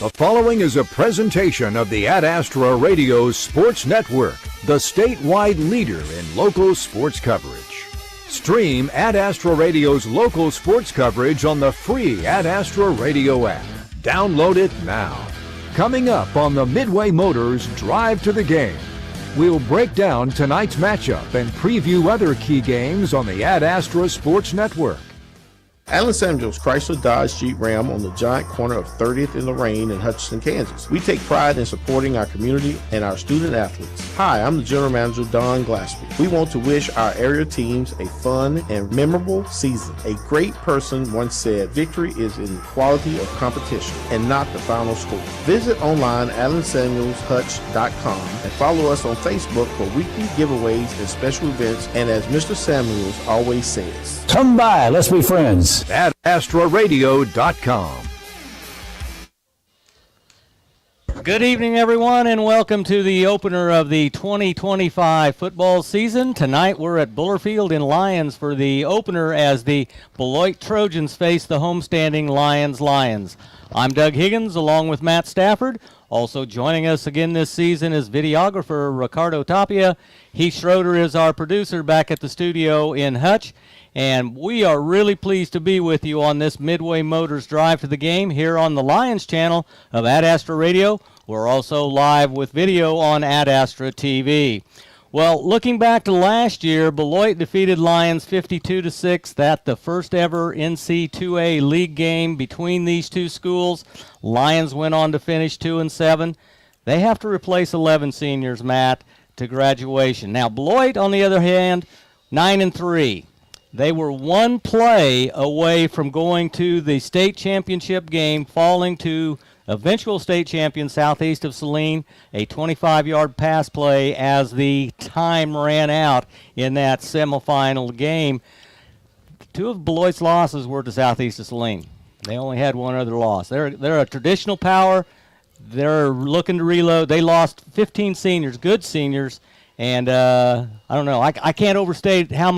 The following is a presentation of the Ad Astra Radio Sports Network, the statewide leader in local sports coverage. Stream Ad Astra Radio's local sports coverage on the free Ad Astra Radio app. Download it now. Coming up on the Midway Motors Drive to the Game, we'll break down tonight's matchup and preview other key games on the Ad Astra Sports Network. Allen Samuels Chrysler Dodge Jeep Ram on the giant corner of 30th and Lorraine in Hutchinson, Kansas. We take pride in supporting our community and our student athletes. Hi, I'm the General Manager, Don Glaspie. We want to wish our area teams a fun and memorable season. A great person once said, victory is in the quality of competition and not the final score. Visit online AllenSamuelsHutch.com and follow us on Facebook for weekly giveaways and special events. And as Mr. Samuels always says, come by, let's be friends. At AstraRadio.com. Good evening, everyone, and welcome to the opener of the 2025 football season. Tonight we're at Buller Field in Lyons for the opener as the Beloit Trojans face the homestanding Lyons Lions. I'm Doug Higgins along with Matt Stafford. Also joining us again this season is videographer Ricardo Tapia. Heath Schroeder is our producer back at the studio in Hutch. And we are really pleased to be with you on this Midway Motors Drive to the Game here on the Lyons channel of Ad Astra Radio. We're also live with video on Ad Astra TV. Well, looking back to last year, Beloit defeated Lyons 52-6. That's the first ever NC2A league game between these two schools. Lyons went on to finish 2-7. They have to replace 11 seniors, Matt, to graduation. Now, Beloit, on the other hand, 9-3. They were one play away from going to the state championship game, falling to eventual state champion Southeast of Saline, a 25-yard pass play as the time ran out in that semifinal game. Two of Beloit's losses were to Southeast of Saline. They only had one other loss. They're a traditional power. They're looking to reload. They lost 15 seniors, good seniors. And I don't know. I can't overstate how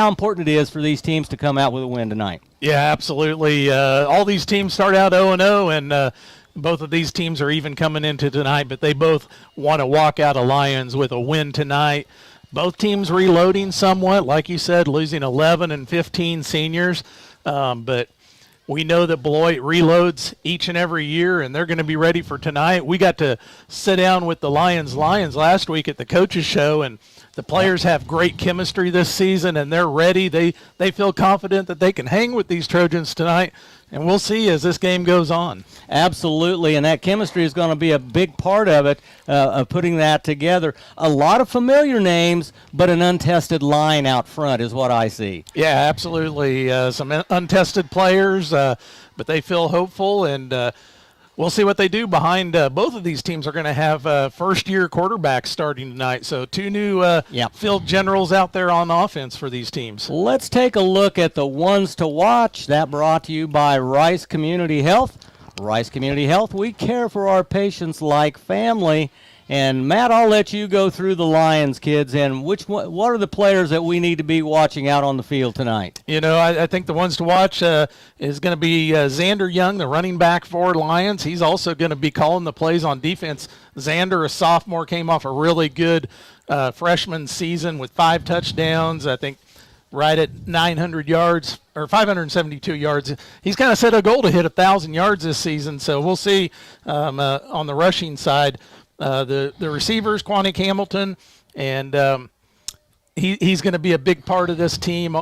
important it is for these teams to come out with a win tonight. Yeah, absolutely. All these teams start out 0-0, and both of these teams are even coming into tonight, but they both want to walk out of Lyons with a win tonight. Both teams reloading somewhat, like you said, losing 11 and 15 seniors, but we know that Beloit reloads each and every year, and they're going to be ready for tonight. We got to sit down with the Lions last week at the coaches show, and the players have great chemistry this season, and they're ready. They feel confident that they can hang with these Trojans tonight, and we'll see as this game goes on. Absolutely, and that chemistry is going to be a big part of it, of putting that together. A lot of familiar names, but an untested line out front is what I see. Yeah, absolutely. Some untested players, but they feel hopeful, and we'll see what they do behind. Both of these teams are going to have first-year quarterbacks starting tonight, so two new field generals out there on offense for these teams. Let's take a look at the ones to watch. That brought to you by Rice Community Health. Rice Community Health, we care for our patients like family. And, Matt, I'll let you go through the Lions kids and what are the players that we need to be watching out on the field tonight? You know, I think the ones to watch is going to be Xander Young, the running back for Lions. He's also going to be calling the plays on defense. Xander, a sophomore, came off a really good freshman season with 5 touchdowns, I think right at 900 yards or 572 yards. He's kind of set a goal to hit 1,000 yards this season, so we'll see on the rushing side. The receivers, Quanick Hamilton, and he's going to be a big part of this team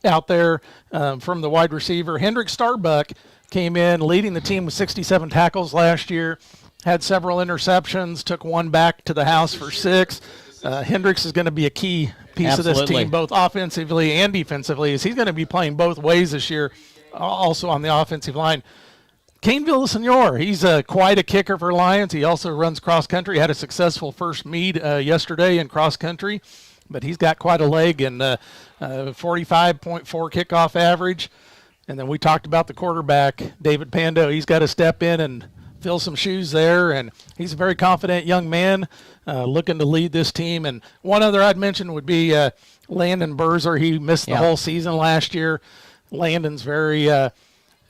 out there from the wide receiver. Hendrick Starbuck came in leading the team with 67 tackles last year, had several interceptions, took one back to the house for 6. Hendricks is going to be a key piece of this team, both offensively and defensively, as he's going to be playing both ways this year, also on the offensive line. Kane Villasenor, he's quite a kicker for Lions. He also runs cross-country. Had a successful first meet yesterday in cross-country, but he's got quite a leg and 45.4 kickoff average. And then we talked about the quarterback, David Pando. He's got to step in and fill some shoes there, and he's a very confident young man looking to lead this team. And one other I'd mention would be Landon Berzer. He missed the whole season last year. Landon's very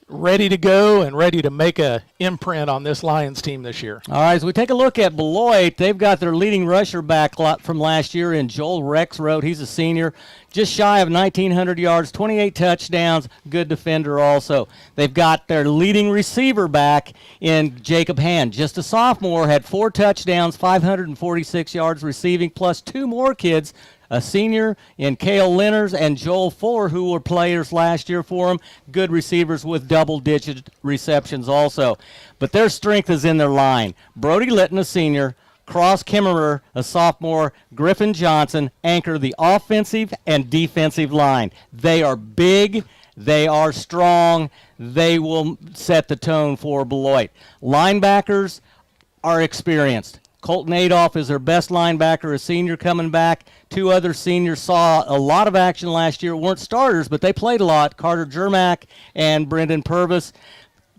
ready to go and ready to make a imprint on this Lions team this year. All right, as we take a look at Beloit, they've got their leading rusher back from last year in Joel Rexroth. He's a senior, just shy of 1,900 yards, 28 touchdowns, good defender also. They've got their leading receiver back in Jacob Hand, just a sophomore, had 4 touchdowns, 546 yards receiving, plus 2 more kids, a senior in Cale Lenners and Joel Fuller, who were players last year for him. Good receivers with double-digit receptions also. But their strength is in their line. Brody Litton, a senior, Cross Kimmerer, a sophomore, Griffin Johnson anchor the offensive and defensive line. They are big. They are strong. They will set the tone for Beloit. Linebackers are experienced. Colton Adolph is their best linebacker, a senior coming back. 2 other seniors saw a lot of action last year. Weren't starters, but they played a lot. Carter Jermack and Brendan Purvis.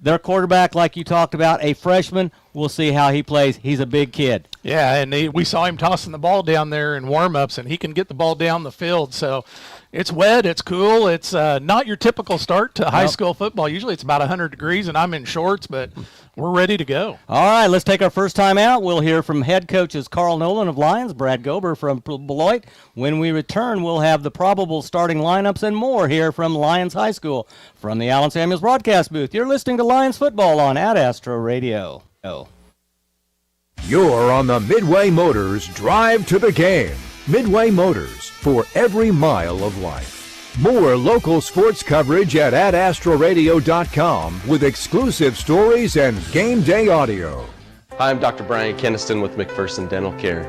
Their quarterback, like you talked about, a freshman. We'll see how he plays. He's a big kid. Yeah, and we saw him tossing the ball down there in warm-ups, and he can get the ball down the field. So it's wet, it's cool. It's not your typical start to high school football. Usually it's about 100 degrees, and I'm in shorts, but we're ready to go. All right, let's take our first time out. We'll hear from head coaches Carl Nolan of Lyons, Brad Gober from Beloit. When we return, we'll have the probable starting lineups and more here from Lyons High School. From the Allen Samuels broadcast booth, you're listening to Lions Football on Ad Astro Radio. You're on the Midway Motors Drive to the Game. Midway Motors, for every mile of life. More local sports coverage at adastroradio.com with exclusive stories and game day audio. Hi, I'm Dr. Brian Keniston with McPherson Dental Care.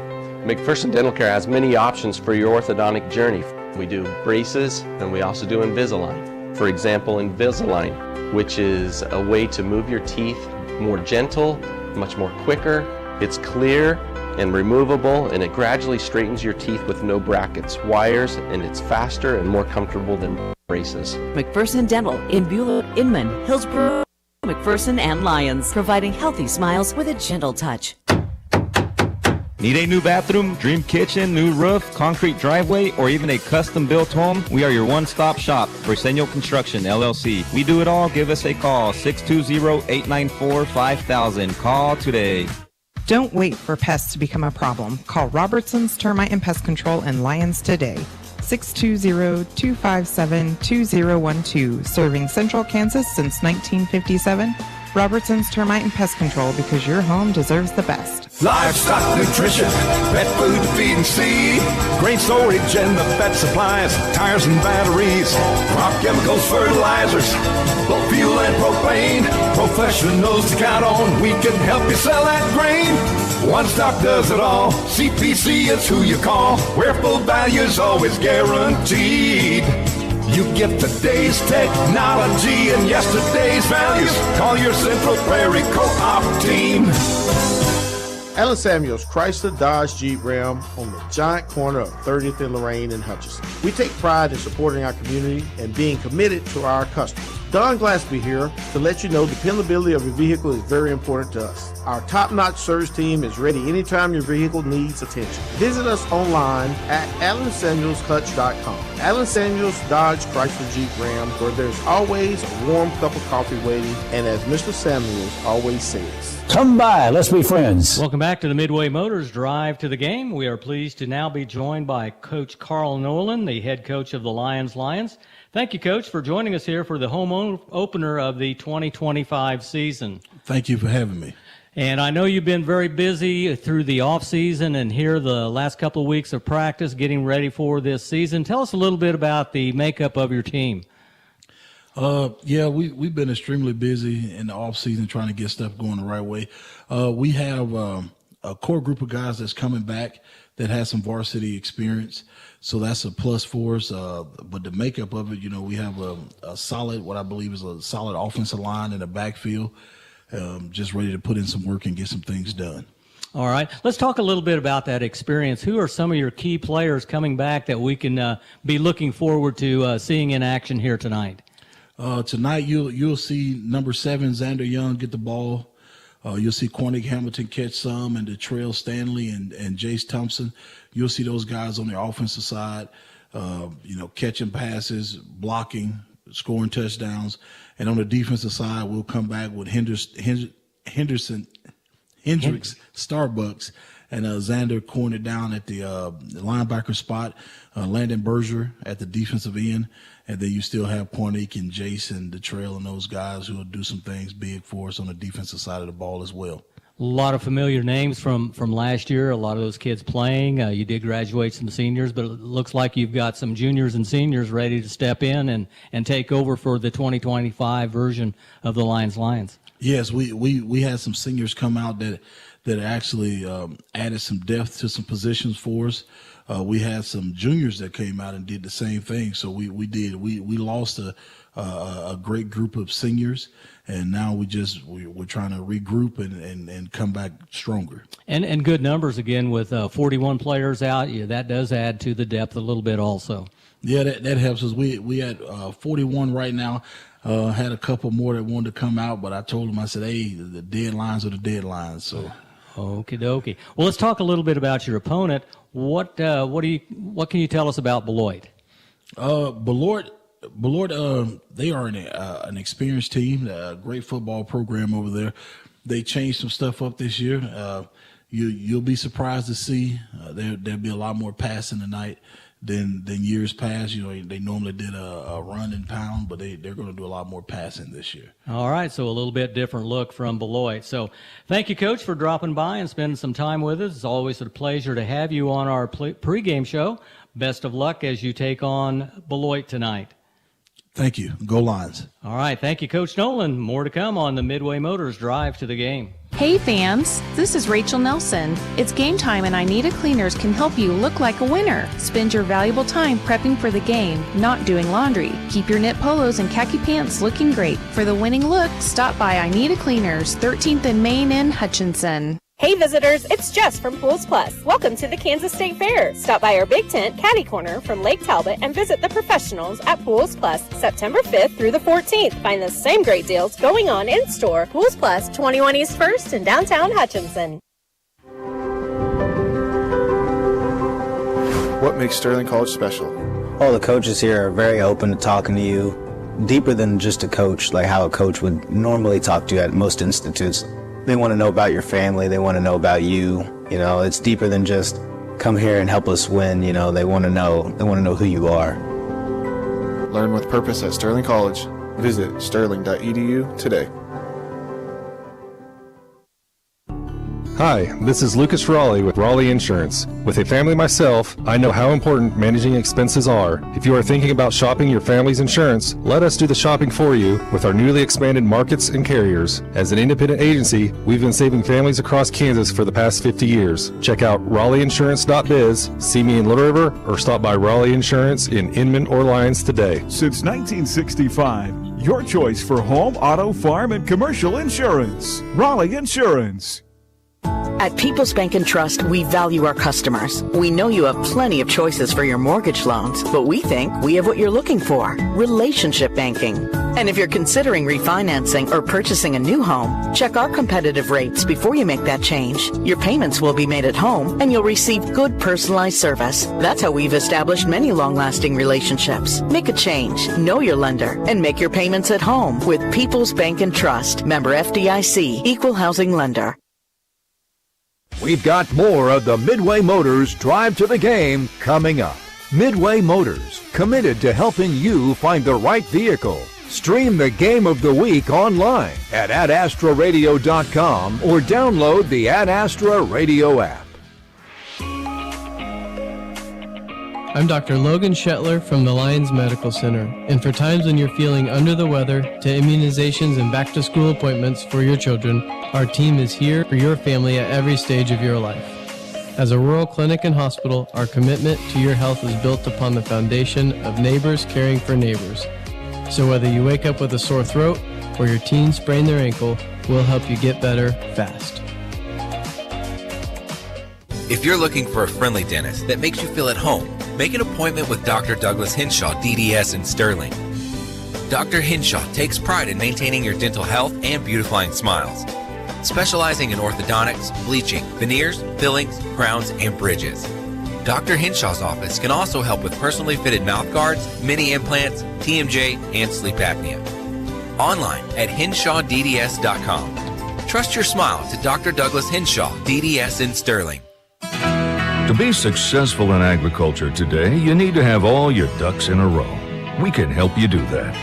McPherson Dental Care has many options for your orthodontic journey. We do braces and we also do Invisalign. For example, Invisalign, which is a way to move your teeth more gentle, much more quicker. It's clear and removable, and it gradually straightens your teeth with no brackets, wires, and it's faster and more comfortable than braces. McPherson Dental in Beloit, Inman, Hillsborough, McPherson, and Lyons, providing healthy smiles with a gentle touch. Need a new bathroom, dream kitchen, new roof, concrete driveway, or even a custom-built home? We are your one-stop shop, Briseño Construction, LLC. We do it all. Give us a call, 620-894-5000. Call today. Don't wait for pests to become a problem. Call Robertson's Termite and Pest Control in Lyons today. 620-257-2012. Serving Central Kansas since 1957. Robertson's Termite and Pest Control, because your home deserves the best. Livestock nutrition, pet food to feed and seed, grain storage and the vet supplies, tires and batteries, crop chemicals, fertilizers, both fuel and propane. Professionals to count on, we can help you sell that grain. One Stop does it all. CPC is who you call, where full value is always guaranteed. You get today's technology and yesterday's values. Call your Central Prairie Co-op team. Allen Samuels Chrysler Dodge Jeep Ram on the giant corner of 30th and Lorraine in Hutchinson. We take pride in supporting our community and being committed to our customers. Don Glassby here to let you know dependability of your vehicle is very important to us. Our top-notch service team is ready anytime your vehicle needs attention. Visit us online at AllenSamuelsHutch.com. Allen Samuels Dodge Chrysler Jeep Ram, where there's always a warm cup of coffee waiting, and as Mr. Samuels always says, Come by, let's be friends. Welcome back to the Midway Motors Drive to the Game. We are pleased to now be joined by Coach Carl Nolan, the head coach of the Lions. Thank you, Coach, for joining us here for the home opener of the 2025 season. Thank you for having me. And I know you've been very busy through the off season and here the last couple of weeks of practice getting ready for this season. Tell us a little bit about the makeup of your team. We've been extremely busy in the off season trying to get stuff going the right way. We have a core group of guys that's coming back that has some varsity experience. So that's a plus for us. But the makeup of it, we have a solid, what I believe is a solid offensive line in the backfield, just ready to put in some work and get some things done. All right. Let's talk a little bit about that experience. Who are some of your key players coming back that we can be looking forward to seeing in action here tonight? Tonight you'll see number 7, Xander Young, get the ball. You'll see Quantick Hamilton catch some, and Detrail Stanley and Jace Thompson. You'll see those guys on the offensive side, catching passes, blocking, scoring touchdowns. And on the defensive side, we'll come back with Hendricks Starbucks, and Xander cornered down at the linebacker spot, Landon Berger at the defensive end, and then you still have Pornick and Jason Detrail and those guys who will do some things big for us on the defensive side of the ball as well. A lot of familiar names from last year, a lot of those kids playing. You did graduate some seniors, but it looks like you've got some juniors and seniors ready to step in and take over for the 2025 version of the Lions. Yes, we had some seniors come out that actually added some depth to some positions for us. We had some juniors that came out and did the same thing. So we lost a great group of seniors, and now we're trying to regroup and come back stronger. And good numbers again with 41 players out. Yeah, that does add to the depth a little bit also. Yeah, that helps us. We had 41 right now. Had a couple more that wanted to come out, but I told them, I said, hey, the deadlines are the deadlines. So. Okie dokie. Well, let's talk a little bit about your opponent. What can you tell us about Beloit? Beloit, they are an experienced team, a great football program over there. They changed some stuff up this year. You'll be surprised to see there'll be a lot more passing tonight than years past. They normally did a run and pound, but they're going to do a lot more passing this year. All right, so a little bit different look from Beloit. So thank you, Coach, for dropping by and spending some time with us. It's always a pleasure to have you on our pregame show. Best of luck as you take on Beloit tonight. Thank you. Go Lions. All right, thank you, Coach Nolan. More to come on the Midway Motors Drive to the Game. Hey fans, this is Rachel Nelson. It's game time and I Need a Cleaners can help you look like a winner. Spend your valuable time prepping for the game, not doing laundry. Keep your knit polos and khaki pants looking great. For the winning look, stop by I Need a Cleaners, 13th and Main in Hutchinson. Hey visitors, it's Jess from Pools Plus. Welcome to the Kansas State Fair. Stop by our Big Tent Caddy Corner from Lake Talbot and visit the professionals at Pools Plus September 5th through the 14th. Find the same great deals going on in store. Pools Plus, 21 East 1st in downtown Hutchinson. What makes Sterling College special? All the coaches here are very open to talking to you, deeper than just a coach, like how a coach would normally talk to you at most institutes. They want to know about your family. They want to know about you. It's deeper than just come here and help us win. They want to know who you are. Learn with purpose at Sterling College. Visit sterling.edu today. Hi, this is Lucas Raleigh with Raleigh Insurance. With a family myself, I know how important managing expenses are. If you are thinking about shopping your family's insurance, let us do the shopping for you with our newly expanded markets and carriers. As an independent agency, we've been saving families across Kansas for the past 50 years. Check out RaleighInsurance.biz, see me in Little River, or stop by Raleigh Insurance in Inman or Lyons today. Since 1965, your choice for home, auto, farm, and commercial insurance. Raleigh Insurance. At People's Bank and Trust, we value our customers. We know you have plenty of choices for your mortgage loans, but we think we have what you're looking for: relationship banking. And if you're considering refinancing or purchasing a new home, check our competitive rates before you make that change. Your payments will be made at home, and you'll receive good personalized service. That's how we've established many long-lasting relationships. Make a change, know your lender, and make your payments at home with People's Bank and Trust. Member FDIC, Equal Housing Lender. We've got more of the Midway Motors Drive to the Game coming up. Midway Motors, committed to helping you find the right vehicle. Stream the game of the week online at adastraradio.com or download the Ad Astra Radio app. I'm Dr. Logan Shetler from the Lyons Medical Center, and for times when you're feeling under the weather, to immunizations and back-to-school appointments for your children, our team is here for your family at every stage of your life. As a rural clinic and hospital, our commitment to your health is built upon the foundation of neighbors caring for neighbors. So whether you wake up with a sore throat or your teen sprain their ankle, we'll help you get better fast. If you're looking for a friendly dentist that makes you feel at home, make an appointment with Dr. Douglas Henshaw, DDS in Sterling. Dr. Henshaw takes pride in maintaining your dental health and beautifying smiles, specializing in orthodontics, bleaching, veneers, fillings, crowns, and bridges. Dr. Henshaw's office can also help with personally fitted mouth guards, mini implants, TMJ, and sleep apnea. Online at henshawdds.com. Trust your smile to Dr. Douglas Henshaw, DDS in Sterling. To be successful in agriculture today, you need to have all your ducks in a row. We can help you do that.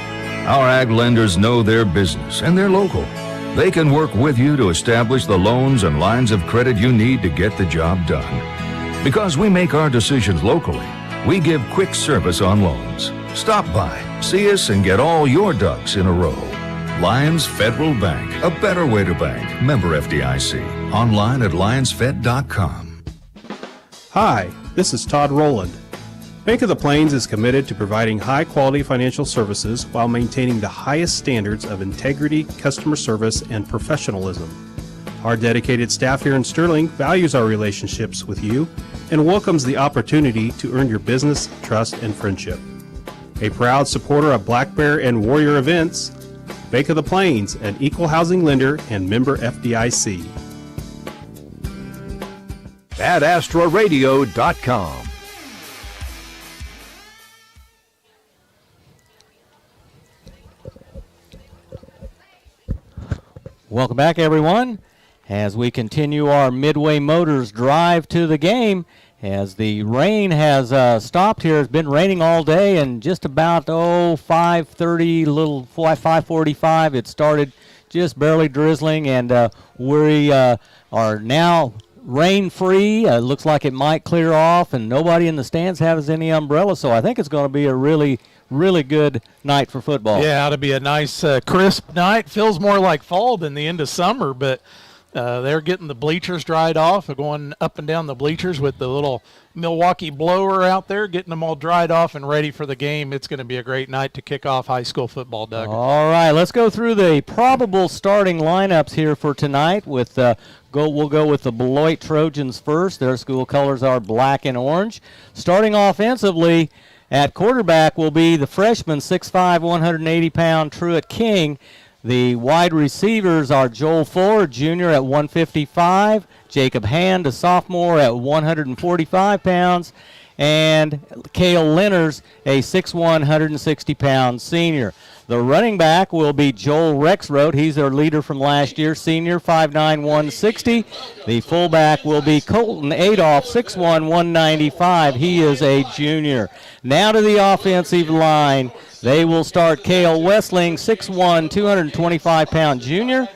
Our ag lenders know their business and they're local. They can work with you to establish the loans and lines of credit you need to get the job done. Because we make our decisions locally, we give quick service on loans. Stop by, see us, and get all your ducks in a row. Lyons Federal Bank, a better way to bank. Member FDIC. Online at lyonsfed.com. Hi, this is Todd Rowland. Bank of the Plains is committed to providing high-quality financial services while maintaining the highest standards of integrity, customer service, and professionalism. Our dedicated staff here in Sterling values our relationships with you and welcomes the opportunity to earn your business, trust, and friendship. A proud supporter of Black Bear and Warrior events, Bank of the Plains, an equal housing lender and member FDIC. AdAstraRadio.com. Welcome back, everyone, as we continue our Midway Motors drive to the game. As the rain has stopped here, it's been raining all day, and just about 5:30, little 5:45, it started just barely drizzling, and we are now rain-free. Looks like it might clear off, and nobody in the stands has any umbrella, so I think it's going to be a really good night for football. Yeah, it'll be a nice crisp night. Feels more like fall than the end of summer, but they're getting the bleachers dried off, going up and down the bleachers with the little Milwaukee blower out there, getting them all dried off and ready for the game. It's going to be a great night to kick off high school football, Doug. All right, let's go through the probable starting lineups here for tonight. We'll go with the Beloit Trojans first. Their school colors are black and orange. Starting offensively at quarterback will be the freshman, 6'5", 180-pound Truett King. The wide receivers are Joel Fuller, junior, at 155, Jacob Hand, a sophomore, at 145 pounds, and Cale Lenners, a 6'1", 160-pound senior. The running back will be Joel Rexroth. He's their leader from last year, senior, 5'9", 160. The fullback will be Colton Adolph, 6'1", 195. He is a junior. Now to the offensive line. They will start Cale Westling, 6'1", 225-pound junior.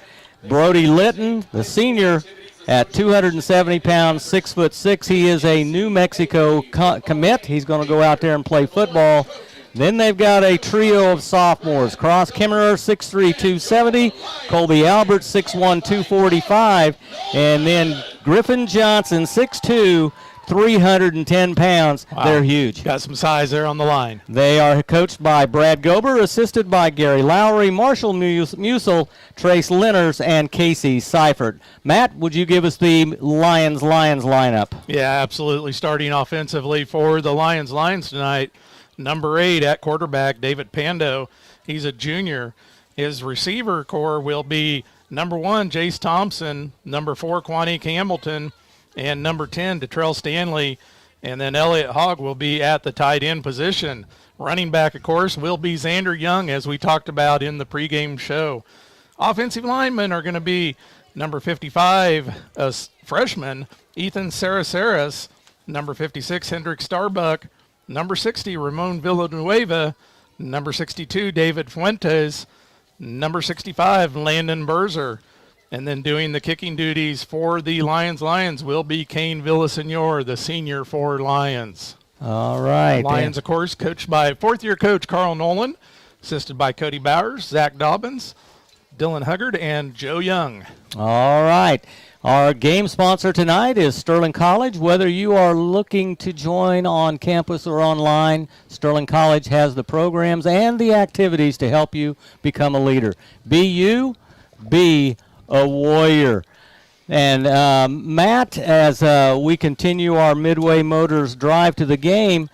Brody Litton, the senior, at 270 pounds, 6'6". He is a New Mexico commit. He's going to go out there and play football. Then they've got a trio of sophomores. Cross Kimmerer, 6'3", 270. Colby Albert, 6'1", 245. And then Griffin Johnson, 6'2", 310 pounds. Wow. They're huge. Got some size there on the line. They are coached by Brad Gober, assisted by Gary Lowry, Marshall Musel, Trace Lenners, and Casey Seifert. Matt, would you give us the Lions lineup? Yeah, absolutely. Starting offensively for the Lions tonight, number 8 at quarterback, David Pando. He's a junior. His receiver core will be number 1, Jace Thompson, number 4, Quanique Hamilton, and number 10, Detrell Stanley. And then Elliott Hogg will be at the tight end position. Running back, of course, will be Xander Young, as we talked about in the pregame show. Offensive linemen are going to be number 55, a freshman, Ethan Saraceras, number 56, Hendrik Starbuck, number 60, Ramon Villanueva, number 62, David Fuentes, number 65, Landon Berzer. And then doing the kicking duties for the Lions will be Kane Villasenor, the senior for Lions. All right. Lions, of course, coached by fourth-year coach Carl Nolan, assisted by Cody Bowers, Zach Dobbins, Dylan Huggard, and Joe Young. All right. Our game sponsor tonight is Sterling College. Whether you are looking to join on campus or online, Sterling College has the programs and the activities to help you become a leader. Be you, be a warrior. And Matt, as we continue our Midway Motors drive to the game,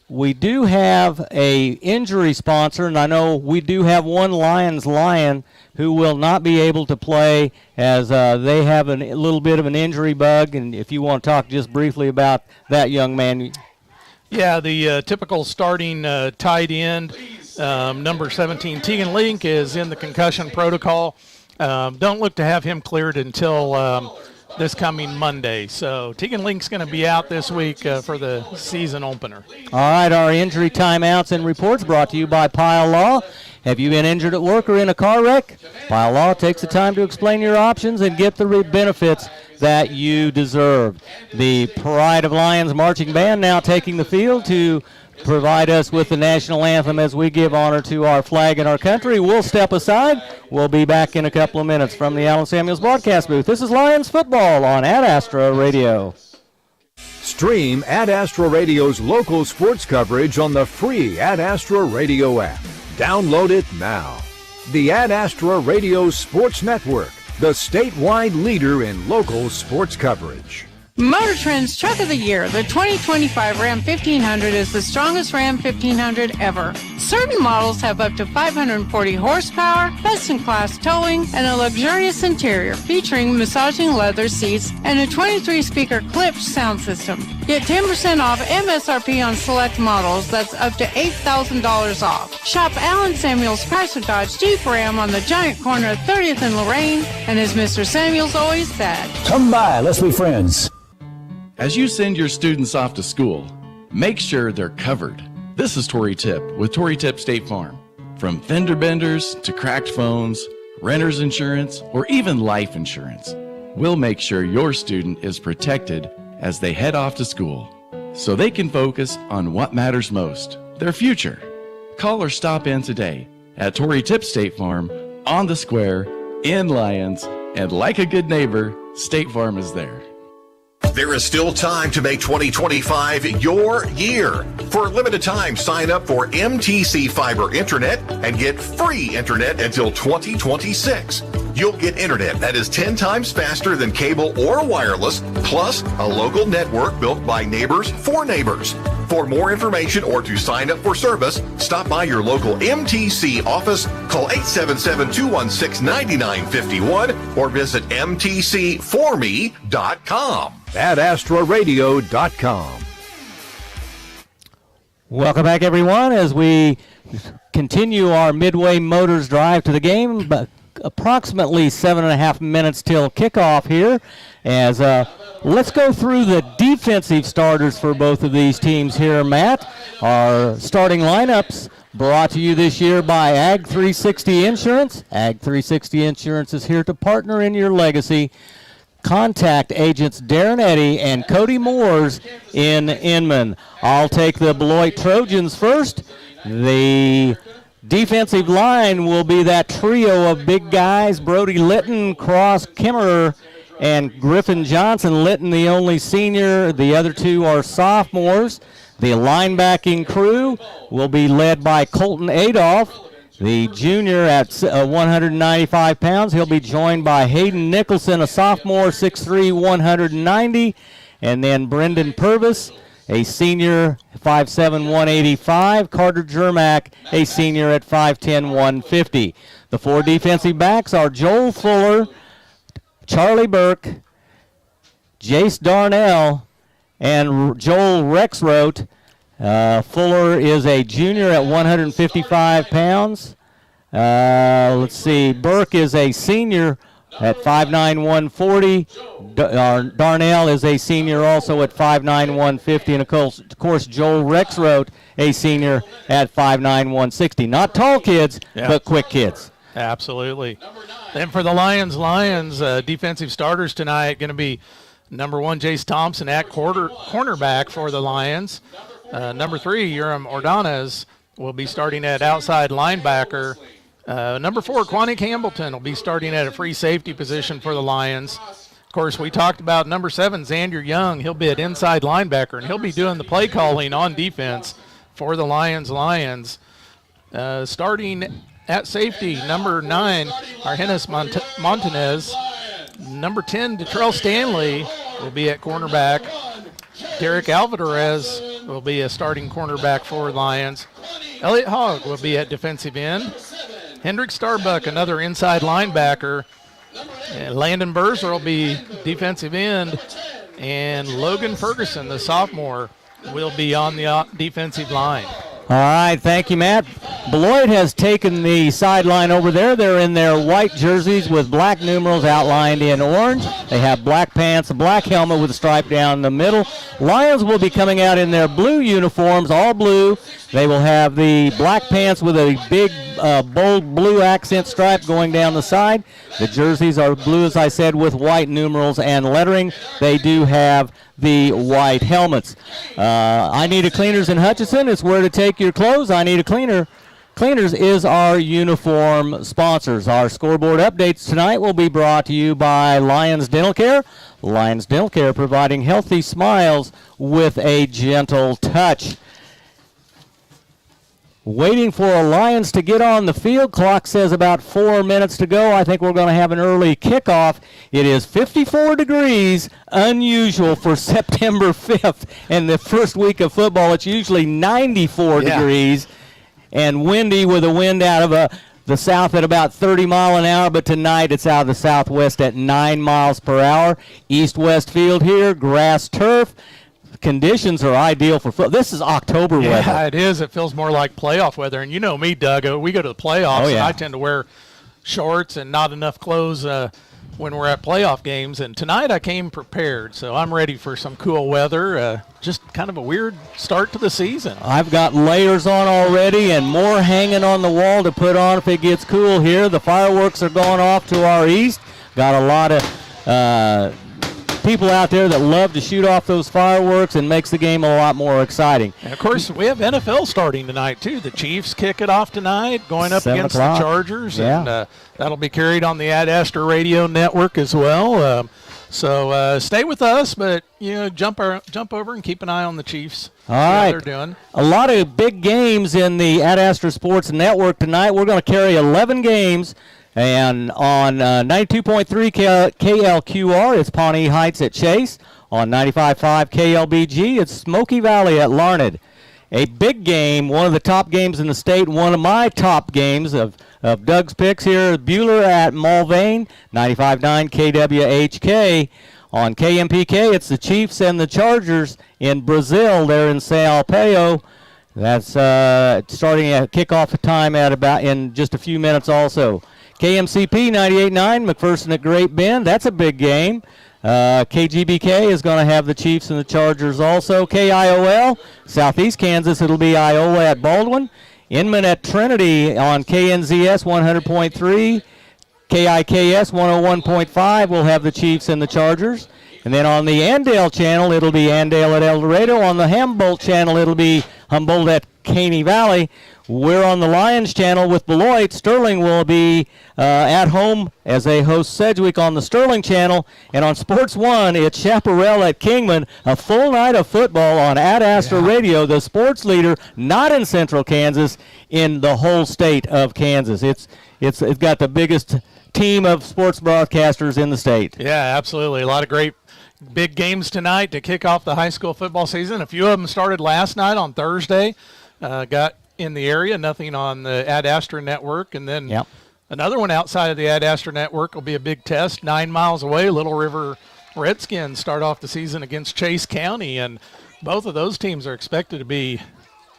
we do have a injury sponsor, and I know we do have one Lions Lion who will not be able to play as they have a little bit of an injury bug. And if you want to talk just briefly about that young man. Yeah, the typical starting tight end, number 17, Tegan Link, is in the concussion protocol. Don't look to have him cleared until this coming Monday. So Tegan Link's going to be out this week for the season opener. All right, our injury timeouts and reports brought to you by Pile Law. Have you been injured at work or in a car wreck? Pile Law takes the time to explain your options and get the benefits that you deserve. The Pride of Lions Marching Band now taking the field to provide us with the national anthem as we give honor to our flag and our country. We'll step aside. We'll be back in a couple of minutes from the Allen Samuels broadcast booth. This is Lions football on Ad Astra Radio. Stream Ad Astra Radio's local sports coverage on the free Ad Astra Radio app. Download it now. The Ad Astra Radio Sports Network, the statewide leader in local sports coverage. Motor Trend's Truck of the Year, the 2025 Ram 1500 is the strongest Ram 1500 ever. Certain models have up to 540 horsepower, best-in-class towing, and a luxurious interior featuring massaging leather seats and a 23-speaker Klipsch sound system. Get 10% off MSRP on select models. That's up to $8,000 off. Shop Allen Samuels Chrysler Dodge Jeep Ram on the giant corner of 30th and Lorraine, and as Mr. Samuels always said, come by, let's be friends. As you send your students off to school, make sure they're covered. This is Tory Tip with Tory Tip State Farm. From fender benders to cracked phones, renter's insurance, or even life insurance, we'll make sure your student is protected as they head off to school, so they can focus on what matters most, their future. Call or stop in today at Tory Tip State Farm, on the square, in Lyons, and like a good neighbor, State Farm is there. There is still time to make 2025 your year. For a limited time, sign up for MTC Fiber Internet and get free internet until 2026. You'll get internet that is 10 times faster than cable or wireless, plus a local network built by neighbors for neighbors. For more information or to sign up for service, stop by your local MTC office, call 877-216-9951, or visit mtcforme.com. At AstraRadio.com. Welcome back, everyone, as we continue our Midway Motors drive to the game. Approximately 7.5 minutes till kickoff here. As let's go through the defensive starters for both of these teams here, Matt. Our starting lineups brought to you this year by Ag 360 Insurance. Ag 360 Insurance is here to partner in your legacy. Contact agents Darren Eddy and Cody Moores in Inman. I'll take the Beloit Trojans first. The defensive line will be that trio of big guys, Brody Litton, Cross Kimmerer, and Griffin Johnson. Litton, the only senior. The other two are sophomores. The linebacking crew will be led by Colton Adolph, the junior at 195 pounds. He'll be joined by Hayden Nicholson, a sophomore, 6'3", 190. And then Brendan Purvis, a senior, 5'7", 185. Carter Jermack, a senior at 5'10", 150. The four defensive backs are Joel Fuller, Charlie Burke, Jace Darnell, and Joel Rexroth. Fuller is a junior at 155 pounds. Let's see, Burke is a senior at 5'9", 140. Darnell is a senior also at 5'9", 150. And, of course, Joel Rexroth, a senior at 5'9", 160. Not tall kids, but quick kids. Absolutely. Then for the Lions defensive starters tonight, going to be number 1, Jace Thompson at cornerback for the Lions. Number 3, Urim Ordonez will be starting at outside linebacker. Number 4, Quanick Hambleton will be starting at a free safety position for the Lions. Of course, we talked about number 7, Xander Young. He'll be at inside linebacker, and he'll be doing the play calling on defense for the Lions. Starting at safety, number 9, Argenis Montanez. Number 10, Detrell Stanley will be at cornerback. Derek Alvarez will be a starting cornerback for Lyons. Elliot Hogg will be at defensive end. Hendrick Starbuck, another inside linebacker. And Landon Berzer will be defensive end. And Logan Ferguson, the sophomore, will be on the defensive line. All right, thank you, Matt. Beloit has taken the sideline over there. They're in their white jerseys with black numerals outlined in orange. They have black pants, a black helmet with a stripe down the middle. Lyons will be coming out in their blue uniforms, all blue. They will have the black pants with a big, bold blue accent stripe going down the side. The jerseys are blue, as I said, with white numerals and lettering. They do have the white helmets. I Need a Cleaners in Hutchinson is where to take your clothes. I Need a Cleaner. Cleaners is our uniform sponsors. Our scoreboard updates tonight will be brought to you by Lyons Dental Care. Lyons Dental Care providing healthy smiles with a gentle touch. Waiting for Lyons to get on the field. Clock says about 4 minutes to go. I think we're going to have an early kickoff. It is 54 degrees, unusual for September 5th. And the first week of football, it's usually 94 degrees and windy with a wind out of the south at about 30 mile an hour. But tonight it's out of the southwest at 9 miles per hour. East-west field here, grass turf. Conditions are ideal for football. This is October weather. Yeah, it is. It feels more like playoff weather. And you know me, Doug. We go to the playoffs, and I tend to wear shorts and not enough clothes when we're at playoff games. And tonight I came prepared, so I'm ready for some cool weather. Just kind of a weird start to the season. I've got layers on already and more hanging on the wall to put on if it gets cool here. The fireworks are going off to our east. Got a lot of people out there that love to shoot off those fireworks and makes the game a lot more exciting. And of course, we have NFL starting tonight too. The Chiefs kick it off tonight, going up against the Chargers, and that'll be carried on the Ad Astra Radio Network as well. So stay with us, but jump over and keep an eye on the Chiefs. All right, they're doing a lot of big games in the Ad Astra Sports Network tonight. We're going to carry 11 games. And on 92.3 KLQR, it's Pawnee Heights at Chase. On 95.5 KLBG, it's Smoky Valley at Larned. A big game, one of the top games in the state, one of my top games of Doug's picks here, Buhler at Mulvane, 95.9 KWHK. On KMPK, it's the Chiefs and the Chargers in Brazil. They're in Sao Paulo. That's starting at kickoff time at about in just a few minutes also. KMCP 98.9, McPherson at Great Bend. That's a big game. KGBK is going to have the Chiefs and the Chargers also. KIOL, Southeast Kansas, it'll be Iola at Baldwin. Inman at Trinity on KNZS 100.3. KIKS 101.5 will have the Chiefs and the Chargers. And then on the Andale channel, it'll be Andale at El Dorado. On the Humboldt channel, it'll be Humboldt at Caney Valley. We're on the Lyons channel with Beloit. Sterling will be at home as they host Sedgwick on the Sterling channel. And on Sports 1, it's Chaparral at Kingman. A full night of football on Ad Astra Radio, the sports leader, not in central Kansas, in the whole state of Kansas. It's got the biggest team of sports broadcasters in the state. Yeah, absolutely. A lot of great big games tonight to kick off the high school football season. A few of them started last night on Thursday. Got in the area, nothing on the Ad Astra Network. And then another one outside of the Ad Astra Network will be a big test 9 miles away. Little River Redskins start off the season against Chase County, and both of those teams are expected to be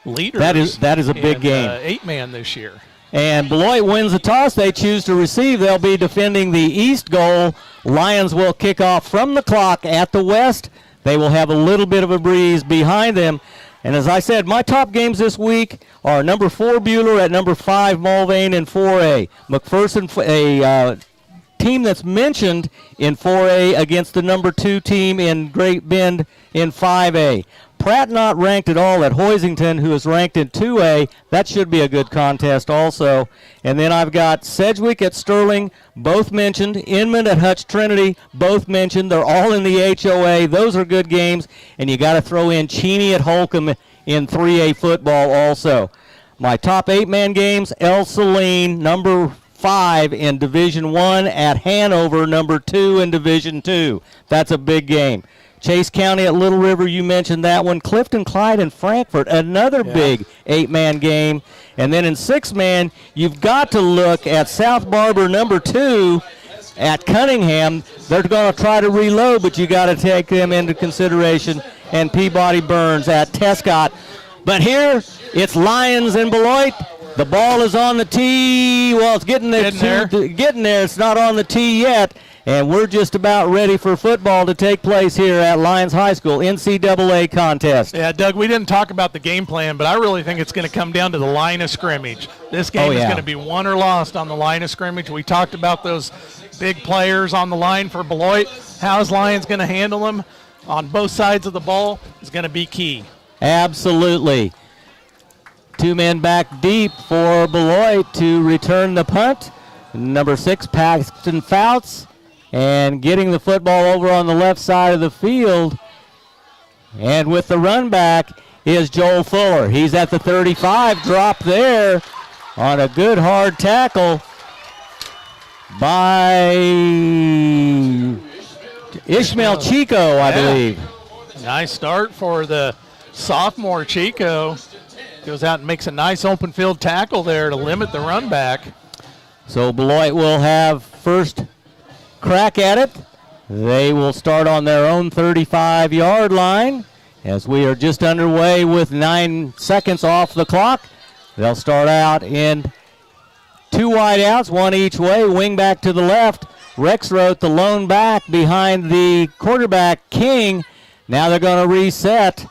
leaders. That is a big game. 8-man this year. And Beloit wins the toss. They choose to receive. They'll be defending the east goal. Lyons will kick off from the clock at the west. They will have a little bit of a breeze behind them. And as I said, my top games this week are number 4 Buhler at number 5 Mulvane in 4A. McPherson, a team that's mentioned in 4A against the number 2 team in Great Bend in 5A. Pratt not ranked at all at Hoisington, who is ranked in 2A. That should be a good contest also. And then I've got Sedgwick at Sterling, both mentioned. Inman at Hutch Trinity, both mentioned. They're all in the HOA. Those are good games. And you got to throw in Cheney at Holcomb in 3A football also. My top 8-man games, El Saline, number 5 in Division 1 at Hanover, number 2 in Division 2. That's a big game. Chase County at Little River, you mentioned that one. Clifton, Clyde, and Frankfort, another big 8-man game. And then in 6-man, you've got to look at South Barber number 2 at Cunningham. They're going to try to reload, but you got to take them into consideration. And Peabody Burns at Tescott. But here, it's Lyons and Beloit. The ball is on the tee. Well, it's getting there. Getting there. It's not on the tee yet. And we're just about ready for football to take place here at Lyons High School, NCAA contest. Yeah, Doug, we didn't talk about the game plan, but I really think it's going to come down to the line of scrimmage. This game is going to be won or lost on the line of scrimmage. We talked about those big players on the line for Beloit. How's Lyons going to handle them on both sides of the ball is going to be key. Absolutely. 2 men back deep for Beloit to return the punt. Number 6, Paxton Fouts. And getting the football over on the left side of the field. And with the run back is Joel Fuller. He's at the 35, drop there on a good hard tackle by Ishmael Chico, I believe. Nice start for the sophomore Chico. Goes out and makes a nice open field tackle there to limit the run back. So Beloit will have first crack at it. They will start on their own 35-yard line as we are just underway with 9 seconds off the clock. They'll start out in 2 wide outs, 1 each way, wing back to the left. Rexroth, the lone back behind the quarterback, King. Now they're going to reset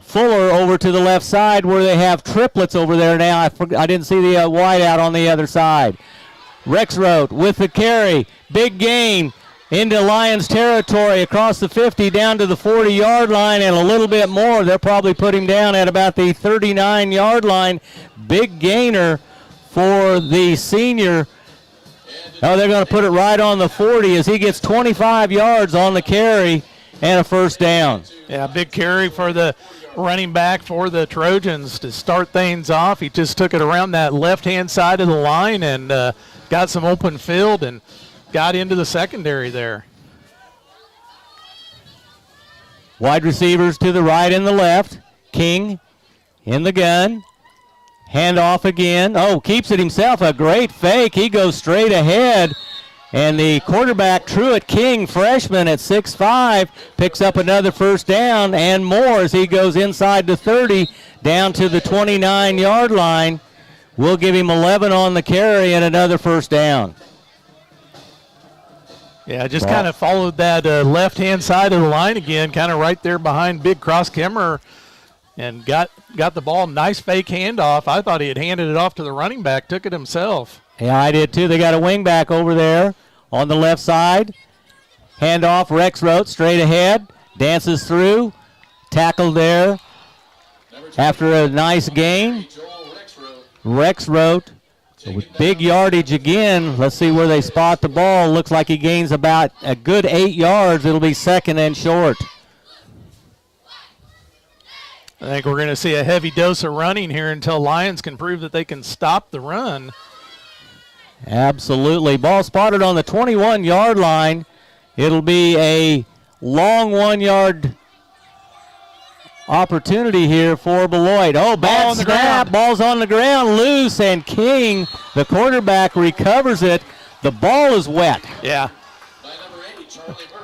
Fuller over to the left side where they have triplets over there now. I didn't see the wide out on the other side. Rexroth with the carry. Big gain into Lyons territory across the 50 down to the 40-yard line and a little bit more. They'll probably put him down at about the 39-yard line. Big gainer for the senior. Oh, they're going to put it right on the 40 as he gets 25 yards on the carry and a first down. Yeah, big carry for the running back for the Trojans to start things off. He just took it around that left-hand side of the line and got some open field and got into the secondary there. Wide receivers to the right and the left. King in the gun. Handoff again. Oh, keeps it himself. A great fake. He goes straight ahead. And the quarterback, Truett King, freshman at 6'5", picks up another first down and more as he goes inside the 30 down to the 29-yard line. We'll give him 11 on the carry and another first down. Yeah, just kind of followed that left-hand side of the line again, kind of right there behind Big Cross Kimmer, and got the ball. Nice fake handoff. I thought he had handed it off to the running back, took it himself. Yeah, I did too. They got a wing back over there on the left side. Handoff, Rexroth straight ahead, dances through, tackled there after a nice gain. Rexroth with big yardage again. Let's see where they spot the ball. Looks like he gains about a good 8 yards. It'll be second and short. I think we're going to see a heavy dose of running here until Lyons can prove that they can stop the run. Absolutely. Ball spotted on the 21-yard line. It'll be a long 1-yard opportunity here for Beloit. Oh, bad snap. Ball's on the ground, loose, and King, the quarterback, recovers it. The ball is wet. Yeah.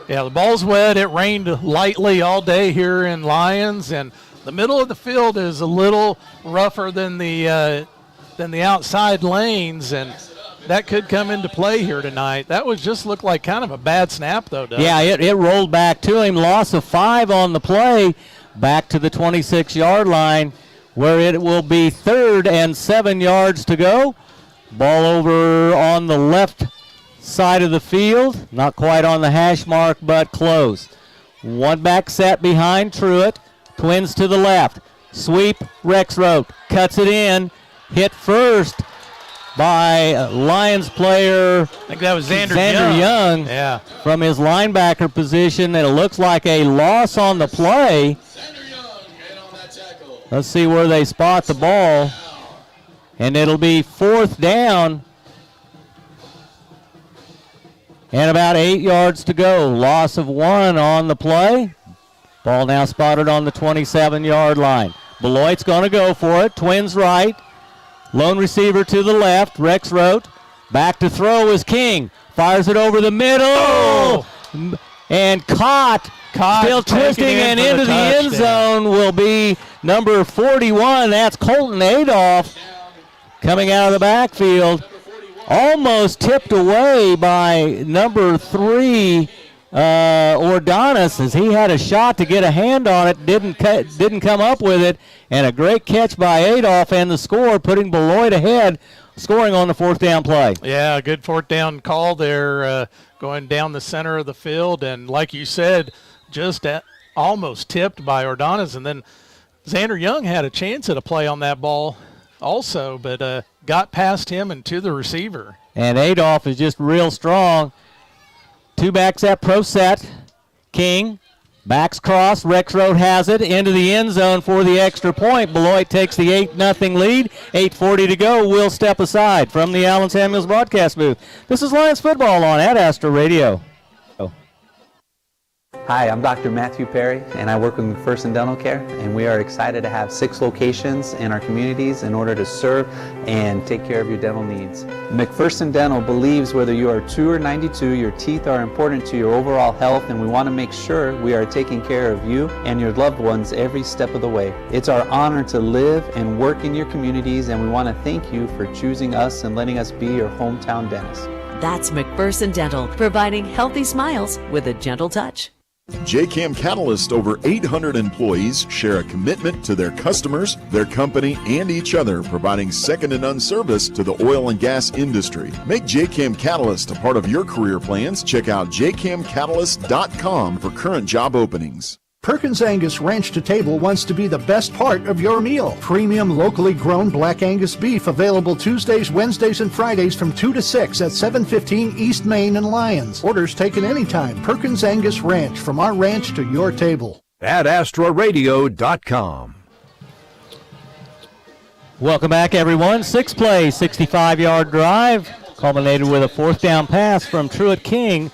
Yeah, the ball's wet. It rained lightly all day here in Lyons, and the middle of the field is a little rougher than the outside lanes, and that could come into play here tonight. That was just looked like kind of a bad snap, though, Doug. Yeah, it rolled back to him. Loss of 5 on the play. Back to the 26-yard line where it will be 3rd and 7 yards to go. Ball over on the left side of the field. Not quite on the hash mark, but close. One back set behind Truett. Twins to the left. Sweep, Rexroth cuts it in. Hit first by Lyons player, I think that was Xander Young yeah, from his linebacker position, and it looks like a loss on the play. Let's see where they spot the ball, and it'll be 4th down And about 8 yards to go. Loss of 1 on the play. Ball now spotted on the 27-yard line. Beloit's going to go for it. Twins right. Lone receiver to the left. Rexroth. Back to throw is King. Fires it over the middle. Oh! And caught. Still twisting and into the end zone will be number 41. That's Colton Adolph coming out of the backfield. Almost tipped away by number 3, Ordonis, as he had a shot to get a hand on it, didn't come up with it, and a great catch by Adolph, and the score putting Beloit ahead, scoring on the 4th down play. Yeah, good 4th down call there, going down the center of the field, and like you said, just almost tipped by Ordonis, and then Xander Young had a chance at a play on that ball also, but got past him and to the receiver. And Adolph is just real strong. 2 backs at pro set. King, backs cross. Rexroth has it into the end zone for the extra point. Beloit takes the 8-0 lead. 8:40 to go. We'll step aside from the Allen Samuels broadcast booth. This is Lions football on Ad Astra Radio. Hi, I'm Dr. Matthew Perry, and I work with McPherson Dental Care, and we are excited to have 6 locations in our communities in order to serve and take care of your dental needs. McPherson Dental believes whether you are 2 or 92, your teeth are important to your overall health, and we want to make sure we are taking care of you and your loved ones every step of the way. It's our honor to live and work in your communities, and we want to thank you for choosing us and letting us be your hometown dentist. That's McPherson Dental, providing healthy smiles with a gentle touch. JCAM Catalyst, over 800 employees share a commitment to their customers, their company, and each other, providing second-to-none service to the oil and gas industry. Make JCAM Catalyst a part of your career plans. Check out jcamcatalyst.com for current job openings. Perkins Angus Ranch to Table wants to be the best part of your meal. Premium locally grown Black Angus beef available Tuesdays, Wednesdays, and Fridays from 2 to 6 at 715 East Main in Lyons. Orders taken anytime. Perkins Angus Ranch, from our ranch to your table. AdAstraRadio.com. Welcome back, everyone. 6 play, 65-yard drive, culminated with a 4th down pass from Truett King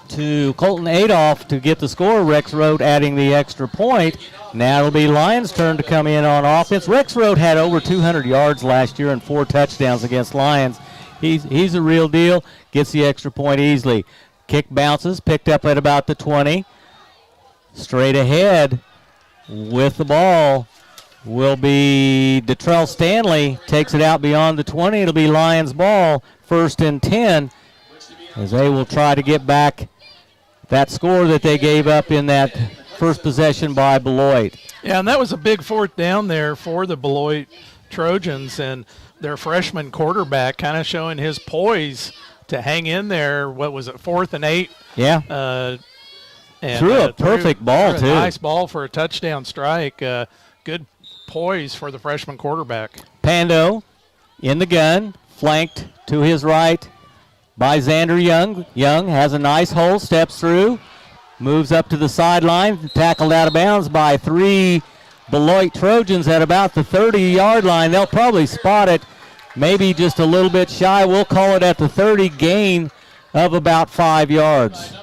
to Colton Adolph to get the score. Rexroth adding the extra point. Now it'll be Lyons' turn to come in on offense. Rexroth had over 200 yards last year and 4 touchdowns against Lyons. He's a real deal. Gets the extra point easily. Kick bounces, picked up at about the 20. Straight ahead with the ball will be Detrell Stanley. Takes it out beyond the 20. It'll be Lyons' ball. 1st and 10 as they will try to get back that score that they gave up in that first possession by Beloit. Yeah, and that was a big 4th down there for the Beloit Trojans, and their freshman quarterback kind of showing his poise to hang in there. What was it, 4th and 8? Yeah. And threw a perfect ball, too. Nice ball for a touchdown strike. Good poise for the freshman quarterback. Pando in the gun, flanked to his right by Xander Young. Young has a nice hole, steps through, moves up to the sideline, tackled out of bounds by 3 Beloit Trojans at about the 30-yard line. They'll probably spot it maybe just a little bit shy. We'll call it at the 30, gain of about 5 yards.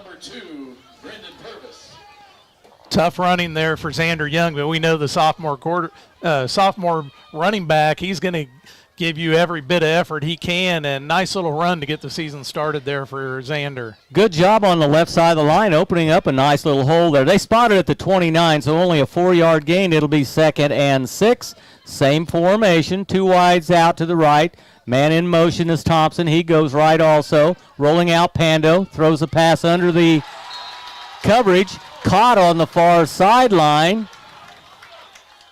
Tough running there for Xander Young, but we know the sophomore running back, he's going to give you every bit of effort he can, and nice little run to get the season started there for Xander. Good job on the left side of the line, opening up a nice little hole there. They spotted at the 29, so only a 4-yard gain. It'll be 2nd and 6. Same formation, 2 wides out to the right. Man in motion is Thompson. He goes right also. Rolling out Pando, throws a pass under the coverage. Caught on the far sideline.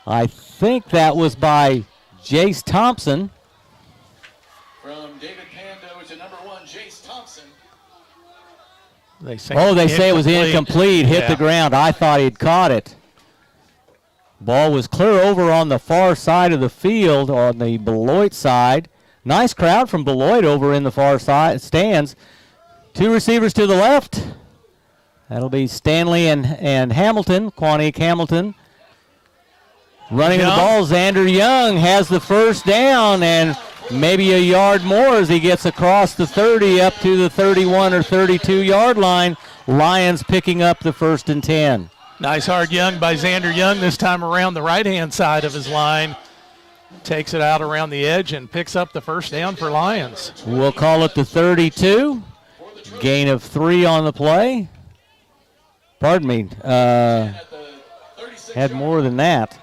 I think that was by Jace Thompson. From David Pando to number 1, Jace Thompson. They say it was incomplete, hit the ground. I thought he'd caught it. Ball was clear over on the far side of the field, on the Beloit side. Nice crowd from Beloit over in the far side stands. 2 receivers to the left. That'll be Stanley and Hamilton, Quanique Hamilton. Running the ball, Xander Young has the 1st down, and maybe a yard more as he gets across the 30 up to the 31 or 32-yard line. Lyons picking up the 1st and 10. Nice hard young by Xander Young this time around the right-hand side of his line. Takes it out around the edge and picks up the 1st down for Lyons. We'll call it the 32. Gain of 3 on the play. Pardon me. Had more than that.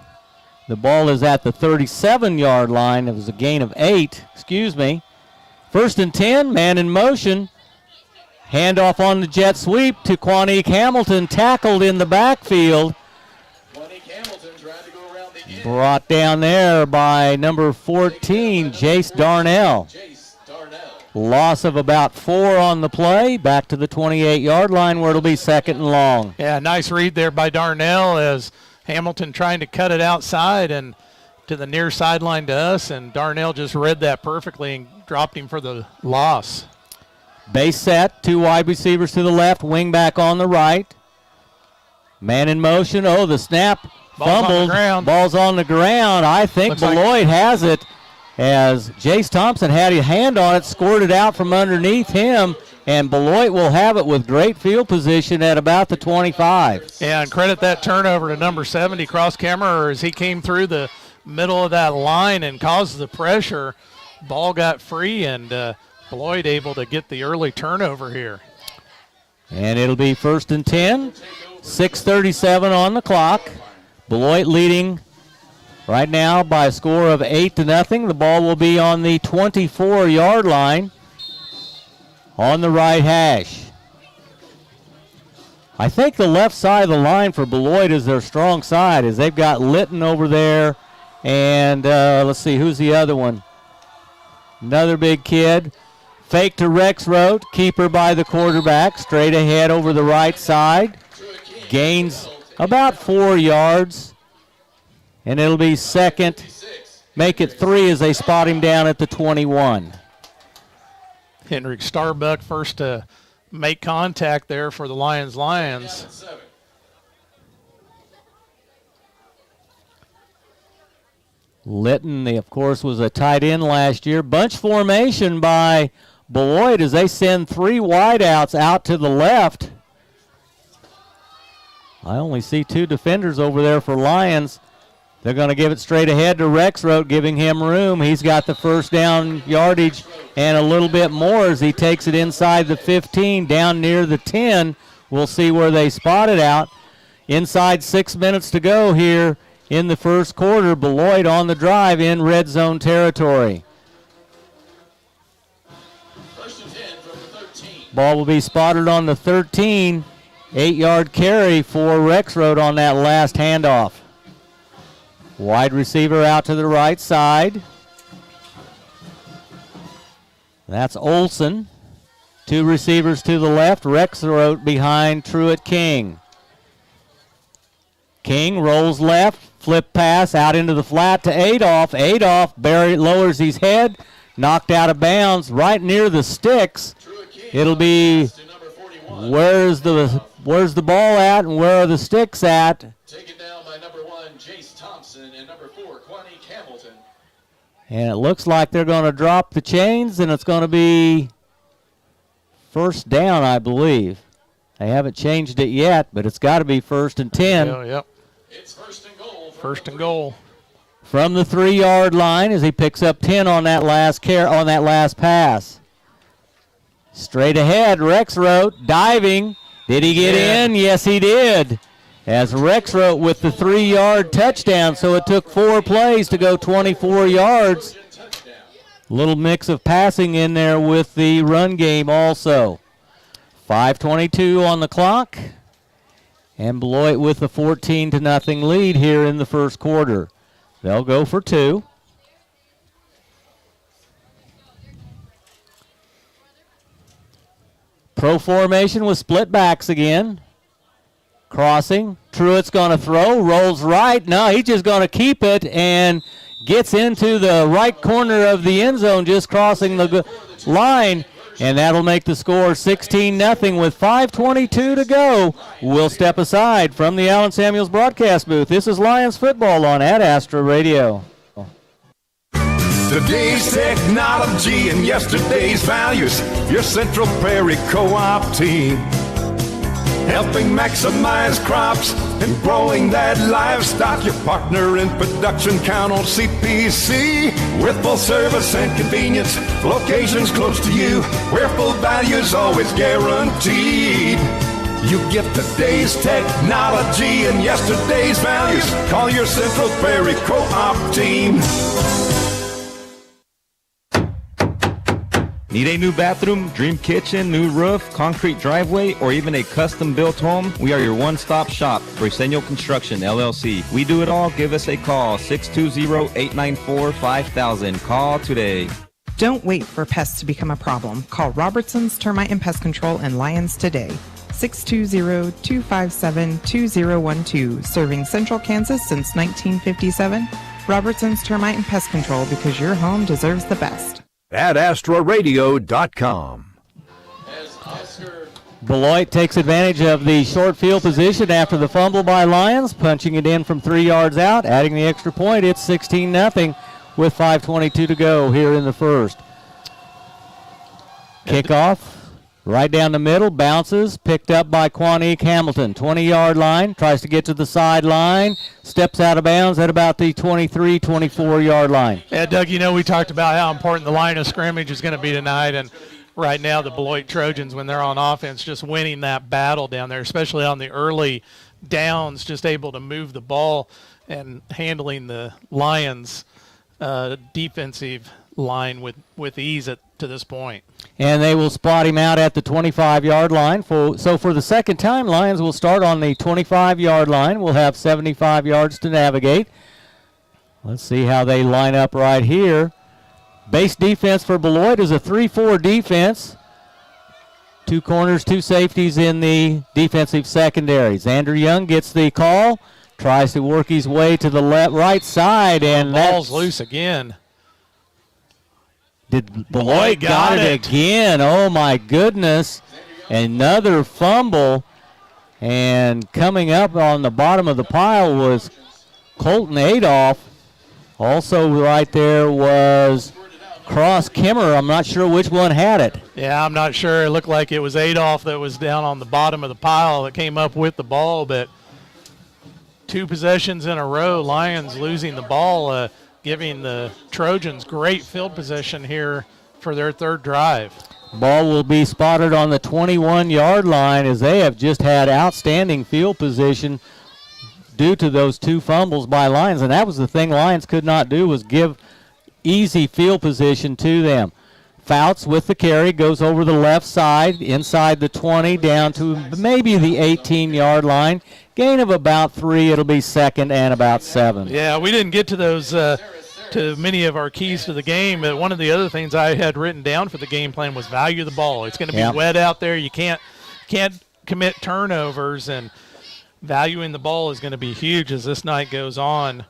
The ball is at the 37-yard line. It was a gain of 8. Excuse me. 1st and 10, man in motion. Handoff on the jet sweep to Quanique Hamilton, tackled in the backfield. Brought down there by number 14, Jace Darnell. Loss of about 4 on the play. Back to the 28-yard line where it'll be 2nd and long. Yeah, nice read there by Darnell as Hamilton trying to cut it outside and to the near sideline to us, and Darnell just read that perfectly and dropped him for the loss. Base set, 2 wide receivers to the left, wing back on the right. Man in motion. Oh, the snap fumbled. Ball's on the ground. I think Beloit has it as Jace Thompson had a hand on it, scored it out from underneath him, and Beloit will have it with great field position at about the 25. Yeah, and credit that turnover to number 70, Cross Kemmerer, as he came through the middle of that line and caused the pressure. Ball got free, and Beloit able to get the early turnover here. And it'll be 1st and 10, 6:37 on the clock. Beloit leading right now by a score of 8-0. The ball will be on the 24-yard line on the right hash. I think the left side of the line for Beloit is their strong side, as they've got Litton over there, and let's see, who's the other one? Another big kid. Fake to Rexroth, keeper by the quarterback, straight ahead over the right side. Gains about 4 yards, and it'll be 2nd. Make it 3 as they spot him down at the 21. Henrik Starbuck first to make contact there for the Lions. Litton, of course, was a tight end last year. Bunch formation by Beloit as they send 3 wideouts out to the left. I only see 2 defenders over there for Lyons. They're going to give it straight ahead to Rexroth, giving him room. He's got the 1st down yardage and a little bit more as he takes it inside the 15, down near the 10. We'll see where they spot it out. Inside 6 minutes to go here in the first quarter. Beloit on the drive in red zone territory. Ball will be spotted on the 13. 8-yard carry for Rexroth on that last handoff. Wide receiver out to the right side. That's Olson. 2 receivers to the left. Rexroth behind Truett King. King rolls left. Flip pass out into the flat to Adolph. Adolph lowers his head. Knocked out of bounds right near the sticks. It'll be where's the ball at and where are the sticks at? Taken down by number 1, Jace Thompson, and number 4, Quanique Hamilton. And it looks like they're going to drop the chains, and it's going to be 1st down, I believe. They haven't changed it yet, but it's got to be 1st and 10. Yep. It's 1st and goal. 1st and goal. From the 3-yard line as he picks up 10 on that last pass. Straight ahead, Rexroth diving. Did he get in? Yes, he did. As Rexroth with the 3-yard touchdown, so it took 4 plays to go 24 yards. Little mix of passing in there with the run game also. 5:22 on the clock, and Beloit with a 14-0 lead here in the first quarter. They'll go for 2. Pro formation with split backs again. Crossing. Truett's going to throw. Rolls right. No, he's just going to keep it and gets into the right corner of the end zone, just crossing the line. And that'll make the score 16-0 with 5:22 to go. We'll step aside from the Allen Samuels broadcast booth. This is Lions football on Ad Astra Radio. Today's technology and yesterday's values. Your Central Prairie Co-op team. Helping maximize crops and growing that livestock. Your partner in production, count on CPC. With full service and convenience, locations close to you, where full value's always guaranteed. You get today's technology and yesterday's values. Call your Central Prairie Co-op team. Need a new bathroom, dream kitchen, new roof, concrete driveway, or even a custom-built home? We are your one-stop shop, Briseño Construction, LLC. We do it all. Give us a call, 620-894-5000. Call today. Don't wait for pests to become a problem. Call Robertson's Termite and Pest Control in Lyons today. 620-257-2012. Serving Central Kansas since 1957. Robertson's Termite and Pest Control, because your home deserves the best. AdAstraRadio.com. Beloit takes advantage of the short field position after the fumble by Lyons, punching it in from 3 yards out, adding the extra point. It's 16-0 with 5:22 to go here in the first. Kickoff right down the middle, bounces, picked up by Quanique Hamilton. 20-yard line, tries to get to the sideline, steps out of bounds at about the 23, 24-yard line. Yeah, Doug, you know, we talked about how important the line of scrimmage is going to be tonight, and right now the Beloit Trojans, when they're on offense, just winning that battle down there, especially on the early downs, just able to move the ball and handling the Lions' defensive line with ease to this point. And they will spot him out at the 25-yard line. So for the second time, Lions will start on the 25-yard line. We'll have 75 yards to navigate. Let's see how they line up right here. Base defense for Beloit is a 3-4 defense. 2 corners, 2 safeties in the defensive secondary. Xander Young gets the call, tries to work his way to the right side, and the ball's loose again. Beloit got it again. Oh, my goodness. Another fumble. And coming up on the bottom of the pile was Colton Adolph. Also right there was Cross Kimmer. I'm not sure which one had it. Yeah, I'm not sure. It looked like it was Adolph that was down on the bottom of the pile that came up with the ball, but 2 possessions in a row, Lions losing the ball, giving the Trojans great field position here for their third drive. Ball will be spotted on the 21-yard line, as they have just had outstanding field position due to those 2 fumbles by Lions. And that was the thing Lions could not do, was give easy field position to them. Fouts with the carry, goes over the left side, inside the 20, down to maybe the 18-yard line. Gain of about 3. It'll be second and about 7. Yeah, we didn't get to those to many of our keys to the game. But one of the other things I had written down for the game plan was value the ball. It's going to be wet out there. You can't commit turnovers, and valuing the ball is going to be huge as this night goes on.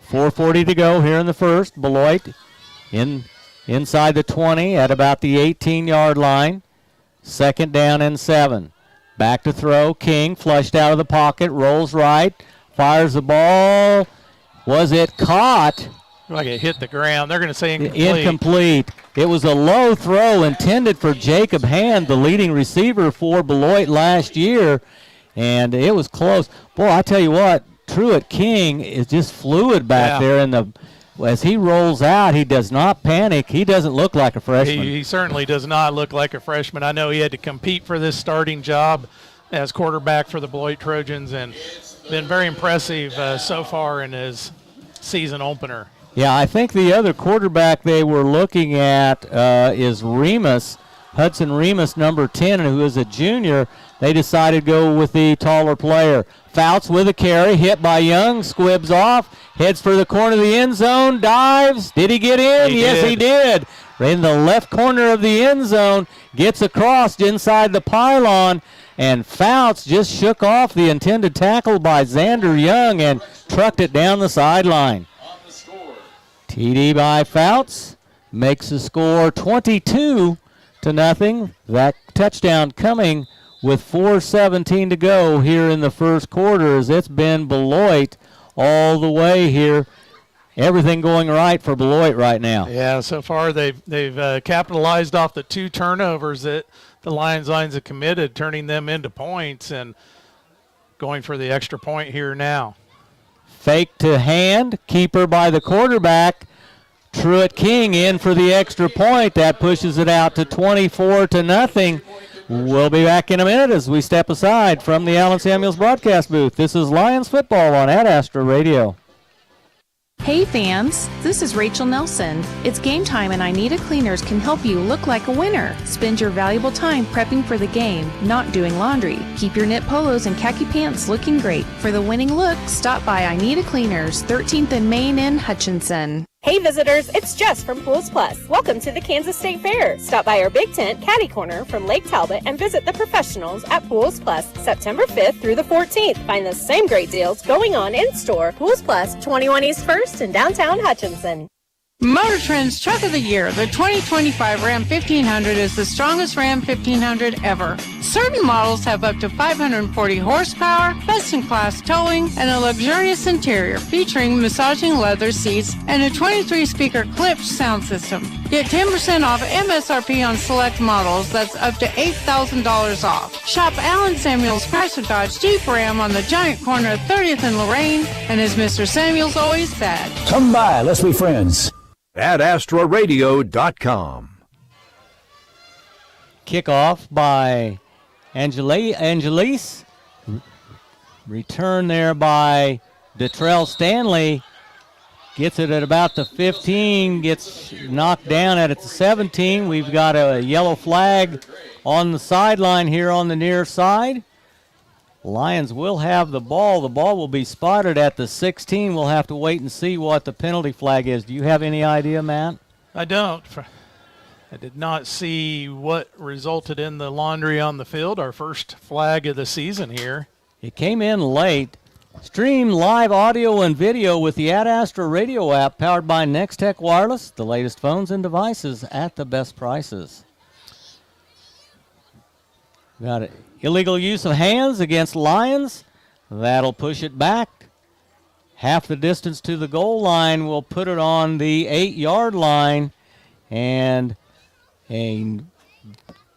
4:40 to go here in the first. Beloit inside the 20 at about the 18-yard line. Second down and 7. Back to throw. King flushed out of the pocket, rolls right, fires the ball. Was it caught? Like it hit the ground. They're going to say incomplete. Incomplete. It was a low throw intended for Jacob Hand, the leading receiver for Beloit last year, and it was close. Boy, I tell you what, Truett King is just fluid back there as he rolls out. He does not panic. He doesn't look like a freshman. He certainly does not look like a freshman. I know he had to compete for this starting job as quarterback for the Beloit Trojans, and been very impressive so far in his season opener. Yeah, I think the other quarterback they were looking at is Remus, Hudson Remus, number 10, who is a junior. They decided to go with the taller player. Fouts with a carry, hit by Young, squibs off, heads for the corner of the end zone, dives. Did he get in? Yes, he did. In the left corner of the end zone, gets across inside the pylon, and Fouts just shook off the intended tackle by Xander Young and trucked it down the sideline. TD by Fouts makes the score 22-0. That touchdown coming with 4:17 to go here in the first quarter, as it's been Beloit all the way here everything going right for Beloit right now. Yeah, so far they've capitalized off the 2 turnovers that the Lions have committed, turning them into points and going for the extra point here now. Fake to hand, keeper by the quarterback. Truett King in for the extra point. That pushes it out to 24-0. We'll be back in a minute as we step aside from the Allen Samuels broadcast booth. This is Lions football on Ad Astra Radio. Hey fans, this is Rachel Nelson. It's game time and I Need a Cleaners can help you look like a winner. Spend your valuable time prepping for the game, not doing laundry. Keep your knit polos and khaki pants looking great. For the winning look, stop by I Need a Cleaners, 13th and Main in Hutchinson. Hey visitors, it's Jess from Pools Plus. Welcome to the Kansas State Fair. Stop by our Big Tent Caddy Corner from Lake Talbot and visit the professionals at Pools Plus September 5th through the 14th. Find the same great deals going on in store. Pools Plus, 21 East 1st in downtown Hutchinson. Motor Trend's Truck of the Year, the 2025 Ram 1500 is the strongest Ram 1500 ever. Certain models have up to 540 horsepower, best-in-class towing, and a luxurious interior featuring massaging leather seats and a 23-speaker Klipsch sound system. Get 10% off MSRP on select models. That's up to $8,000 off. Shop Allen Samuels Chrysler Dodge Jeep Ram on the giant corner of 30th and Lorraine, and as Mr. Samuels always said, Come by, let's be friends. AdAstraRadio.com. Kickoff by Angelis. Return there by Detrell Stanley. Gets it at about the 15. Gets knocked down at the 17. We've got a yellow flag on the sideline here on the near side. Lions will have the ball. The ball will be spotted at the 16. We'll have to wait and see what the penalty flag is. Do you have any idea, Matt? I don't. I did not see what resulted in the laundry on the field, our first flag of the season here. It came in late. Stream live audio and video with the Ad Astra radio app powered by Nextech Wireless, the latest phones and devices at the best prices. Got it. Illegal use of hands against Lyons. That'll push it back. Half the distance to the goal line. Will put it on the 8-yard line. And a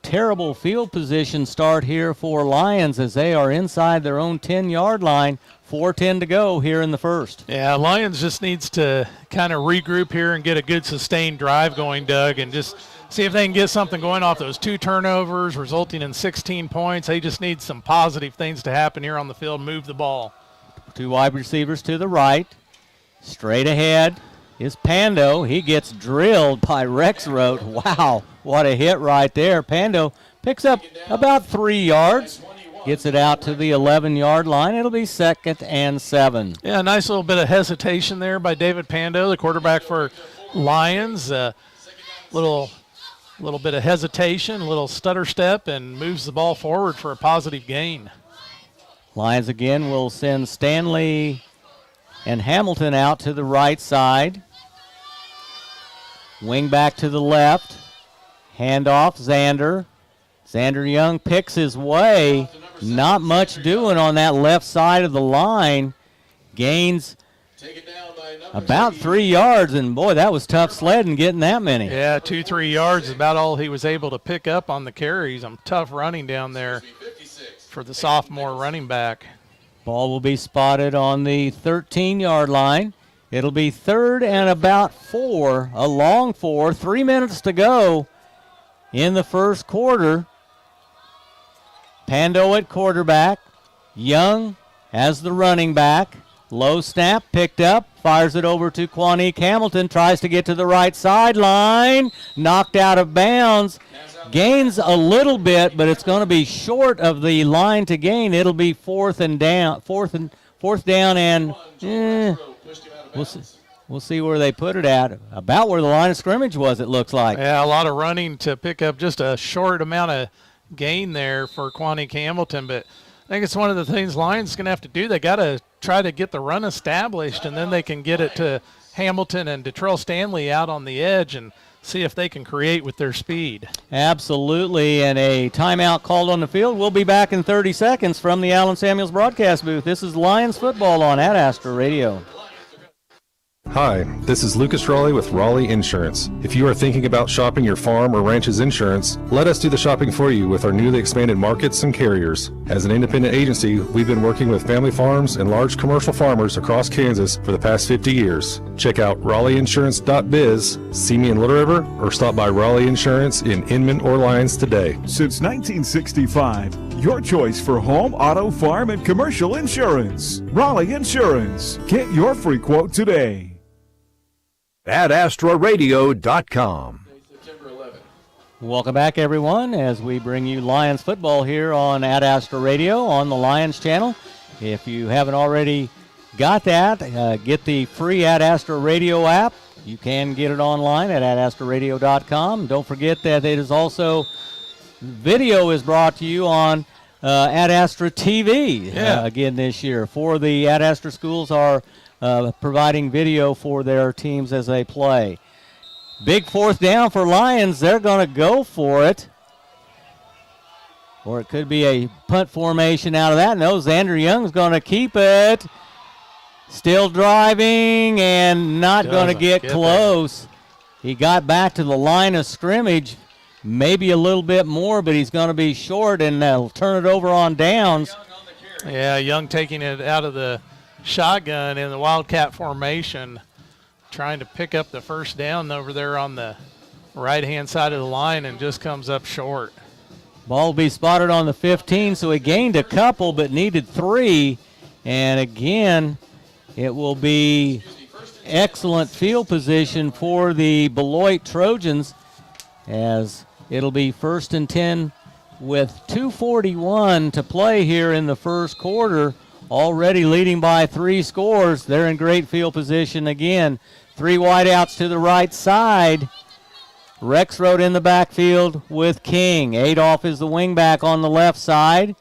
terrible field position start here for Lyons as they are inside their own 10-yard line. 4:10 to go here in the first. Yeah, Lyons just needs to kind of regroup here and get a good sustained drive going, Doug, and just see if they can get something going off those 2 turnovers resulting in 16 points. They just need some positive things to happen here on the field, move the ball. 2 wide receivers to the right. Straight ahead is Pando. He gets drilled by Rexroth. Wow, what a hit right there. Pando picks up about 3 yards. Gets it out to the 11-yard line. It'll be 2nd and 7. Yeah, a nice little bit of hesitation there by David Pando, the quarterback for Lyons. Little bit of hesitation, a little stutter step, and moves the ball forward for a positive gain. Lions again will send Stanley and Hamilton out to the right side. Wing back to the left. Handoff, Xander. Xander Young picks his way. Not much doing on that left side of the line. Gains about 3 yards, and boy, that was tough sledding getting that many. Yeah, 2-3 yards is about all he was able to pick up on the carries. Tough running down there for the sophomore running back. Ball will be spotted on the 13-yard line. It'll be 3rd and about 4, a long 4, 3 minutes to go in the first quarter. Pando at quarterback. Young as the running back. Low snap, picked up, fires it over to Quanique Hamilton, tries to get to the right sideline, knocked out of bounds. Gains a little bit, but it's going to be short of the line to gain. It'll be fourth down, and we'll see where they put it at. About where the line of scrimmage was, it looks like. Yeah, a lot of running to pick up just a short amount of gain there for Quanique Hamilton, but I think it's one of the things Lions is going to have to do. They got to try to get the run established, and then they can get it to Hamilton and Detrell Stanley out on the edge and see if they can create with their speed. Absolutely, and a timeout called on the field. We'll be back in 30 seconds from the Allen Samuels broadcast booth. This is Lions football on Ad Astra Radio. Hi, this is Lucas Raleigh with Raleigh Insurance. If you are thinking about shopping your farm or ranch's insurance, let us do the shopping for you with our newly expanded markets and carriers. As an independent agency, we've been working with family farms and large commercial farmers across Kansas for the past 50 years. Check out RaleighInsurance.biz, see me in Little River, or stop by Raleigh Insurance in Inman or Lyons today. Since 1965, your choice for home, auto, farm, and commercial insurance. Raleigh Insurance. Get your free quote today. AdAstraRadio.com. Welcome back, everyone, as we bring you Lions football here on Ad Astra Radio on the Lions channel. If you haven't already got that, get the free Ad Astra Radio app. You can get it online at AdAstraRadio.com. Don't forget that it is also video is brought to you on Ad Astra TV again this year. For the Ad Astra schools are providing video for their teams as they play. Big fourth down for Lions. They're going to go for it. Or it could be a punt formation out of that. No, Xander Young's going to keep it. Still driving and not going to get close. There. He got back to the line of scrimmage, maybe a little bit more, but he's going to be short, and they'll turn it over on downs. Yeah, Young taking it out of the shotgun in the Wildcat formation, trying to pick up the first down over there on the right-hand side of the line, and just comes up short. Ball will be spotted on the 15, so he gained a couple but needed 3. And again, it will be excellent field position for the Beloit Trojans, as it'll be 1st and 10 with 2:41 to play here in the first quarter. Already leading by 3 scores. They're in great field position again. 3 wideouts to the right side. Rexroth in the backfield with King. Adolph is the wingback on the left side.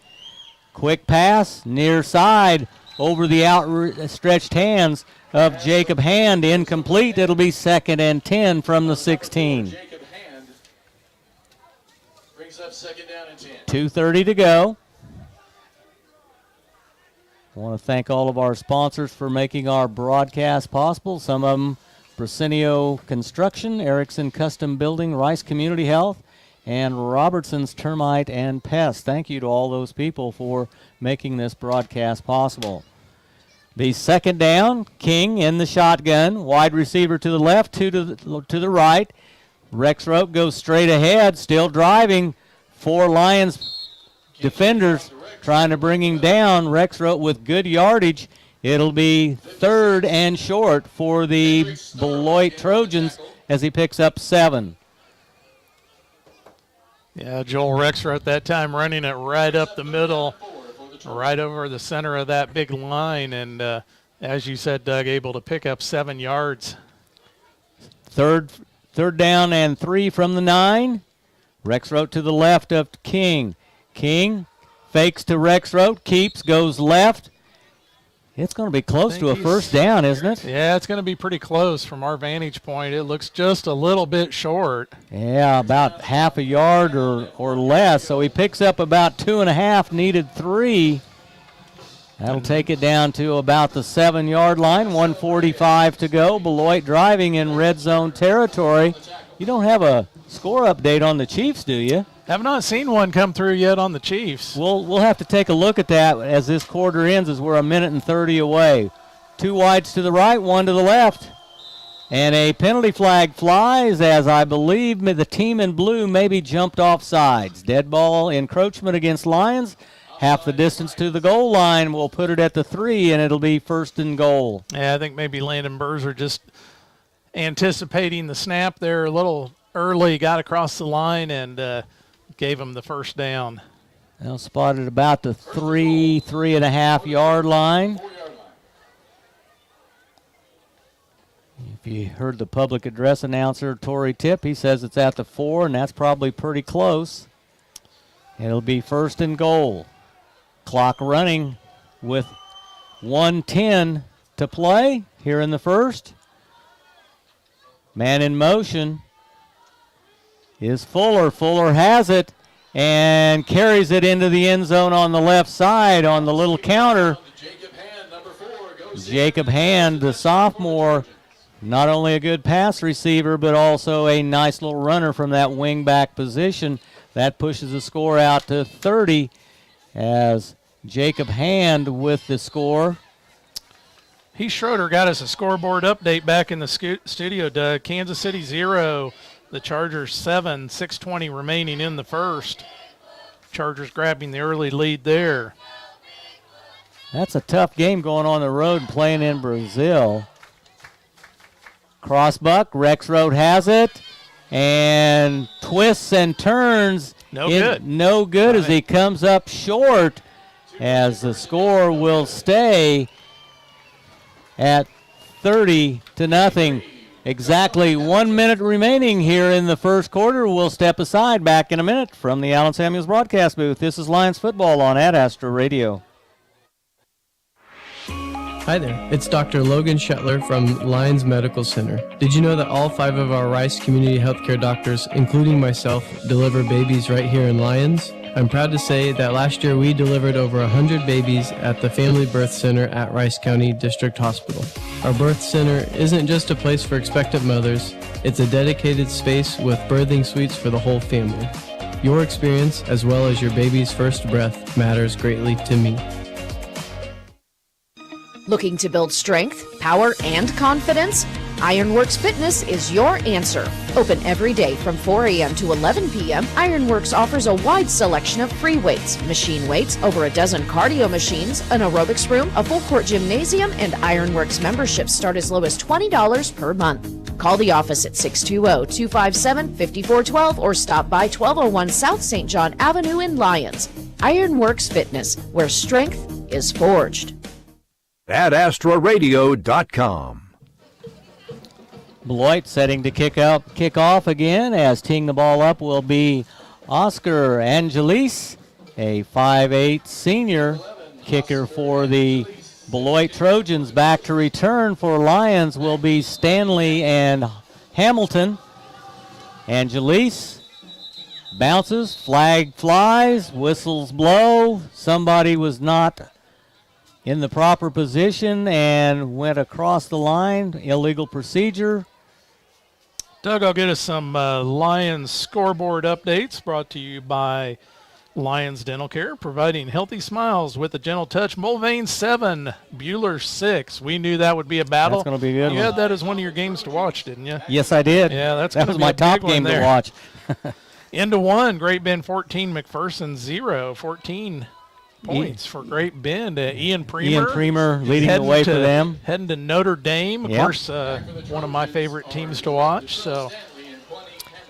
Quick pass, near side, over the outstretched hands of Jacob Hand. Incomplete. It'll be 2nd and 10 from the 16. Jacob Hand brings up 2nd down and 10. 2:30 to go. I want to thank all of our sponsors for making our broadcast possible. Some of them, Brasenio Construction, Erickson Custom Building, Rice Community Health, and Robertson's Termite and Pest. Thank you to all those people for making this broadcast possible. The 2nd down, King in the shotgun, wide receiver to the left, 2 to the right. Rexroth goes straight ahead, still driving. 4 Lions defenders trying to bring him down. Rexroth with good yardage. It'll be 3rd and short for the Beloit Trojans as he picks up 7. Yeah, Joel Rexroth that time running it right up the middle, right over the center of that big line, and as you said, Doug, able to pick up 7 yards. Third down and 3 from the 9. Rexroth to the left of King. King fakes to Rexroth, keeps, goes left. It's going to be close to a first down, isn't it? Yeah, it's going to be pretty close from our vantage point. It looks just a little bit short. Yeah, about half a yard or less. So he picks up about 2.5, needed 3. That'll take it down to about the 7-yard line. 1:45 to go. Beloit driving in red zone territory. You don't have a score update on the Chiefs, do you? Have not seen one come through yet on the Chiefs. We'll have to take a look at that as this quarter ends, as we're 1:30 away. 2 wides to the right, 1 to the left. And a penalty flag flies, as I believe the team in blue maybe jumped off sides. Dead ball encroachment against Lyons. Half the distance to the goal line. We'll put it at the 3, and it'll be 1st and goal. Yeah, I think maybe Landon Berzer just anticipating the snap there a little early, got across the line, and gave him the first down. Now spotted about the 3.5 yard line. If you heard the public address announcer, Tory Tipp, he says it's at the 4, and that's probably pretty close. It'll be 1st and goal. Clock running with 1:10 to play here in the first. Man in motion is Fuller. Fuller has it and carries it into the end zone on the left side on the little counter. Jacob Hand, the sophomore, Not only a good pass receiver, but also a nice little runner from that wing back position. That pushes the score out to 30 as Jacob Hand with the score. Heath Schroeder got us a scoreboard update back in the studio, Doug. Kansas City 0, the Chargers 7, 6:20 remaining in the first. Chargers grabbing the early lead there. That's a tough game going on the road playing in Brazil. Crossbuck, Rexroad has it, and twists and turns. No good. No good as he comes up short, as the score will stay at 30-0. Exactly 1 minute remaining here in the first quarter. We'll step aside. Back in a minute from the Allen Samuels broadcast booth. This is Lions football on Ad Astra Radio. Hi there, it's Dr. Logan Shetler from Lyons Medical Center. Did you know that all 5 of our Rice Community Healthcare doctors, including myself, deliver babies right here in Lyons? I'm proud to say that last year we delivered over 100 babies at the Family Birth Center at Rice County District Hospital. Our birth center isn't just a place for expectant mothers, it's a dedicated space with birthing suites for the whole family. Your experience, as well as your baby's first breath, matters greatly to me. Looking to build strength, power, and confidence? Ironworks Fitness is your answer. Open every day from 4 a.m. to 11 p.m., Ironworks offers a wide selection of free weights, machine weights, over a dozen cardio machines, an aerobics room, a full-court gymnasium, and Ironworks memberships start as low as $20 per month. Call the office at 620-257-5412 or stop by 1201 South St. John Avenue in Lyons. Ironworks Fitness, where strength is forged. AdAstraRadio.com. Beloit setting to kick off again, as teeing the ball up will be Oscar Angelis, a 5'8" senior kicker for the Beloit Trojans. Back to return for Lyons will be Stanley and Hamilton. Angelis bounces, flag flies, whistles blow. Somebody was not in the proper position and went across the line. Illegal procedure. Doug, I'll get us some Lions scoreboard updates brought to you by Lyons Dental Care, providing healthy smiles with a gentle touch. Mulvane 7, Bueller 6. We knew that would be a battle. That's going to be a good. You had that as one of your games to watch, didn't you? Yes, I did. Yeah, that was my top game to watch. Into 1, Great Bend 14, McPherson 0. 14 points for Great Bend. Ian Premer leading the way for them. Heading to Notre Dame. Of course, one of my favorite teams to watch. So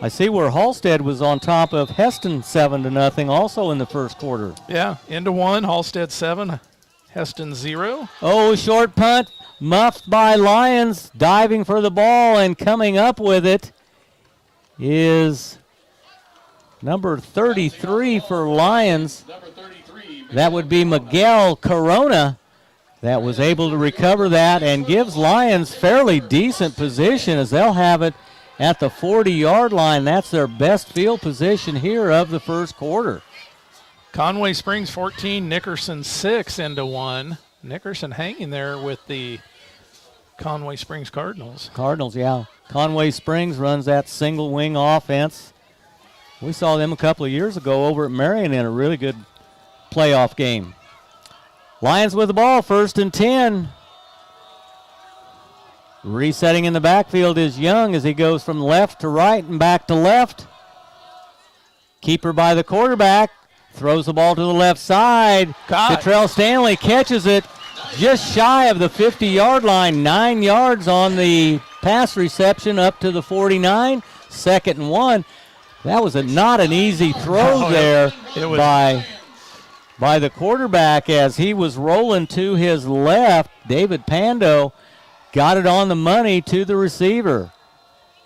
I see where Halstead was on top of Heston 7-0 also in the first quarter. Yeah, into 1, Halstead 7, Heston 0. Oh, short punt, muffed by Lyons, diving for the ball and coming up with it is number 33 for Lyons. That would be Miguel Corona that was able to recover that and gives Lyons fairly decent position, as they'll have it at the 40-yard line. That's their best field position here of the first quarter. Conway Springs 14, Nickerson 6 into 1. Nickerson hanging there with the Conway Springs Cardinals. Yeah. Conway Springs runs that single wing offense. We saw them a couple of years ago over at Marion in a really good playoff game. Lions with the ball, 1st and 10. Resetting in the backfield is Young as he goes from left to right and back to left. Keeper by the quarterback, throws the ball to the left side. Cottrell Stanley catches it just shy of the 50-yard line, 9 yards on the pass reception up to the 49. 2nd and 1. That was not an easy throw there by the quarterback as he was rolling to his left. David Pando got it on the money to the receiver.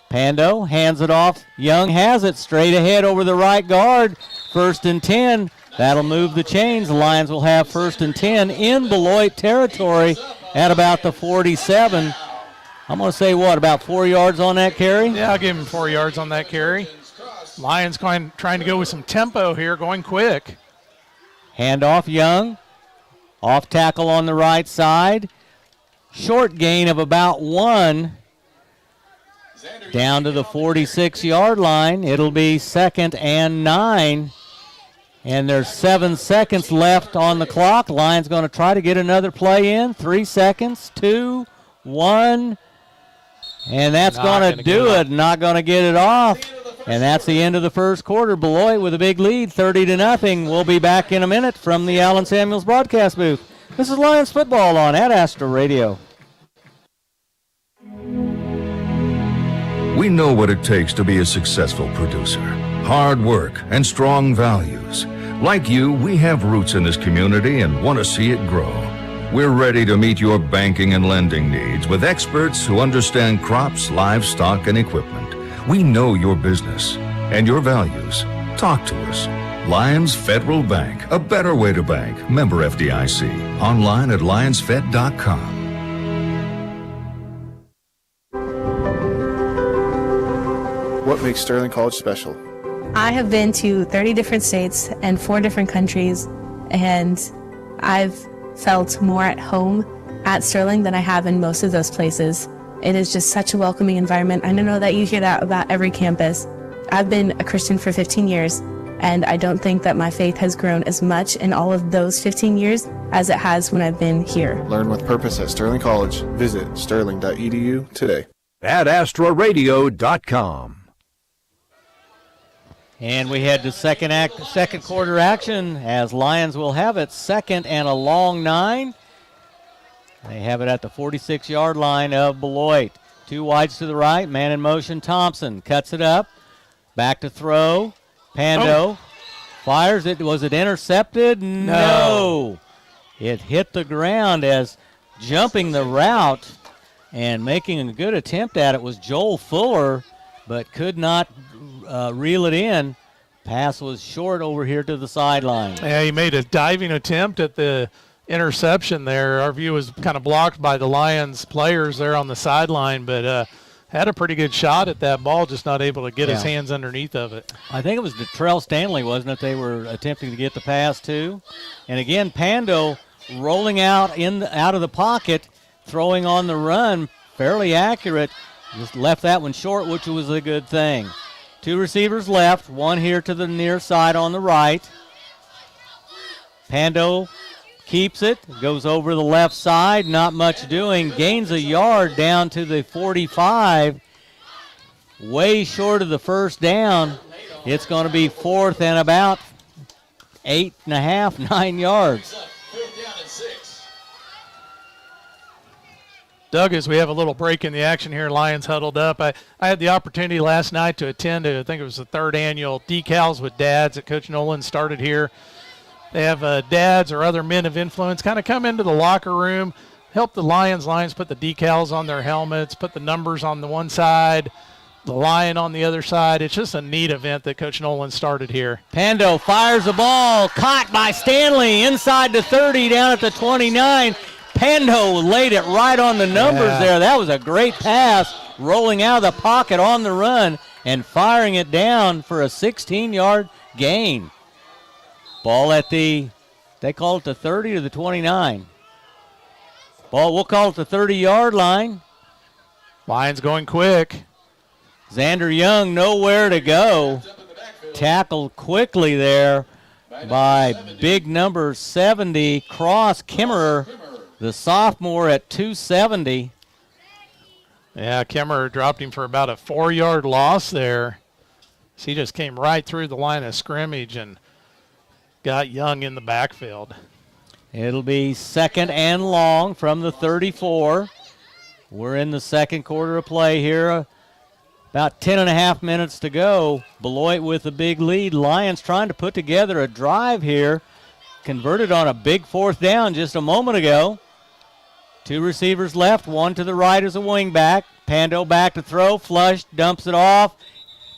Pando hands it off. Young has it straight ahead over the right guard. 1st and 10. That'll move the chains. The Lions will have 1st and 10 in Beloit territory at about the 47. I'm going to say, about 4 yards on that carry? Yeah, I'll give him 4 yards on that carry. Lions trying to go with some tempo here, going quick. Handoff Young. Off tackle on the right side. Short gain of about 1. down to the 46-yard line. It'll be 2nd and 9. And there's 7 seconds left on the clock. Lyons going to try to get another play in. 3 seconds, 2, 1. And that's going to do it. Not going to get it off. And that's the end of the first quarter. Beloit with a big lead, 30-0. We'll be back in a minute from the Allen Samuels broadcast booth. This is Lions football on Ad Astra Radio. We know what it takes to be a successful producer. Hard work and strong values. Like you, we have roots in this community and want to see it grow. We're ready to meet your banking and lending needs with experts who understand crops, livestock, and equipment. We know your business and your values. Talk to us. Lyons Federal Bank, a better way to bank. Member FDIC. Online at lionsfed.com. What makes Sterling College special? I have been to 30 different states and 4 different countries, and I've felt more at home at Sterling than I have in most of those places. It is just such a welcoming environment. I know that you hear that about every campus. I've been a Christian for 15 years, and I don't think that my faith has grown as much in all of those 15 years as it has when I've been here. Learn with purpose at Sterling College. Visit sterling.edu today. AdAstraRadio.com. And we head to second quarter action as Lyons will have it 2nd and a long 9. They have it at the 46-yard line of Beloit. 2 wides to the right, man in motion, Thompson cuts it up, back to throw, Pando fires it. Was it intercepted? No. It hit the ground as jumping the route and making a good attempt at it was Joel Fuller, but could not reel it in. Pass was short over here to the sideline. Yeah, he made a diving attempt at the interception there. Our view was kind of blocked by the Lions players there on the sideline, but had a pretty good shot at that ball, just not able to get his hands underneath of it. I think it was Detrell Stanley, wasn't it, they were attempting to get the pass to? And again, Pando rolling out of the pocket, throwing on the run, fairly accurate. Just left that one short, which was a good thing. 2 receivers left, 1 here to the near side on the right. Pando keeps it, goes over the left side, not much doing, gains a yard down to the 45, way short of the first down. It's going to be 4th and about 8.5, 9 yards. Doug, as we have a little break in the action here, Lions huddled up. I had the opportunity last night to attend, I think it was the 3rd annual Decals with Dads that Coach Nolan started here. They have dads or other men of influence kind of come into the locker room, help the Lions put the decals on their helmets, put the numbers on the one side, the lion on the other side. It's just a neat event that Coach Nolan started here. Pando fires the ball, caught by Stanley inside the 30, down at the 29. Pando laid it right on the numbers there. That was a great pass, rolling out of the pocket on the run and firing it down for a 16-yard gain. Ball at they call it the 30 or the 29. Ball, we'll call it the 30-yard line. Lions going quick. Xander Young nowhere to go. Tackled quickly there by big number 70, Cross Kimmerer, the sophomore at 270. Yeah, Kimmerer dropped him for about a 4-yard loss there. So he just came right through the line of scrimmage and got Young in the backfield. It'll be 2nd and long from the 34. We're in the second quarter of play here. About 10.5 minutes to go. Beloit with a big lead. Lions trying to put together a drive here. Converted on a big 4th down just a moment ago. 2 receivers left. 1 to the right is a wing back. Pando back to throw. Flush, dumps it off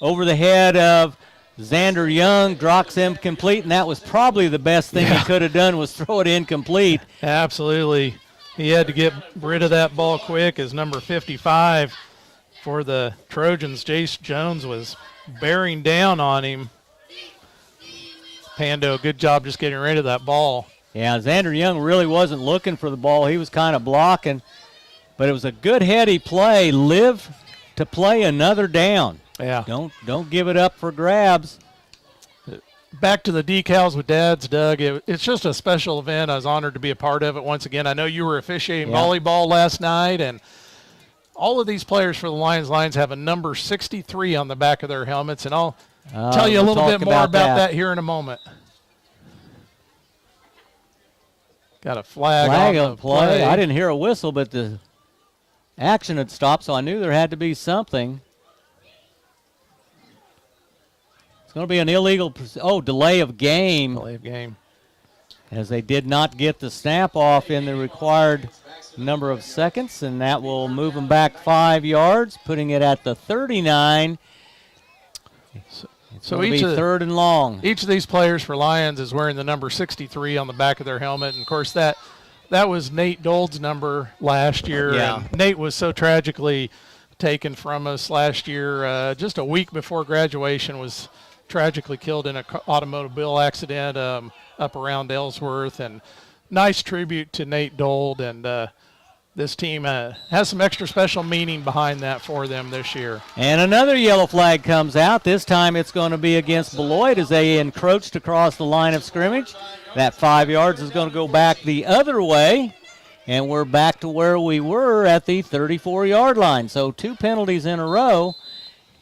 over the head of Xander Young, drops him complete, and that was probably the best thing he could have done was throw it incomplete. Absolutely. He had to get rid of that ball quick as number 55 for the Trojans, Jace Jones, was bearing down on him. Pando, good job just getting rid of that ball. Yeah, Xander Young really wasn't looking for the ball. He was kind of blocking, but it was a good heady play. Liv to play another down. Yeah. Don't give it up for grabs. Back to the decals with Dads, Doug. It's just a special event. I was honored to be a part of it once again. I know you were officiating volleyball last night, and all of these players for the Lions have a number 63 on the back of their helmets, and I'll tell you a little bit more about that here in a moment. Got a flag on the play. I didn't hear a whistle, but the action had stopped, so I knew there had to be something. It's going to be an illegal delay of game. Delay of game. As they did not get the snap off in the required number of seconds, and that will move them back 5 yards, putting it at the 39. So each of third and long. Each of these players for Lions is wearing the number 63 on the back of their helmet, and of course that was Nate Dold's number last year. Yeah. And Nate was so tragically taken from us last year. Just a week before graduation, was tragically killed in an automobile accident up around Ellsworth. And nice tribute to Nate Dold, and this team has some extra special meaning behind that for them this year. And another yellow flag comes out. This time it's going to be against Beloit as they encroached across the line of scrimmage. That 5 yards is going to go back the other way, and we're back to where we were at the 34-yard line. So 2 penalties in a row,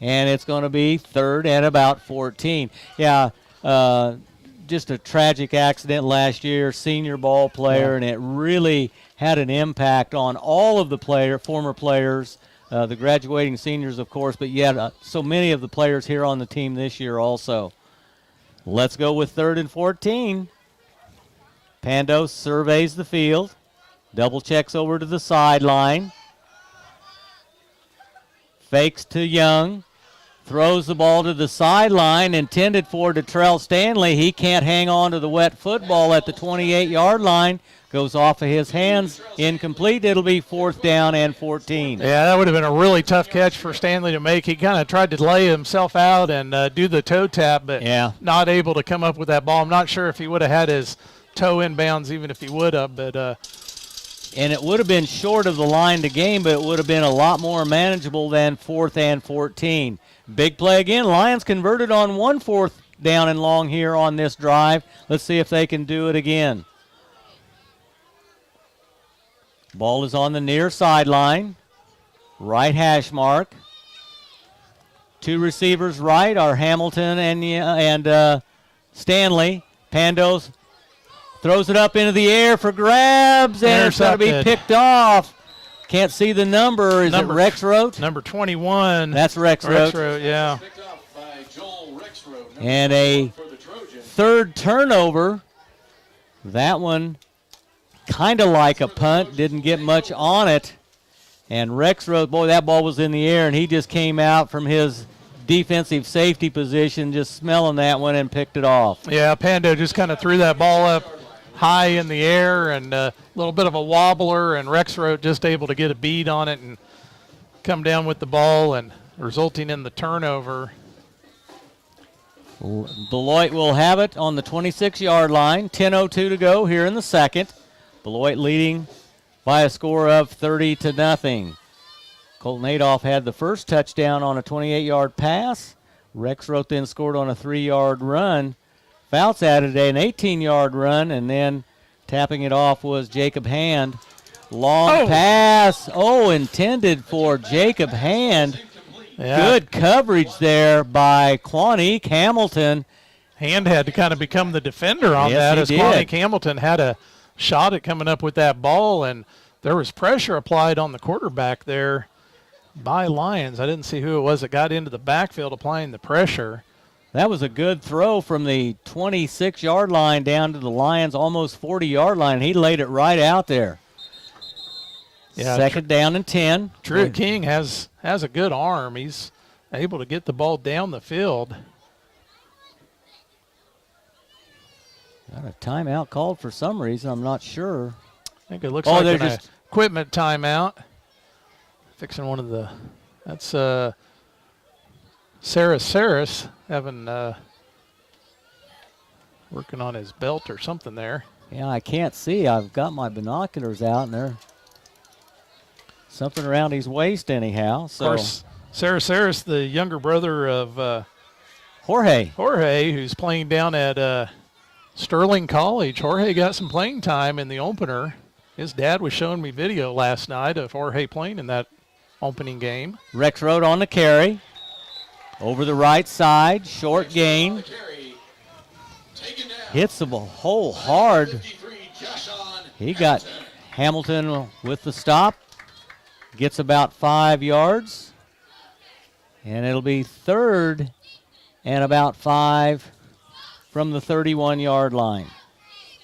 and it's going to be third and about 14. Yeah, just a tragic accident last year, senior ball player, and it really had an impact on all of the former players, the graduating seniors, of course, but yet so many of the players here on the team this year also. Let's go with third and 14. Pando surveys the field, double checks over to the sideline, fakes to Young, throws the ball to the sideline, intended for Detrell Stanley. He can't hang on to the wet football at the 28-yard line. Goes off of his hands, incomplete. It'll be 4th down and 14. Yeah, that would have been a really tough catch for Stanley to make. He kind of tried to lay himself out and do the toe tap, but not able to come up with that ball. I'm not sure if he would have had his toe inbounds, even if he would have. But and it would have been short of the line to gain, but it would have been a lot more manageable than 4th and 14. Big play again. Lions converted on 1 4th down and long here on this drive. Let's see if they can do it again. Ball is on the near sideline. Right hash mark. 2 receivers right are Hamilton and Stanley. Pandos throws it up into the air for grabs, and it's going to be picked off. Can't see the number. Is it Rexroth? Number 21. That's Rexroth. Rexroth, yeah. And a third turnover. That one kind of like a punt, didn't get much on it. And Rexroth, boy, that ball was in the air, and he just came out from his defensive safety position, just smelling that one and picked it off. Yeah, Pando just kind of threw that ball up high in the air, and a little bit of a wobbler, and Rexroth just able to get a bead on it and come down with the ball, and resulting in the turnover. Beloit will have it on the 26-yard line. 10:02 to go here in the second. Beloit leading by a score of 30-0. Colton Adolph had the first touchdown on a 28-yard pass. Rexroth then scored on a 3-yard run. Fouts added an 18-yard run, and then tapping it off was Jacob Hand. Long pass. Intended for Jacob Hand. Yeah. Good coverage there by Quanique Hamilton. Hand had to kind of become the defender on that, as Quanique Hamilton had a shot at coming up with that ball, and there was pressure applied on the quarterback there by Lyons. I didn't see who it was that got into the backfield applying the pressure. That was a good throw from the 26-yard line down to the Lions' almost 40-yard line. He laid it right out there. Yeah, second down and 10. Drew King has a good arm. He's able to get the ball down the field. Got a timeout called for some reason. I'm not sure. I think it looks like an equipment timeout. Fixing one of the – that's Saris having working on his belt or something there. Yeah, I can't see. I've got my binoculars out, and there's something around his waist anyhow. So. Of course, Saris, the younger brother of Jorge, who's playing down at Sterling College. Jorge got some playing time in the opener. His dad was showing me video last night of Jorge playing in that opening game. Rexroad on the carry. Over the right side, short gain. Hits the hole hard. He got Hamilton with the stop. Gets about 5 yards. And it'll be 3rd and about 5 from the 31-yard line.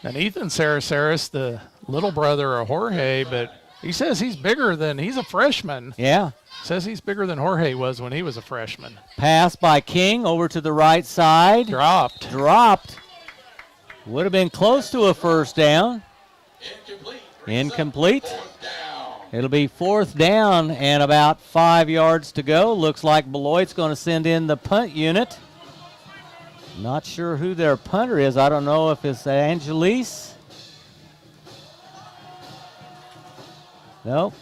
And Ethan Saris, the little brother of Jorge, but he says he's a freshman. Yeah. Says he's bigger than Jorge was when he was a freshman. Pass by King over to the right side. Dropped. Would have been close to a first down. Incomplete. It'll be 4th down and about 5 yards to go. Looks like Beloit's going to send in the punt unit. Not sure who their punter is. I don't know if it's Angelis. Nope.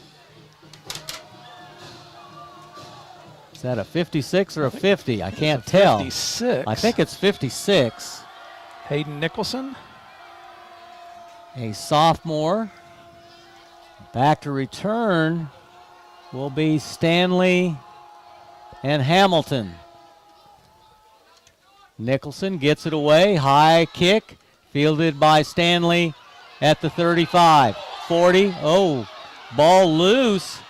Is that a 56 or a 50? I can't tell. 56. I think it's 56. Hayden Nicholson. A sophomore. Back to return will be Stanley and Hamilton. Nicholson gets it away. High kick. Fielded by Stanley at the 35. 40. Oh, ball loose.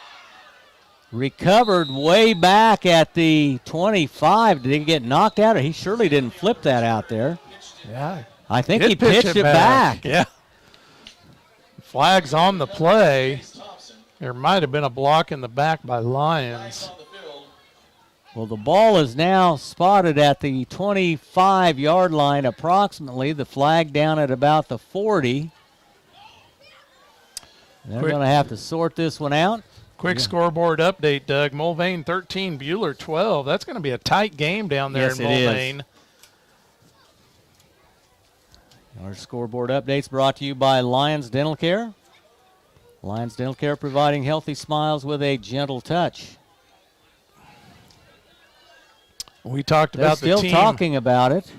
Recovered way back at the 25. Did he get knocked out? Or he surely didn't flip that out there. Yeah. I think he pitched it back. Yeah. Flags on the play. There might have been a block in the back by Lyons. Well, the ball is now spotted at the 25-yard line approximately. The flag down at about the 40. They're going to have to sort this one out. Quick scoreboard update, Doug. Mulvane 13, Buhler 12. That's going to be a tight game down there in Mulvane. Our scoreboard updates brought to you by Lyons Dental Care. Lyons Dental Care providing healthy smiles with a gentle touch. We talked about the team. They're still talking about it.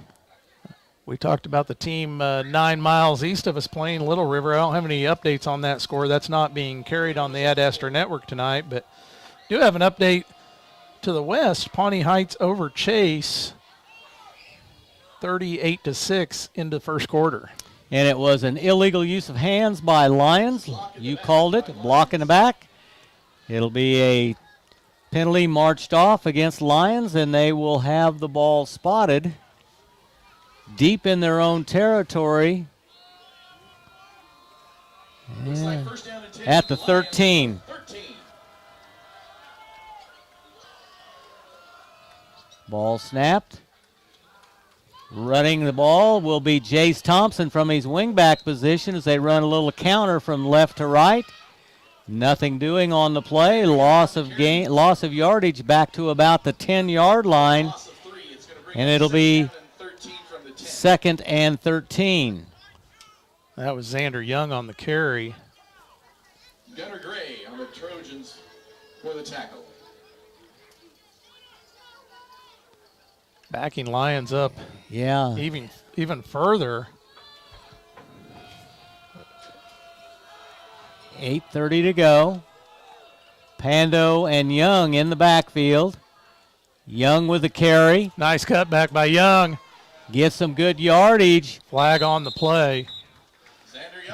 We talked about the team 9 miles east of us playing Little River. I don't have any updates on that score. That's not being carried on the Ad Astra Network tonight, but do have an update to the west. Pawnee Heights over Chase, 38-6 into the first quarter. And it was an illegal use of hands by Lyons. You called it, block in the back. It'll be a penalty marched off against Lyons, and they will have the ball spotted deep in their own territory at the 13. Ball snapped. Running the ball will be Jace Thompson from his wingback position as they run a little counter from left to right. Nothing doing on the play. Loss of yardage back to about the 10-yard line. And it'll be 2nd and 13. That was Xander Young on the carry. Gunnar Gray on the Trojans for the tackle. Backing Lyons up. Yeah. Even further. 8:30 to go. Pando and Young in the backfield. Young with the carry. Nice cutback by Young. Gets some good yardage. Flag on the play.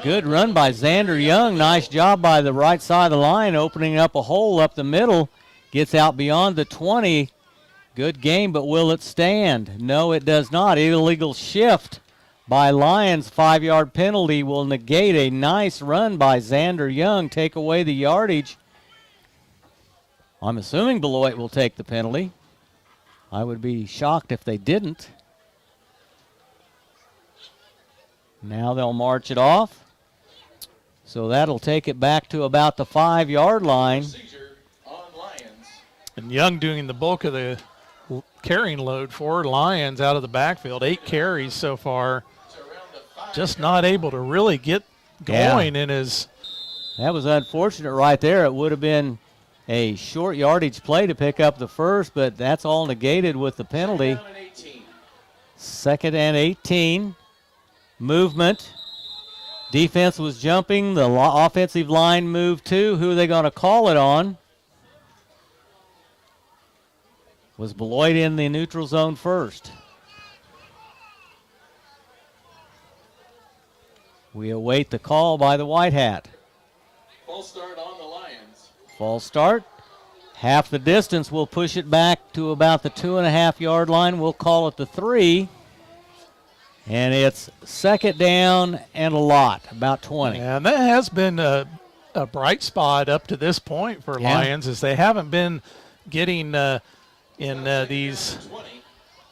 Good run by Xander Young. Nice job by the right side of the line, opening up a hole up the middle. Gets out beyond the 20. Good game, but will it stand? No, it does not. Illegal shift by Lyons. 5-yard penalty will negate a nice run by Xander Young, take away the yardage. I'm assuming Beloit will take the penalty. I would be shocked if they didn't. Now they'll march it off. So that'll take it back to about the 5-yard line. And Young doing the bulk of the carrying load for Lyons out of the backfield. 8 carries so far. Just not able to really get going in his. That was unfortunate right there. It would have been a short yardage play to pick up the first, but that's all negated with the penalty. 2nd and 18. Movement. Defense was jumping. The offensive line moved too. Who are they going to call it on? Was Beloit in the neutral zone first? We await the call by the White Hat. False start on the Lions. False start. Half the distance. We'll push it back to about the 2.5-yard line. We'll call it the 3. And it's 2nd down and a lot, about 20. And that has been a bright spot up to this point for Lions, as they haven't been getting in these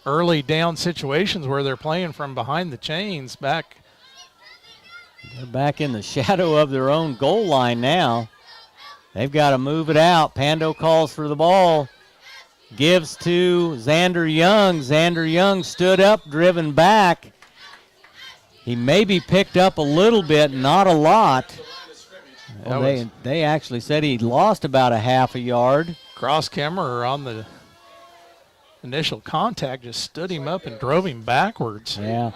early down situations where they're playing from behind the chains. They're back in the shadow of their own goal line now. They've got to move it out. Pando calls for the ball. Gives to Xander Young. Xander Young stood up, driven back. He maybe picked up a little bit, not a lot. Well, they actually said he lost about a half a yard. Cross camera on the initial contact just stood him up and drove him backwards. Yeah.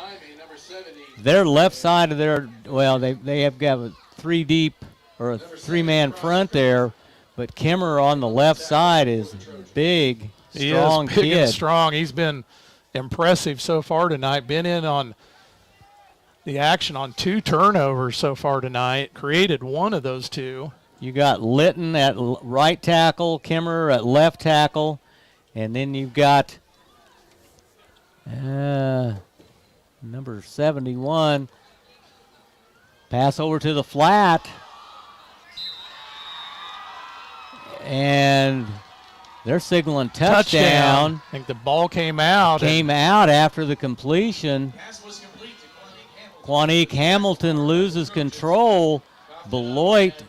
Their left side of their, well, they have got a 3 deep or a 3-man front there, but Kimmer on the left side is big, strong kid. He is big kid. and strong. He's been impressive so far tonight. Been in on the action on 2 turnovers so far tonight. Created one of those 2. You got Litton at right tackle, Kimmer at left tackle, and then you've got number 71. Pass over to the flat. And they're signaling touchdown. I think the ball came out. Came out after the completion. Quanique Hamilton loses control. Beloit.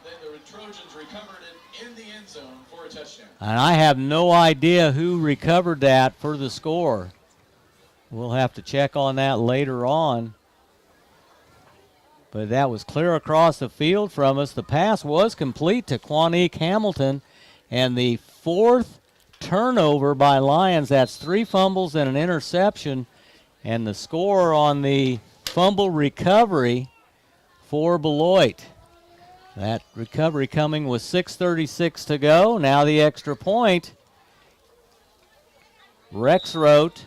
And I have no idea who recovered that for the score. We'll have to check on that later on. But that was clear across the field from us. The pass was complete to Quanique Hamilton. And the 4th turnover by Lyons. That's 3 fumbles and an interception. And the score on the fumble recovery for Beloit. That recovery coming with 6:36 to go. Now the extra point. Rexroth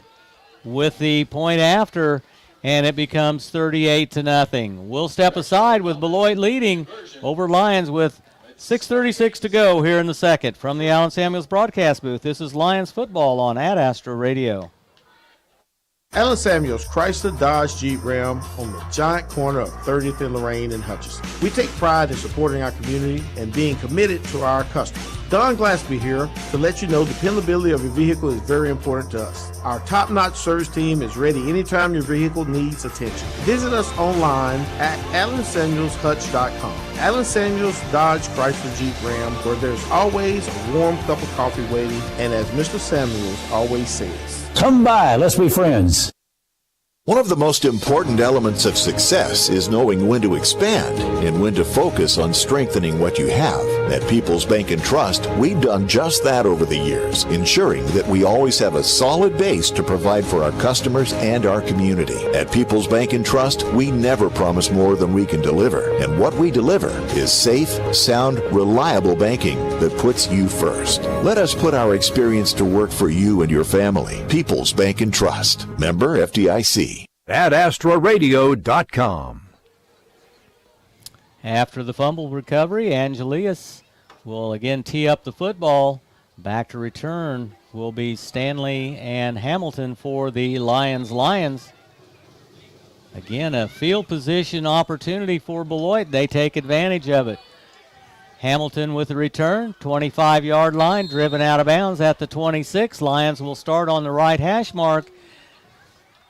with the point after, and it becomes 38-0. We'll step aside with Beloit leading over Lyons with 6:36 to go here in the second. From the Allen Samuels broadcast booth, this is Lions football on Ad Astra Radio. Allen Samuels Chrysler Dodge Jeep Ram on the giant corner of 30th and Lorraine in Hutchinson. We take pride in supporting our community and being committed to our customers. Don Glassby here to let you know dependability of your vehicle is very important to us. Our top-notch service team is ready anytime your vehicle needs attention. Visit us online at AllenSamuelsHutch.com. Allen Samuels Dodge Chrysler Jeep Ram, where there's always a warm cup of coffee waiting, and as Mr. Samuels always says, come by, let's be friends. One of the most important elements of success is knowing when to expand and when to focus on strengthening what you have. At People's Bank and Trust, we've done just that over the years, ensuring that we always have a solid base to provide for our customers and our community. At People's Bank and Trust, we never promise more than we can deliver. And what we deliver is safe, sound, reliable banking that puts you first. Let us put our experience to work for you and your family. People's Bank and Trust. Member FDIC. AdAstraRadio.com. After the fumble recovery, Angelius will again tee up the football. Back to return will be Stanley and Hamilton for the Lions. Again, a field position opportunity for Beloit. They take advantage of it. Hamilton with the return, 25-yard line, driven out of bounds at the 26. Lions will start on the right hash mark,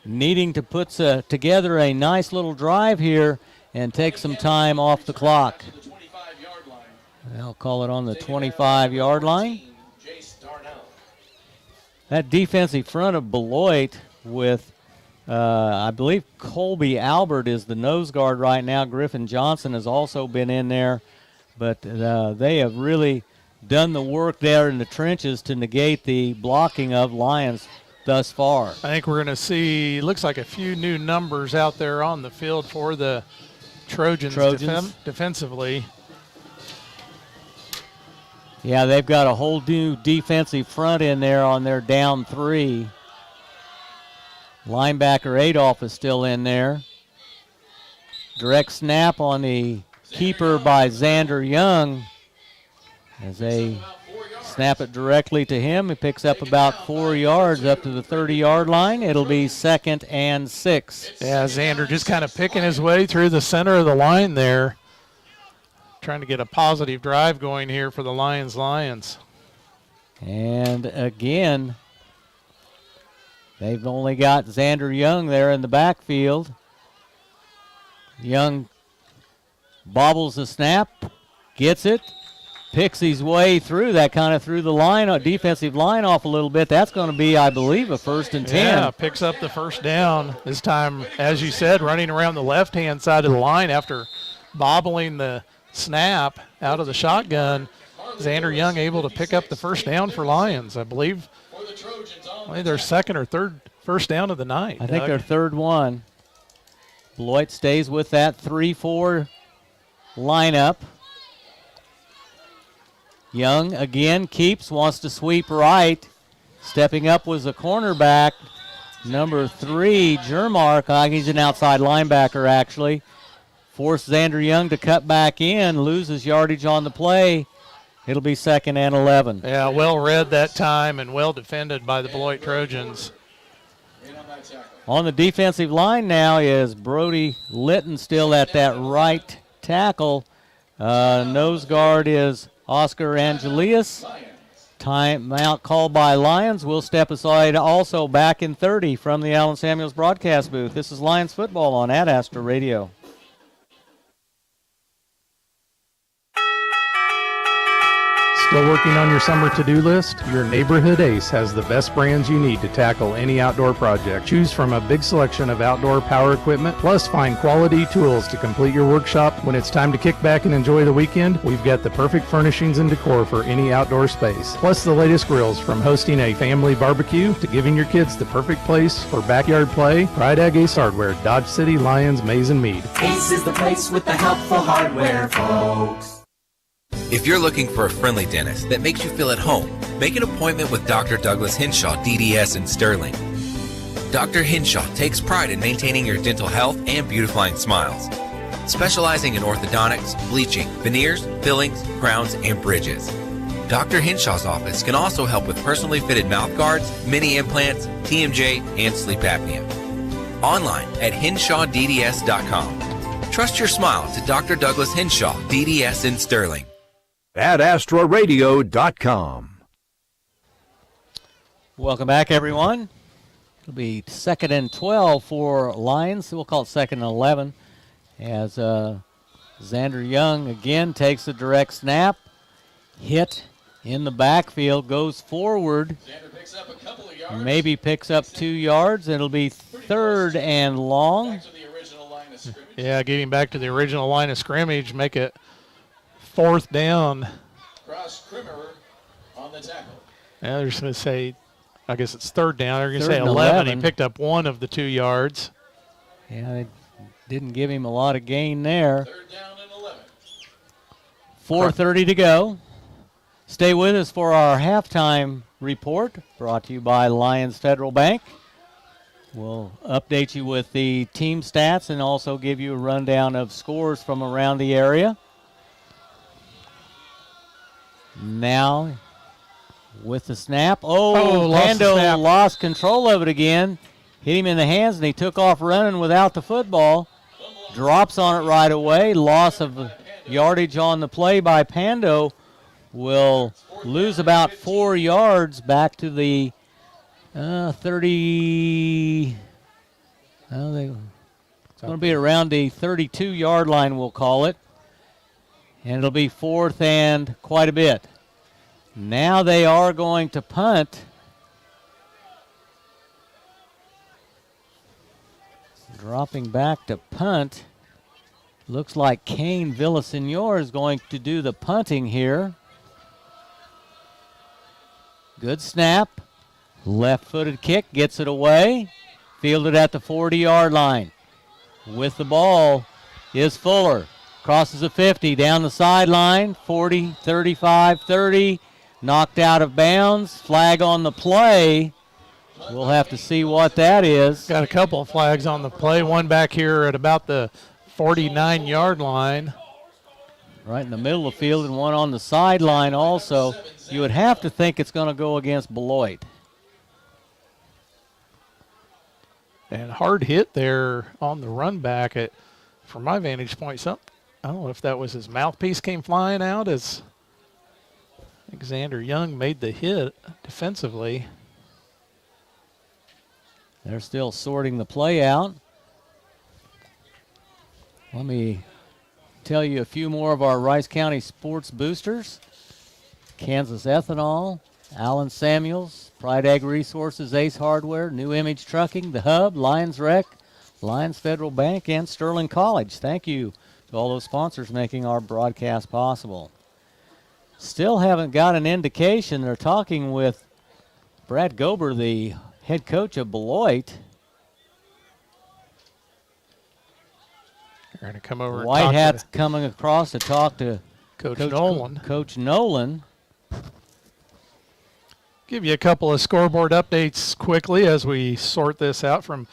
needing to put together a nice little drive here and take some time off the clock. They'll call it on the 25-yard line. That defensive front of Beloit with, I believe, Colby Albert is the nose guard right now. Griffin Johnson has also been in there. But they have really done the work there in the trenches to negate the blocking of Lyons thus far. I think we're going to see, looks like a few new numbers out there on the field for the Trojans. Defensively. Yeah, they've got a whole new defensive front in there on their down 3. Linebacker Adolph is still in there. Direct snap on the keeper by Xander Young as they snap it directly to him. He picks up about 4 yards up to the 30-yard line. It'll be 2nd and 6. Yeah, Xander just kind of picking his way through the center of the line there. Trying to get a positive drive going here for the Lions. And again, they've only got Xander Young there in the backfield. Young bobbles the snap, gets it, picks his way through. That kind of threw the defensive line off a little bit. That's going to be, I believe, a 1st and 10. Yeah, picks up the first down. This time, as you said, running around the left-hand side of the line after bobbling the snap out of the shotgun. Xander Young able to pick up the first down for Lyons. I believe their second or third first down of the night. I think their third one. Beloit stays with that 3-4 lineup. Young again wants to sweep right. Stepping up was a cornerback, number 3, Jermark. He's an outside linebacker, actually. Forced Xander Young to cut back in, loses yardage on the play. It'll be 2nd and 11. Yeah, well read that time and well defended by the Beloit Trojans. On the defensive line now is Brody Litton still at that right tackle. Nose guard is Oscar Angelius. Timeout called by Lyons. We'll step aside also back in 30 from the Allen Samuels broadcast booth. This is Lions football on Ad Astra Radio. Still working on your summer to-do list? Your neighborhood ace has the best brands you need to tackle any outdoor project. Choose from a big selection of outdoor power equipment, plus find quality tools to complete your workshop. When it's time to kick back and enjoy the weekend, we've got the perfect furnishings and decor for any outdoor space. Plus the latest grills, from hosting a family barbecue to giving your kids the perfect place for backyard play. Pride Ag Ace Hardware, Dodge City, Lyons, Mays and Mead. Ace is the place with the helpful hardware, folks. If you're looking for a friendly dentist that makes you feel at home, make an appointment with Dr. Douglas Henshaw, DDS in Sterling. Dr. Henshaw takes pride in maintaining your dental health and beautifying smiles, specializing in orthodontics, bleaching, veneers, fillings, crowns, and bridges. Dr. Henshaw's office can also help with personally fitted mouth guards, mini implants, TMJ, and sleep apnea. Online at henshawdds.com. Trust your smile to Dr. Douglas Henshaw, DDS in Sterling. At AstraRadio.com. Welcome back, everyone. It'll be 2nd and 12 for Lyons. We'll call it 2nd and 11 as Xander Young again takes the direct snap. Hit in the backfield, goes forward. Xander picks up a couple of yards. Maybe picks up 2 yards. It'll be 3rd and long. Back to the original line of scrimmage. Yeah, getting back to the original line of scrimmage, make it 4th down. Cross Krimmerer on the tackle. Yeah, they're just going to say, I guess it's 3rd down. They're going to 3rd say and 11. 11. He picked up 1 of the 2 yards. Yeah, they didn't give him a lot of gain there. 3rd down and 11. 4:30 to go. Stay with us for our halftime report, brought to you by Lyons Federal Bank. We'll update you with the team stats and also give you a rundown of scores from around the area. Now, with the snap. Pando lost control of it again. Hit him in the hands, and he took off running without the football. Drops on it right away. Loss of yardage on the play by Pando. Will lose about 4 yards back to the 30. It's going to be around the 32-yard line, we'll call it. And it'll be 4th and quite a bit. Now they are going to punt. Dropping back to punt. Looks like Kane Villasenor is going to do the punting here. Good snap. Left-footed kick, gets it away. Fielded at the 40-yard line. With the ball is Fuller. Crosses the 50, down the sideline. 40, 35, 30. Knocked out of bounds. Flag on the play. We'll have to see what that is. Got a couple of flags on the play. One back here at about the 49-yard line. Right in the middle of the field, and one on the sideline also. You would have to think it's going to go against Beloit. And hard hit there on the run back. From my vantage point, I don't know if that was his mouthpiece came flying out as Xander Young made the hit defensively. They're still sorting the play out. Let me tell you a few more of our Rice County sports boosters. Kansas Ethanol, Allen Samuels, Pride Ag Resources, Ace Hardware, New Image Trucking, The Hub, Lyons Rec, Lyons Federal Bank, and Sterling College. Thank you to all those sponsors making our broadcast possible. Still haven't got an indication. They're talking with Brad Gober, the head coach of Beloit. They're going to come over. White Hat's coming across to talk to Coach Nolan. Coach Nolan. Give you a couple of scoreboard updates quickly as we sort this out from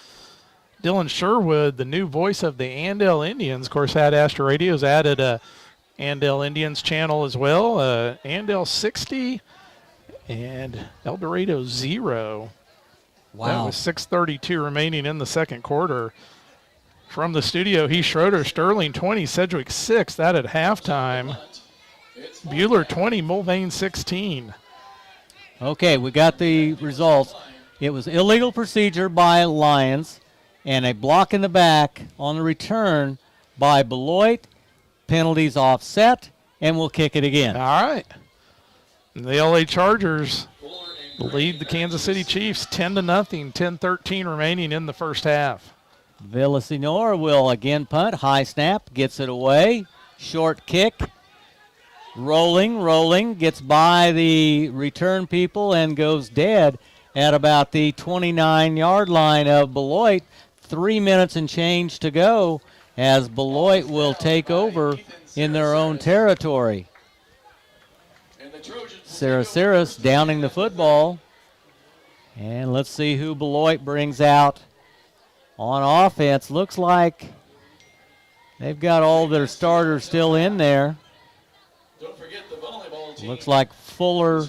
Dylan Sherwood, the new voice of the Andale Indians. Of course, Ad-Astra Radio's added a Andale Indians channel as well. Andale 60 and El Dorado 0. Wow. That was 6:32 remaining in the second quarter. From the studio, Heath Schroeder, Sterling 20, Sedgwick 6. That at halftime. Bueller 20, Mulvane 16. Okay, we got the results. It was illegal procedure by Lyons and a block in the back on the return by Beloit. Penalties offset, and we'll kick it again. All right. The LA Chargers lead the Kansas City Chiefs 10-0, 10:13 remaining in the first half. Villasenor will again punt. High snap, gets it away. Short kick. Rolling, gets by the return people and goes dead at about the 29-yard line of Beloit. 3 minutes and change to go as Beloit will take over in their own territory. Saraceris downing the football. And let's see who Beloit brings out on offense. Looks like they've got all their starters still in there. Looks like Fuller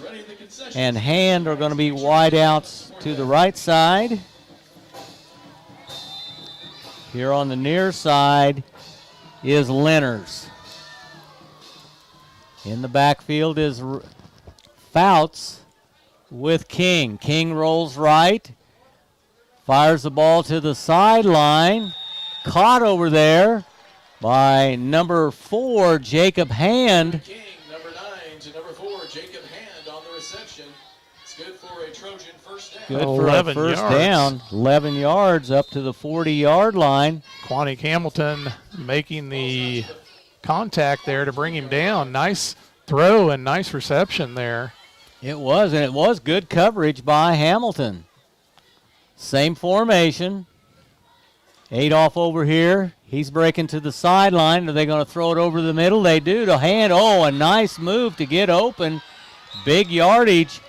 and Hand are going to be wideouts to the right side. Here on the near side is Lenners. In the backfield is Fouts with King. King rolls right. Fires the ball to the sideline. Caught over there by number 4, Jacob Hand. King, number 9 to number 4, Jacob Hand on the reception. It's good for a Trojan first down. Good for a first down. 11 yards up to the 40-yard line. Quanick Hamilton making the contact there to bring him down. Nice throw and nice reception there. It was, and it was good coverage by Hamilton. Same formation. Adolph over here. He's breaking to the sideline. Are they going to throw it over the middle? They do to Hand. Oh, a nice move to get open. Big yardage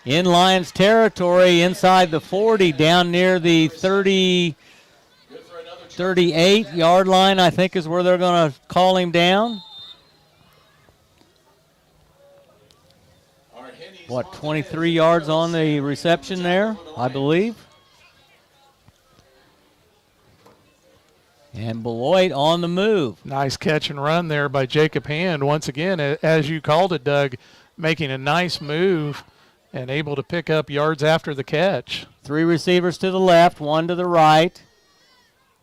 in Lyons territory inside the 40, down near the 38-yard line, I think is where they're going to call him down. What, 23 yards on the reception there, I believe. And Beloit on the move. Nice catch and run there by Jacob Hand. Once again, as you called it, Doug, making a nice move and able to pick up yards after the catch. 3 receivers to the left, 1 to the right.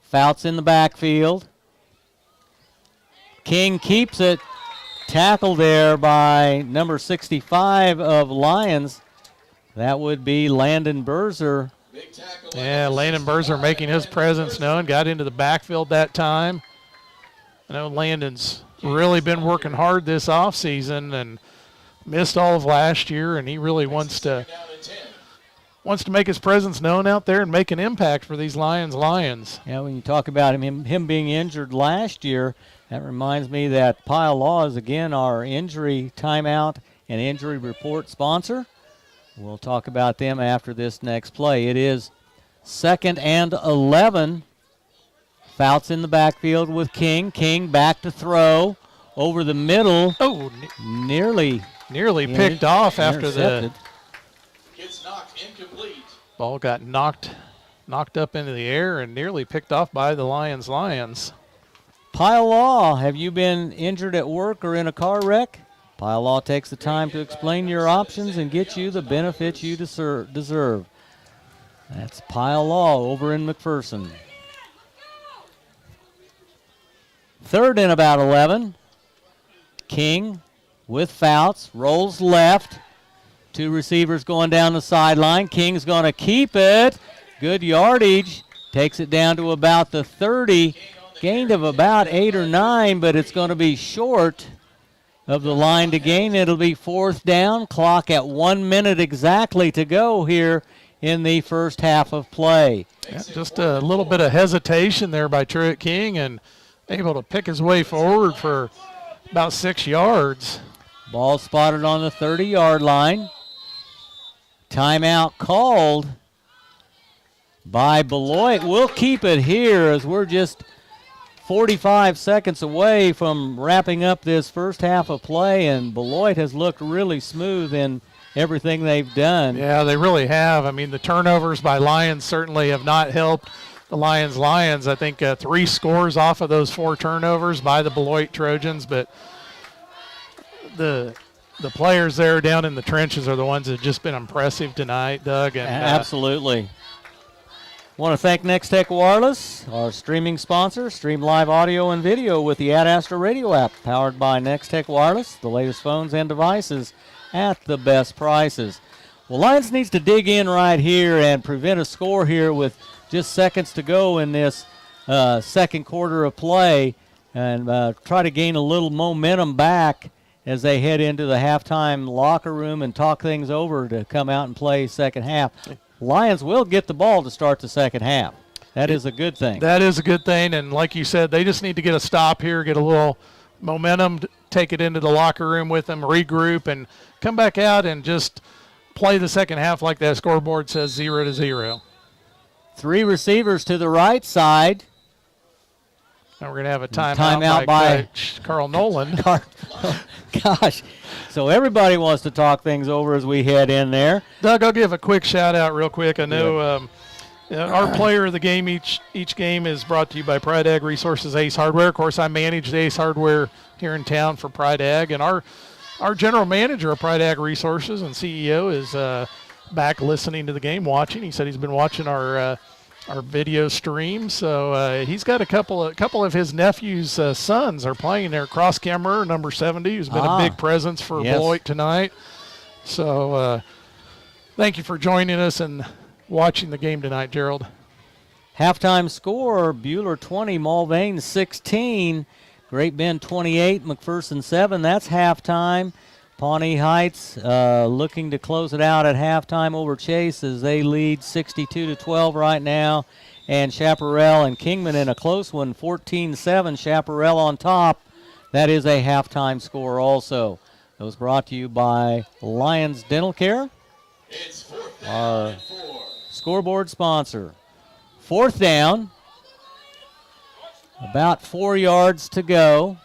Fouts in the backfield. King keeps it. Tackle there by number 65 of Lyons. That would be Landon Berzer. Yeah, Landon Berzer making his presence known. Got into the backfield that time. I know Landon's really been working hard this offseason, and missed all of last year, and he really wants to make his presence known out there and make an impact for these Lions. Yeah, when you talk about him being injured last year, that reminds me that Pile Law is again our injury timeout and injury report sponsor. We'll talk about them after this next play. It is 2nd and 11. Fouts in the backfield with King. King back to throw over the middle. Oh, nearly picked off after the Gets knocked incomplete. ball got knocked up into the air and nearly picked off by the Lions. Pile Law, have you been injured at work or in a car wreck? Pile Law takes the time to explain your options and get you the benefits you deserve. That's Pile Law over in McPherson. 3rd and about 11. King with Fouts, rolls left. 2 receivers going down the sideline. King's going to keep it. Good yardage. Takes it down to about the 30. Gained of about 8 or 9, but it's going to be short of the line to gain. It'll be 4th down. Clock at 1 minute exactly to go here in the first half of play. Yeah, just a little bit of hesitation there by Truett King and able to pick his way forward for about 6 yards. Ball spotted on the 30-yard line. Timeout called by Beloit. We'll keep it here as we're just 45 seconds away from wrapping up this first half of play, and Beloit has looked really smooth in everything they've done. Yeah, they really have. I mean, the turnovers by Lyons certainly have not helped the Lions. I think 3 scores off of those 4 turnovers by the Beloit Trojans, but the players there down in the trenches are the ones that have just been impressive tonight, Doug. And, absolutely. Want to thank Next Tech Wireless, our streaming sponsor. Stream live audio and video with the Ad Astra radio app, powered by Next Tech Wireless, the latest phones and devices at the best prices. Well, Lions needs to dig in right here and prevent a score here with just seconds to go in this second quarter of play, and try to gain a little momentum back as they head into the halftime locker room and talk things over to come out and play second half. Lions will get the ball to start the second half. That is a good thing. That is a good thing, and like you said, they just need to get a stop here, get a little momentum, take it into the locker room with them, regroup, and come back out and just play the second half like that scoreboard says, 0-0. 3 receivers to the right side. Now we're going to have a timeout by Carl Nolan. Gosh. So everybody wants to talk things over as we head in there. Doug, I'll give a quick shout out real quick. I know our player of the game each game is brought to you by Pride Ag Resources Ace Hardware. Of course, I manage the Ace Hardware here in town for Pride Ag, and our general manager of Pride Ag Resources and CEO is back listening to the game, watching. He said he's been watching our video stream, so he's got a couple of his nephew's sons are playing there. Cross Kemmerer, number 70, who's been a big presence for Beloit tonight. So thank you for joining us and watching the game tonight, Gerald. Halftime score: Buhler 20, Mulvane 16, Great Bend 28, McPherson 7. That's halftime. Pawnee Heights looking to close it out at halftime over Chase as they lead 62-12 right now. And Chaparral and Kingman in a close one, 14-7. Chaparral on top. That is a halftime score also. Those brought to you by Lyons Dental Care, our scoreboard sponsor. 4th down. About 4 yards to go.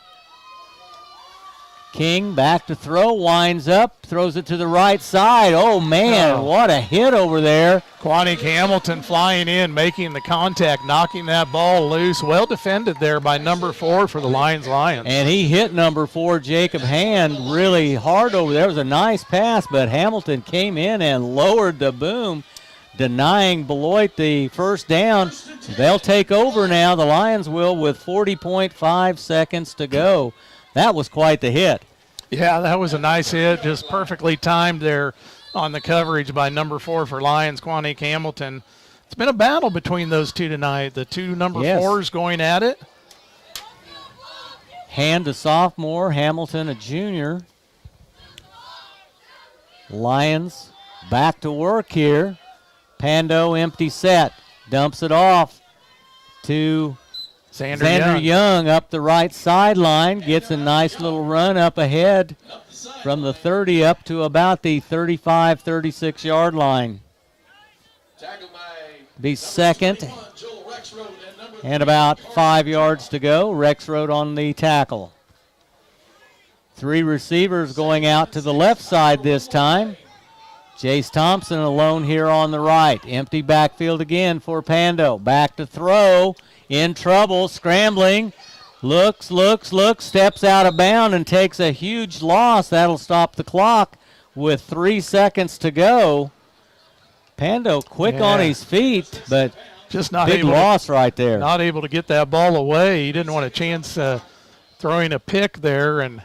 King back to throw, winds up, throws it to the right side. Oh, man, what a hit over there. Quanique Hamilton flying in, making the contact, knocking that ball loose. Well defended there by number 4 for the Lions. And he hit number 4, Jacob Hand, really hard over there. It was a nice pass, but Hamilton came in and lowered the boom, denying Beloit the first down. They'll take over now, the Lions will, with 40.5 seconds to go. That was quite the hit. Yeah, that was a nice hit, just perfectly timed there on the coverage by number 4 for Lions, Quanique Hamilton. It's been a battle between those two tonight, the two number 4s going at it. Hand a sophomore, Hamilton a junior. Lyons back to work here. Pando empty set. Dumps it off to Xander Young up the right sideline. Gets a nice little run up ahead from the 30 up to about the 35, 36-yard line. Be second. And about 5 yards to go. Rexroad on the tackle. 3 receivers going out to the left side this time. Jace Thompson alone here on the right. Empty backfield again for Pando. Back to throw. In trouble. Scrambling. Looks, steps out of bounds and takes a huge loss. That'll stop the clock with 3 seconds to go. Pando quick on his feet, but just not big loss right there. Not able to get that ball away. He didn't want a chance throwing a pick there and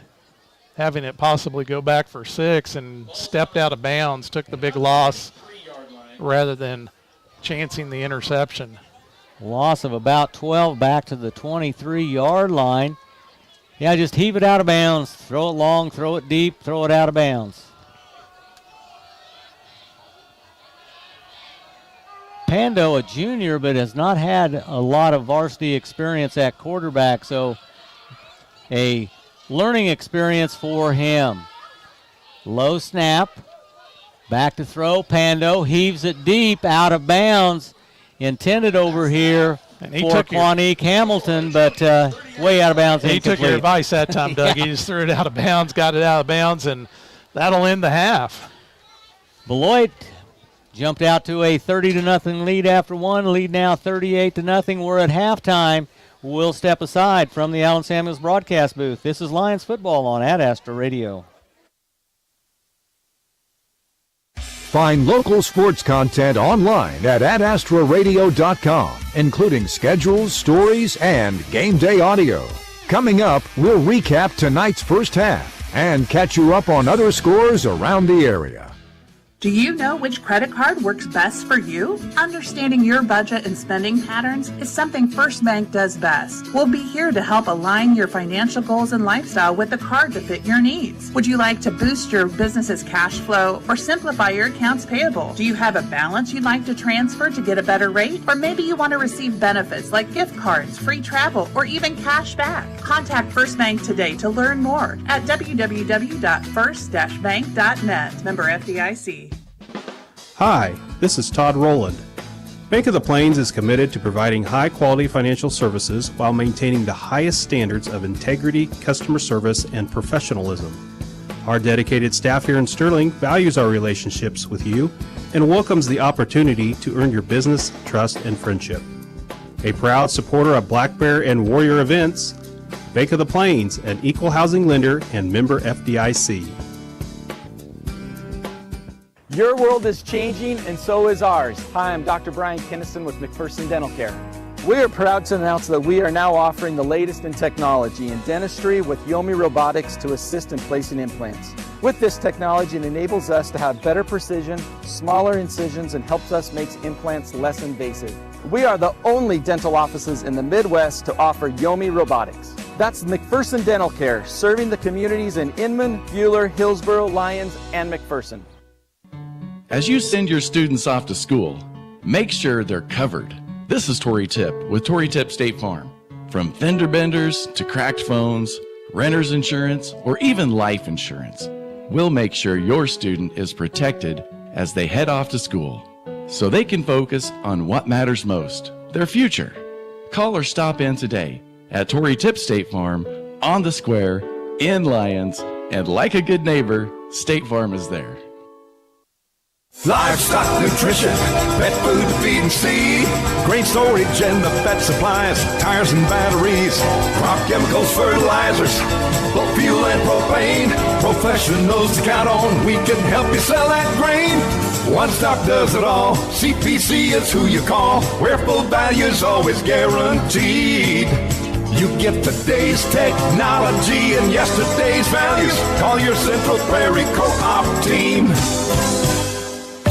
having it possibly go back for 6, and stepped out of bounds, took the big loss rather than chancing the interception. Loss of about 12 back to the 23-yard line. Yeah, just heave it out of bounds. Throw it long, throw it deep, throw it out of bounds. Pando, a junior, but has not had a lot of varsity experience at quarterback, so a learning experience for him. Low snap. Back to throw. Pando heaves it deep, out of bounds. Intended over here for Quanique Hamilton, but way out of bounds. He took your advice that time, Doug. He just threw it out of bounds, got it out of bounds, and that'll end the half. Beloit jumped out to a 30-0 lead after one. Lead now 38-0. We're at halftime. We'll step aside from the Allen Samuels broadcast booth. This is Lions football on Ad Astra Radio. Find local sports content online at adastraradio.com, including schedules, stories, and game day audio. Coming up, we'll recap tonight's first half and catch you up on other scores around the area. Do you know which credit card works best for you? Understanding your budget and spending patterns is something First Bank does best. We'll be here to help align your financial goals and lifestyle with the card to fit your needs. Would you like to boost your business's cash flow or simplify your accounts payable? Do you have a balance you'd like to transfer to get a better rate? Or maybe you want to receive benefits like gift cards, free travel, or even cash back. Contact First Bank today to learn more at www.first-bank.net. Member FDIC. Hi, this is Todd Rowland. Bank of the Plains is committed to providing high-quality financial services while maintaining the highest standards of integrity, customer service, and professionalism. Our dedicated staff here in Sterling values our relationships with you and welcomes the opportunity to earn your business, trust, and friendship. A proud supporter of Black Bear and Warrior events, Bank of the Plains, an equal housing lender and member FDIC. Your world is changing, and so is ours. Hi, I'm Dr. Brian Kinnison with McPherson Dental Care. We are proud to announce that we are now offering the latest in technology in dentistry with Yomi Robotics to assist in placing implants. With this technology, it enables us to have better precision, smaller incisions, and helps us make implants less invasive. We are the only dental offices in the Midwest to offer Yomi Robotics. That's McPherson Dental Care, serving the communities in Inman, Buhler, Hillsboro, Lyons, and McPherson. As you send your students off to school, make sure they're covered. This is Tory Tip with Tory Tip State Farm. From fender benders to cracked phones, renter's insurance, or even life insurance, we'll make sure your student is protected as they head off to school, so they can focus on what matters most, their future. Call or stop in today at Tory Tip State Farm, on the square, in Lyons, and like a good neighbor, State Farm is there. Livestock nutrition, pet food to feed and seed, grain storage and the pet supplies, tires and batteries, crop chemicals, fertilizers, both fuel and propane. Professionals to count on, we can help you sell that grain. One Stock does it all, CPC is who you call, where full value is always guaranteed. You get today's technology and yesterday's values. Call your Central Prairie Co-op team.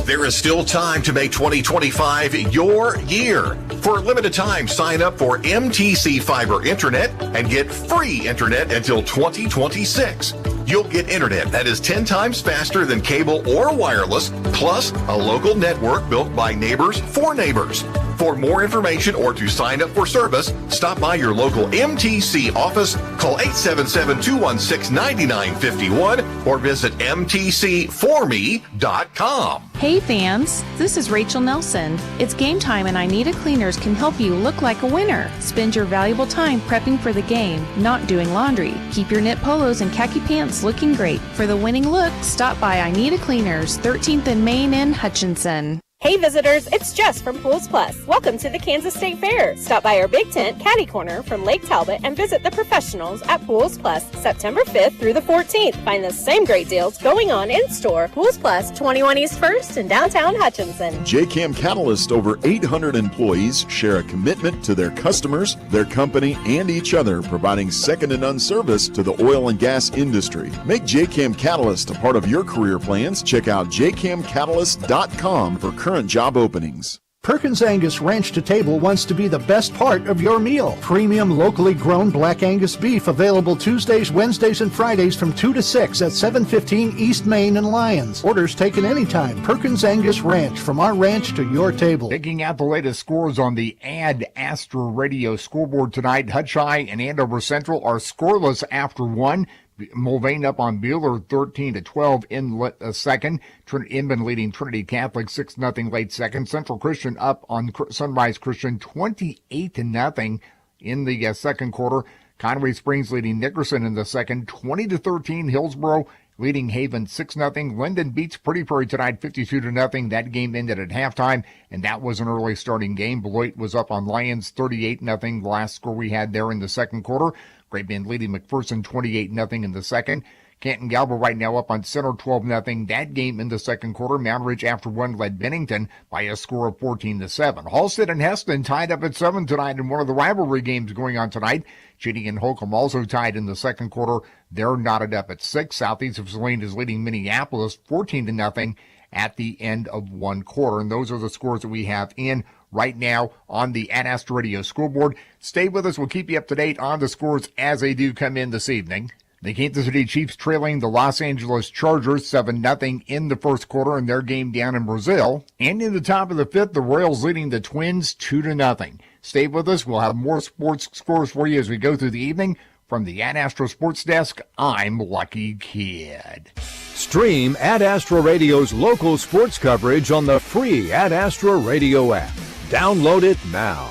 There is still time to make 2025 your year. For a limited time, sign up for MTC Fiber Internet and get free internet until 2026. You'll get internet that is 10 times faster than cable or wireless, plus a local network built by neighbors for neighbors. For more information or to sign up for service, stop by your local MTC office, call 877-216-9951, or visit mtcforme.com. Hey fans, this is Rachel Nelson. It's game time and I Need a Cleaners can help you look like a winner. Spend your valuable time prepping for the game, not doing laundry. Keep your knit polos and khaki pants looking great. For the winning look, stop by I Need a Cleaners, 13th and Main in Hutchinson. Hey visitors, it's Jess from Pools Plus. Welcome to the Kansas State Fair. Stop by our Big Tent Caddy Corner from Lake Talbot and visit the professionals at Pools Plus September 5th through the 14th. Find the same great deals going on in store. Pools Plus, 21 East 1st in downtown Hutchinson. JCAM Catalyst, over 800 employees share a commitment to their customers, their company, and each other, providing second-to-none service to the oil and gas industry. Make JCAM Catalyst a part of your career plans. Check out jcamcatalyst.com for current job openings. Perkins Angus Ranch to Table wants to be the best part of your meal. Premium, locally grown Black Angus beef available Tuesdays, Wednesdays, and Fridays from 2 to 6 at 715 East Main in Lyons. Orders taken anytime. Perkins Angus Ranch, from our ranch to your table. Taking out the latest scores on the Ad Astra Radio scoreboard tonight. Hutcheye and Andover Central are scoreless after one. Mulvane up on Bueller 13-12 in second. Inman leading Trinity Catholic 6-0 late second. Central Christian up on Sunrise Christian 28-0 in the second quarter. Conway Springs leading Nickerson in the second 20-13. Hillsboro leading Haven 6-0. Linden beats Pretty Prairie tonight 52-0. That game ended at halftime, and that was an early starting game. Beloit was up on Lyons 38-0. The last score we had there in the second quarter. Great Bend leading McPherson 28-0 in the second. Canton Galva right now up on Center 12-0. That game in the second quarter. Mound Ridge after one led Bennington by a score of 14-7. Halstead and Heston tied up at 7 tonight in one of the rivalry games going on tonight. Chitty and Holcomb also tied in the second quarter. They're knotted up at 6. Southeast of Saline is leading Minneapolis 14-0 at the end of one quarter. And those are the scores that we have in right now on the Ad Astra Radio scoreboard. Stay with us. We'll keep you up to date on the scores as they do come in this evening. The Kansas City Chiefs trailing the Los Angeles Chargers 7-0 in the first quarter in their game down in Brazil. And in the top of the fifth, the Royals leading the Twins 2-0. Stay with us. We'll have more sports scores for you as we go through the evening. From the Ad Astra Sports Desk, I'm Lucky Kid. Stream Ad Astra Radio's local sports coverage on the free Ad Astra Radio app. Download it now.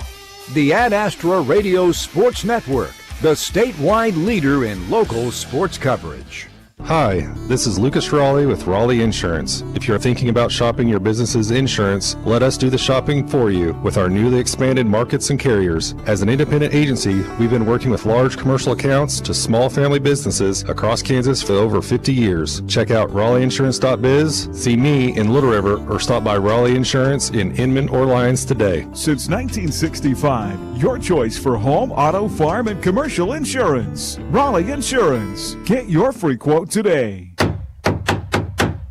The Ad Astra Radio Sports Network, the statewide leader in local sports coverage. Hi, this is Lucas Raleigh with Raleigh Insurance. If you're thinking about shopping your business's insurance, let us do the shopping for you with our newly expanded markets and carriers. As an independent agency, we've been working with large commercial accounts to small family businesses across Kansas for over 50 years. Check out RaleighInsurance.biz, see me in Little River, or stop by Raleigh Insurance in Inman or Lyons today. Since 1965, your choice for home, auto, farm, and commercial insurance. Raleigh Insurance. Get your free quote today.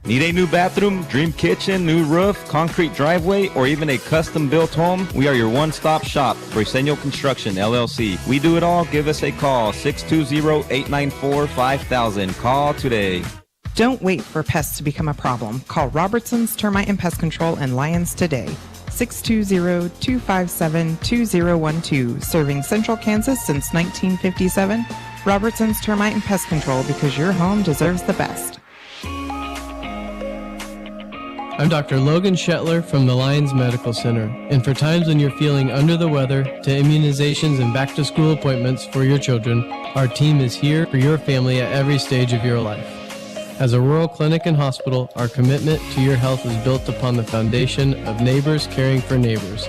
Need a new bathroom, dream kitchen, new roof, concrete driveway, or even a custom-built home? We are your one-stop shop, Briseño Construction, LLC. We do it all. Give us a call, 620-894-5000. Call today. Don't wait for pests to become a problem. Call Robertson's Termite and Pest Control in Lyons today. 620-257-2012. Serving Central Kansas since 1957. Robertson's Termite and Pest Control, because your home deserves the best. I'm Dr. Logan Shetler from the Lyons Medical Center, and for times when you're feeling under the weather, to immunizations and back-to-school appointments for your children, our team is here for your family at every stage of your life. As a rural clinic and hospital, our commitment to your health is built upon the foundation of neighbors caring for neighbors.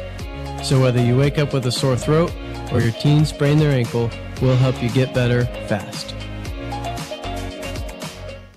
So whether you wake up with a sore throat or your teen sprain their ankle, we'll help you get better fast.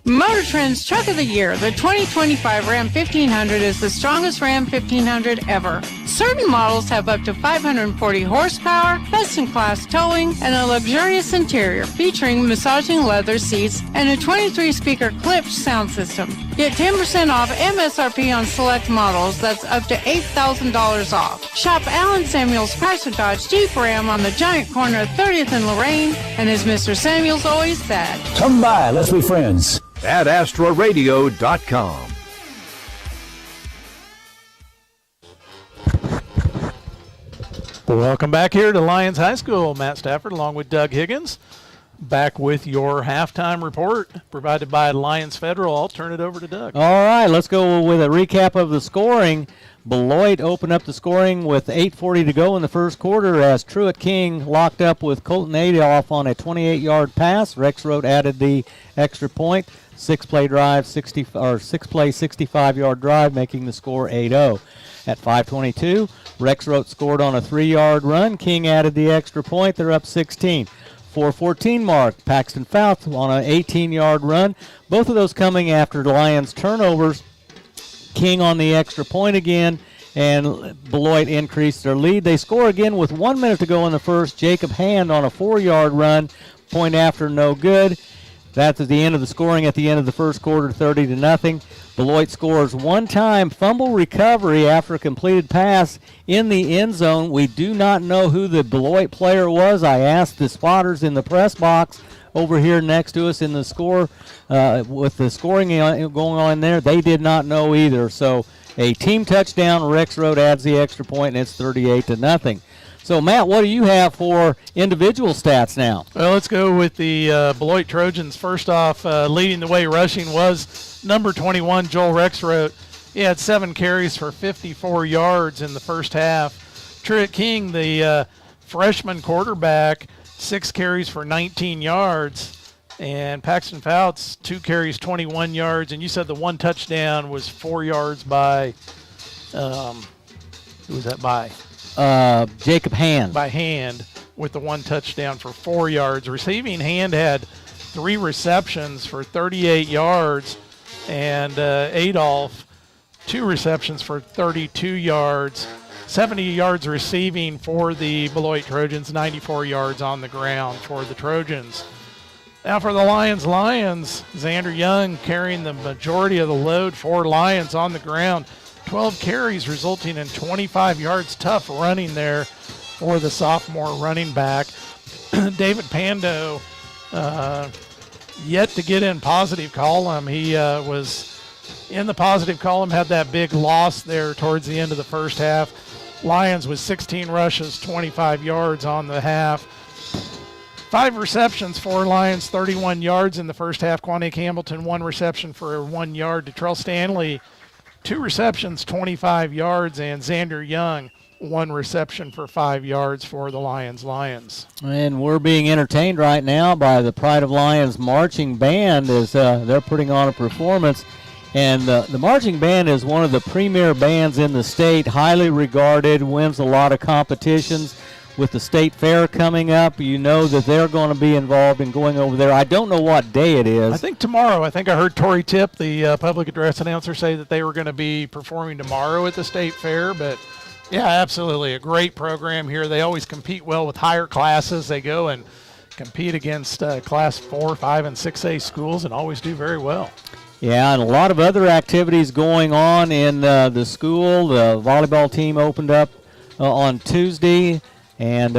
Motor Trend's Truck of the Year, the 2025 Ram 1500 is the strongest Ram 1500 ever. Certain models have up to 540 horsepower, best-in-class towing, and a luxurious interior featuring massaging leather seats and a 23-speaker Klipsch sound system. Get 10% off MSRP on select models. That's up to $8,000 off. Shop Alan Samuels Chrysler Dodge Jeep Ram on the giant corner of 30th and Lorraine, and as Mr. Samuels always said, Come by, let's be friends. At AstraRadio.com. Welcome back here to Lyons High School. Matt Stafford along with Doug Higgins. Back with your halftime report provided by Lyons Federal. I'll turn it over to Doug. All right, let's go with a recap of the scoring. Beloit opened up the scoring with 8:40 to go in the first quarter as Truett King locked up with Colton Adolph on a 28-yard pass. Rex Road added the extra point. Six-play 65-yard drive, making the score 8-0. At 5:22, Rex Road scored on a 3-yard run. King added the extra point. They're up 16. 4:14 mark, Paxton Fouth on an 18-yard run. Both of those coming after Lyons turnovers. King on the extra point again, and Beloit increased their lead. They score again with 1 minute to go in the first. Jacob Hand on a 4-yard run. Point after, no good. That's at the end of the scoring at the end of the first quarter, 30-0. Beloit scores one-time fumble recovery after a completed pass in the end zone. We do not know who the Beloit player was. I asked the spotters in the press box over here next to us in the score with the scoring going on there. They did not know either. So a team touchdown. Rex Road adds the extra point, and it's 38-0. So, Matt, what do you have for individual stats now? Well, let's go with the Beloit Trojans. First off, leading the way rushing was number 21, Joel Rexroth. He had 7 carries for 54 yards in the first half. Truett King, the freshman quarterback, 6 carries for 19 yards. And Paxton Fouts, 2 carries, 21 yards. And you said the one touchdown was 4 yards by who was that by? Jacob Hand. By Hand with the one touchdown for 4 yards. Receiving, Hand had 3 receptions for 38 yards, and Adolph 2 receptions for 32 yards. 70 yards receiving for the Beloit Trojans, 94 yards on the ground for the Trojans. Now for the Lyons, Xander Young carrying the majority of the load for Lyons on the ground. 12 carries resulting in 25 yards. Tough running there for the sophomore running back. David Pando yet to get in positive column. He was in the positive column, had that big loss there towards the end of the first half. Lyons with 16 rushes, 25 yards on the half. 5 receptions for Lyons, 31 yards in the first half. Quanique Hamilton, 1 reception for 1 yard. Detrell Stanley, 2 receptions, 25 yards, and Xander Young, 1 reception for 5 yards for the Lyons. And we're being entertained right now by the Pride of Lyons marching band as they're putting on a performance. And the marching band is one of the premier bands in the state, highly regarded, wins a lot of competitions. With the state fair coming up, you know that they're going to be involved in going over there. I don't know what day it is. I think tomorrow. I think I heard Tori Tipp, the public address announcer, say that they were going to be performing tomorrow at the state fair. But, yeah, absolutely a great program here. They always compete well with higher classes. They go and compete against Class 4, 5, and 6A schools and always do very well. Yeah, and a lot of other activities going on in the school. The volleyball team opened up on Tuesday. And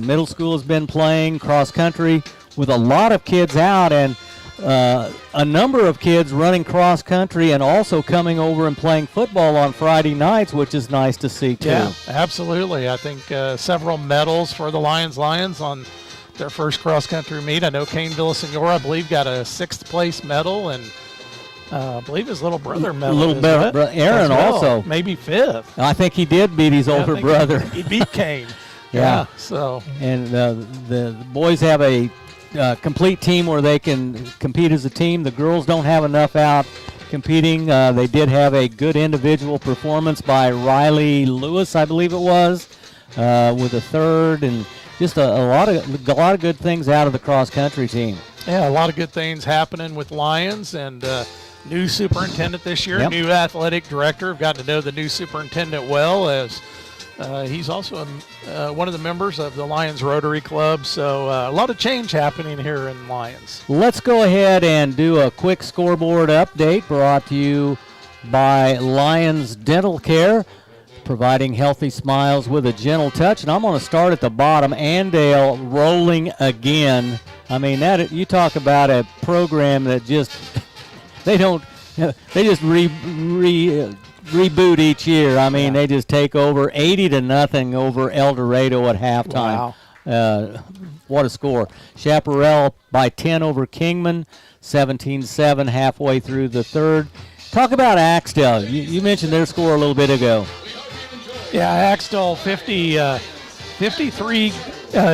middle school has been playing cross country with a lot of kids out, and a number of kids running cross country and also coming over and playing football on Friday nights, which is nice to see too. Yeah, absolutely. I think several medals for the Lyons on their first cross country meet. I know Kane Villasenora, I believe, got a 6th place medal, and I believe his little brother medal. Aaron also. Maybe 5th. I think he did beat his older brother. He beat Kane. Yeah. So. And the boys have a complete team where they can compete as a team. The girls don't have enough out competing. They did have a good individual performance by Riley Lewis, I believe it was, with a 3rd, and just a lot of good things out of the cross country team. Yeah, a lot of good things happening with Lyons, and new superintendent this year, Yep. new athletic director. I've gotten to know the new superintendent well, as he's also one of the members of the Lyons Rotary Club. So a lot of change happening here in Lyons. Let's go ahead and do a quick scoreboard update brought to you by Lyons Dental Care, providing healthy smiles with a gentle touch. And I'm going to start at the bottom. Andale rolling again. I mean, that you talk about a program that just they just reboot each year. I mean, they just take over 80-0 over El Dorado at halftime. Wow. What a score. Chaparral by 10 over Kingman, 17-7 halfway through the third. Talk about Axtell. You mentioned their score a little bit ago. Yeah, Axtell 53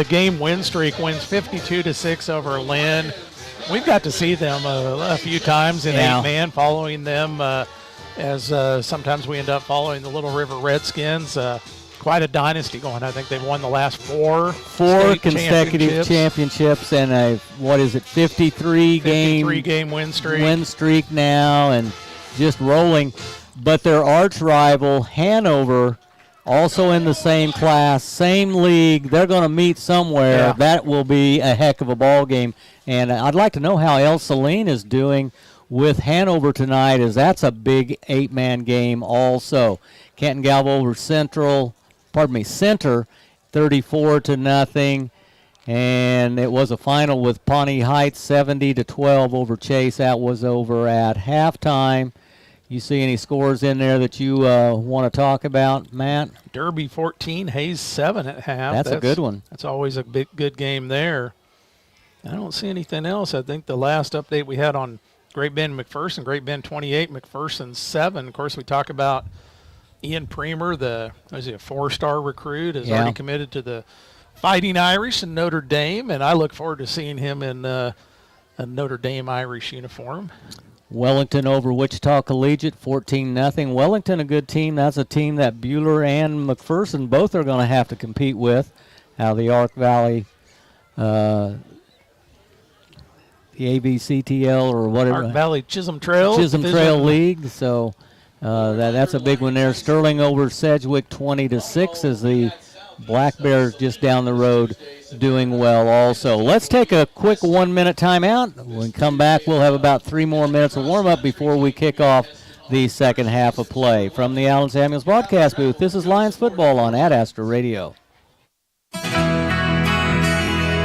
game win streak, wins 52-6 over Lynn. We've got to see them a few times in 8-man, following them as sometimes we end up following the Little River Redskins. Quite a dynasty going. I think they've won the last four consecutive championships and a 53 game win streak now, and just rolling. But their arch rival Hanover, also in the same class, same league, they're going to meet somewhere. Yeah. That will be a heck of a ball game. And I'd like to know how El Saline is doing with Hanover tonight, as that's a big 8-man game also. Canton Galvo over Center, 34-0. And it was a final with Pawnee Heights 70-12 over Chase. That was over at halftime. You see any scores in there that you want to talk about, Matt? Derby 14, Hayes 7 at half. That's a good one. That's always a good game there. I don't see anything else. I think the last update we had on Great Bend McPherson, Great Bend 28, McPherson 7. Of course, we talk about Ian Premer, a 4-star recruit, has already committed to the Fighting Irish in Notre Dame, and I look forward to seeing him in a Notre Dame Irish uniform. Wellington over Wichita Collegiate, 14-0. Wellington, a good team. That's a team that Bueller and McPherson both are going to have to compete with out of the Ark Valley, the ABCTL or whatever. Ark Valley Chisholm Trail League. So that's a big one there. Sterling over Sedgwick, 20-6, as the Black Bears just down the road doing well also. Let's take a quick 1-minute timeout. When we come back, we'll have about 3 more minutes of warm-up before we kick off the second half of play. From the Allen Samuels broadcast booth, this is Lions Football on Ad Astra Radio.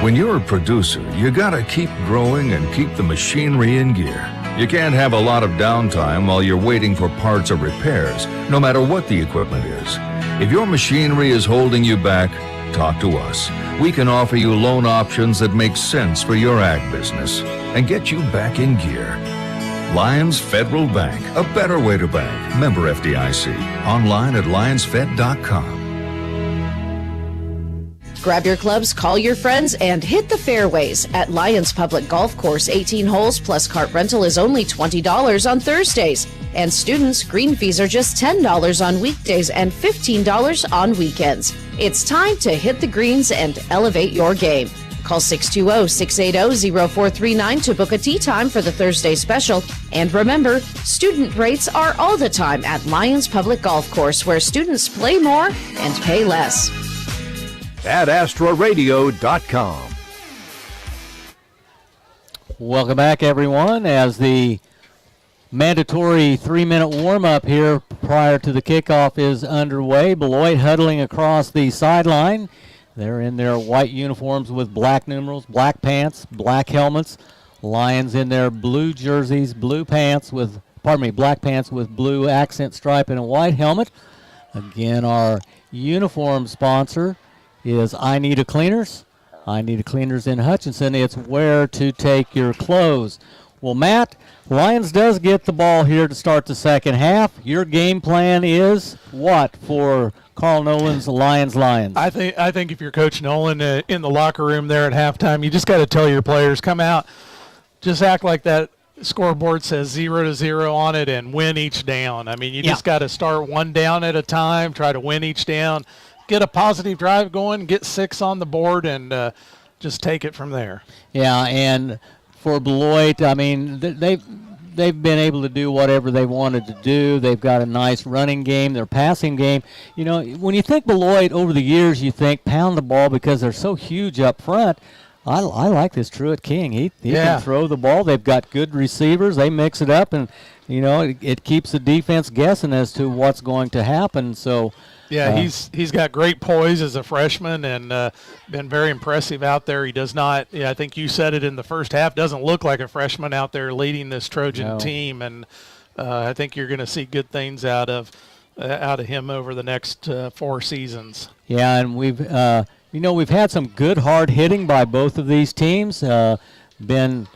When you're a producer, you gotta keep growing and keep the machinery in gear. You can't have a lot of downtime while you're waiting for parts or repairs, no matter what the equipment is. If your machinery is holding you back, talk to us. We can offer you loan options that make sense for your ag business and get you back in gear. Lyons Federal Bank, a better way to bank. Member FDIC. Online at lionsfed.com. Grab your clubs, call your friends, and hit the fairways. At Lyons Public Golf Course, 18 holes plus cart rental is only $20 on Thursdays. And students, green fees are just $10 on weekdays and $15 on weekends. It's time to hit the greens and elevate your game. Call 620-680-0439 to book a tee time for the Thursday special. And remember, student rates are all the time at Lyons Public Golf Course, where students play more and pay less. AdAstraRadio.com. Welcome back, everyone, as the mandatory 3-minute warm-up here prior to the kickoff is underway. Beloit huddling across the sideline. They're in their white uniforms with black numerals, black pants, black helmets. Lions in their blue jerseys, black pants with blue accent stripe and a white helmet. Again, our uniform sponsor is I Need a Cleaners. I Need a Cleaners in Hutchinson. It's where to take your clothes. Well, Matt, Lyons does get the ball here to start the second half. Your game plan is what for Carl Nolan's Lions? I think if you're Coach Nolan in the locker room there at halftime, you just got to tell your players, come out, just act like that scoreboard says 0-0 on it and win each down. I mean, you just got to start one down at a time, try to win each down, get a positive drive going, get 6 on the board, and just take it from there. Yeah, and for Beloit. I mean, they've been able to do whatever they wanted to do. They've got a nice running game, their passing game. You know, when you think Beloit over the years, you think pound the ball because they're so huge up front. I like this Truett King. He can throw the ball. They've got good receivers. They mix it up, and, you know, it keeps the defense guessing as to what's going to happen. So, yeah, he's got great poise as a freshman and been very impressive out there. He does not, I think you said it in the first half, doesn't look like a freshman out there leading this Trojan team, and I think you're going to see good things out of him over the next 4 seasons. Yeah, and we've had some good hard hitting by both of these teams. Been,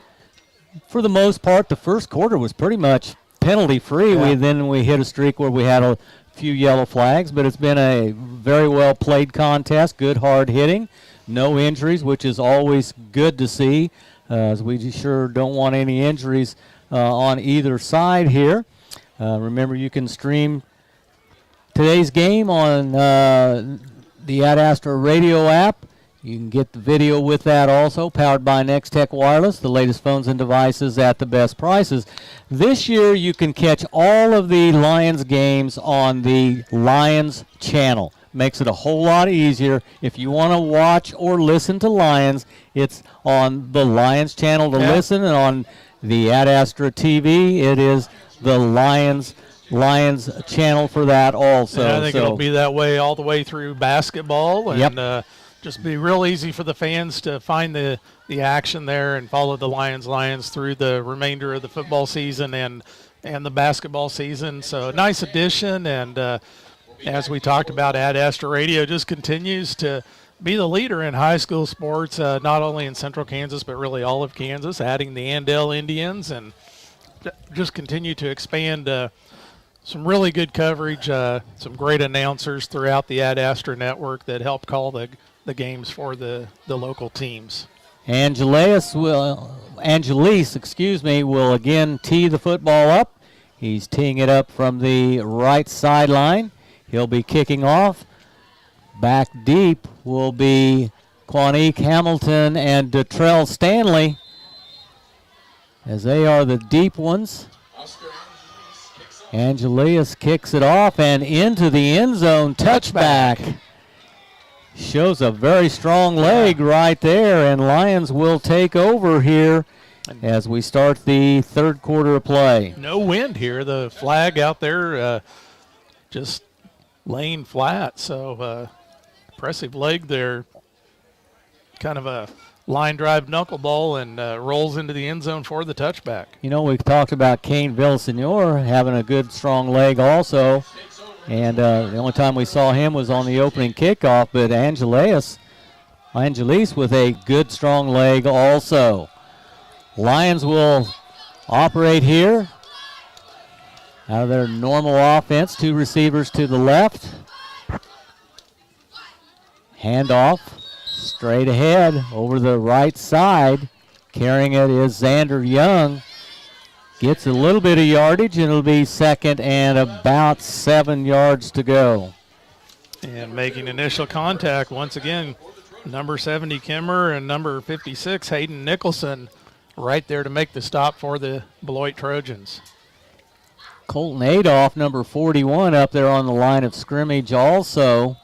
for the most part, the first quarter was pretty much penalty free. Yeah. Then we hit a streak where we had a few yellow flags, but it's been a very well played contest, good hard hitting, no injuries, which is always good to see, as we sure don't want any injuries on either side here. Remember, you can stream today's game on the Ad Astra radio app. You can get the video with that also, powered by Nextech Wireless, the latest phones and devices at the best prices. This year you can catch all of the Lions games on the Lions channel. Makes it a whole lot easier. If you want to watch or listen to Lions, it's on the Lions channel to listen, and on the Ad Astra TV, it is the Lions channel for that also. Yeah, I think it'll be that way all the way through basketball, and just be real easy for the fans to find the action there and follow the Lions through the remainder of the football season and the basketball season. So nice addition, and as we talked about, Ad Astra Radio just continues to be the leader in high school sports, not only in central Kansas but really all of Kansas, adding the Andale Indians, and just continue to expand some really good coverage, some great announcers throughout the Ad Astra network that help call the games for the local teams. Angelis will again tee the football up. He's teeing it up from the right sideline. He'll be kicking off. Back deep will be Quanique Hamilton and Detrell Stanley, as they are the deep ones. Angelis kicks it off and into the end zone, touchback. Shows a very strong leg right there, and Lions will take over here as we start the third quarter of play. No wind here. The flag out there just laying flat. So impressive leg there. Kind of a line drive knuckleball and rolls into the end zone for the touchback. You know, we've talked about Kane Villasenor having a good strong leg also. And the only time we saw him was on the opening kickoff, but Angelis with a good, strong leg also. Lions will operate here out of their normal offense. 2 receivers to the left. Handoff straight ahead over the right side. Carrying it is Xander Young. Gets a little bit of yardage, and it'll be second and about 7 yards to go. And making initial contact, once again, number 70 Kimmer and number 56 Hayden Nicholson right there to make the stop for the Beloit Trojans. Colton Adolph, number 41, up there on the line of scrimmage also,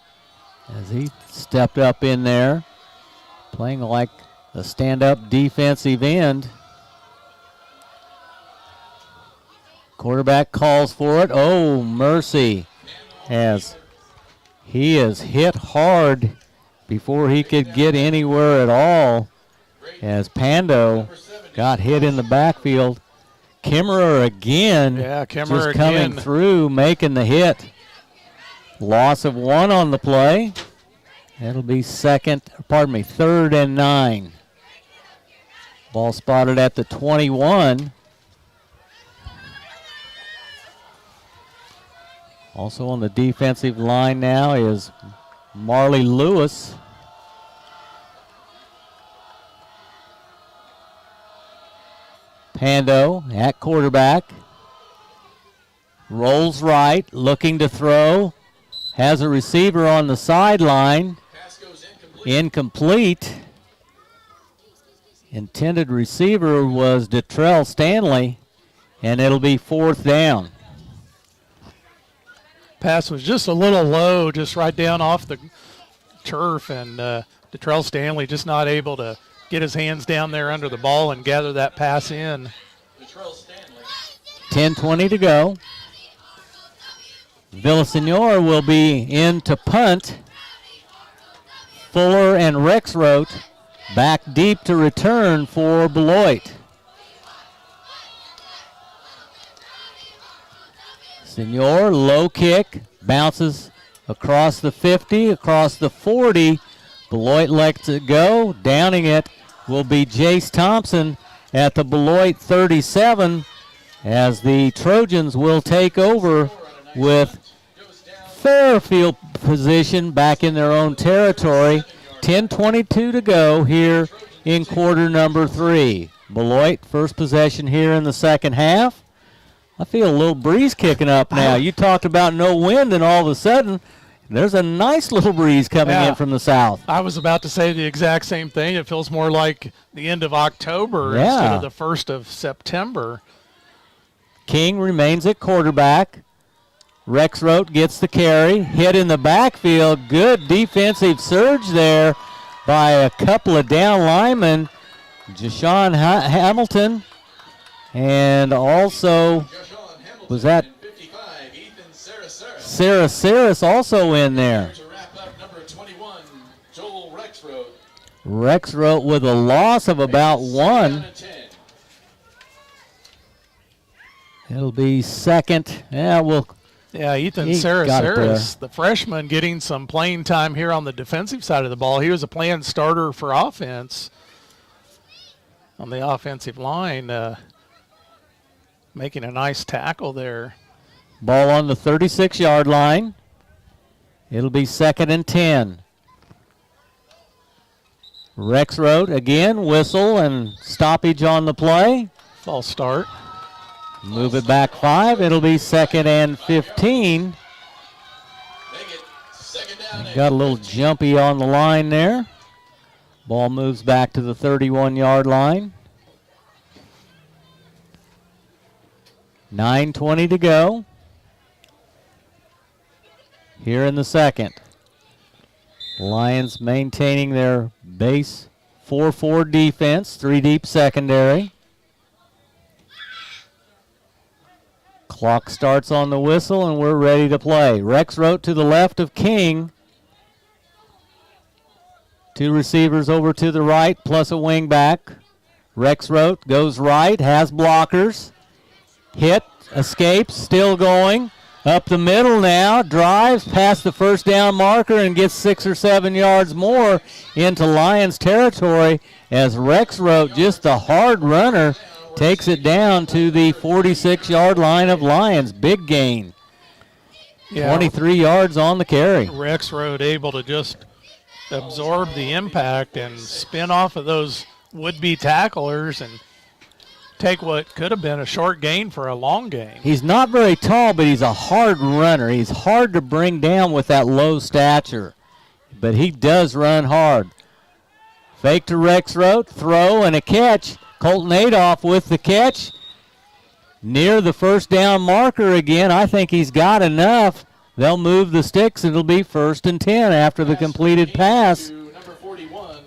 as he stepped up in there, playing like a stand-up defensive end. Quarterback calls for it. Oh, mercy, as he is hit hard before he could get anywhere at all, as Pando got hit in the backfield. Kimmerer again, just coming through, making the hit. Loss of 1 on the play. That'll be third and 9. Ball spotted at the 21. Also on the defensive line now is Marley Lewis. Pando at quarterback. Rolls right, looking to throw. Has a receiver on the sideline. Incomplete. Intended receiver was Detrell Stanley, and it'll be 4th down. Pass was just a little low, just right down off the turf, and Detrell Stanley just not able to get his hands down there under the ball and gather that pass in. 10:20 to go. Villasenor will be in to punt. Fuller and Rexroth back deep to return for Beloit. Senor, low kick, bounces across the 50, across the 40. Beloit lets it go. Downing it will be Jace Thompson at the Beloit 37, as the Trojans will take over with fair field position back in their own territory. 10:22 to go here in quarter number 3. Beloit first possession here in the second half. I feel a little breeze kicking up now. You talked about no wind, and all of a sudden there's a nice little breeze coming in from the south. I was about to say the exact same thing. It feels more like the end of October instead of the 1st of September. King remains at quarterback. Rexroth gets the carry, hit in the backfield. Good defensive surge there by a couple of down linemen, Jashawn Hamilton, and also was that Sarah Saris also in there. Rexroth with a loss of about 1. It'll be second. Ethan Sarasaris, the freshman, getting some playing time here on the defensive side of the ball. He was a planned starter for offense on the offensive line, making a nice tackle there. Ball on the 36-yard line. It'll be 2nd and 10. Rexroth again, whistle and stoppage on the play. False start. Move it back 5. It'll be 2nd and 15. Got a little jumpy on the line there. Ball moves back to the 31-yard line. 9:20 to go here in the second. Lions maintaining their base 4-4 defense, 3 deep secondary. Clock starts on the whistle, and we're ready to play. Rexroth to the left of King. 2 receivers over to the right, plus a wing back. Rexroth goes right, has blockers. Hit, escapes, still going. Up the middle now, drives past the first down marker and gets 6 or 7 yards more into Lions territory as Rexroth, just a hard runner, takes it down to the 46-yard line of Lions. Big gain. 23 yards on the carry. Rexroth able to just absorb the impact and spin off of those would-be tacklers and take what could have been a short gain for a long gain. He's not very tall, but he's a hard runner. He's hard to bring down with that low stature, but he does run hard. Fake to Rexroth, throw and a catch. Colton Adolph with the catch. Near the first down marker again. I think he's got enough. They'll move the sticks. It'll be 1st and 10 after the completed pass. Number 41,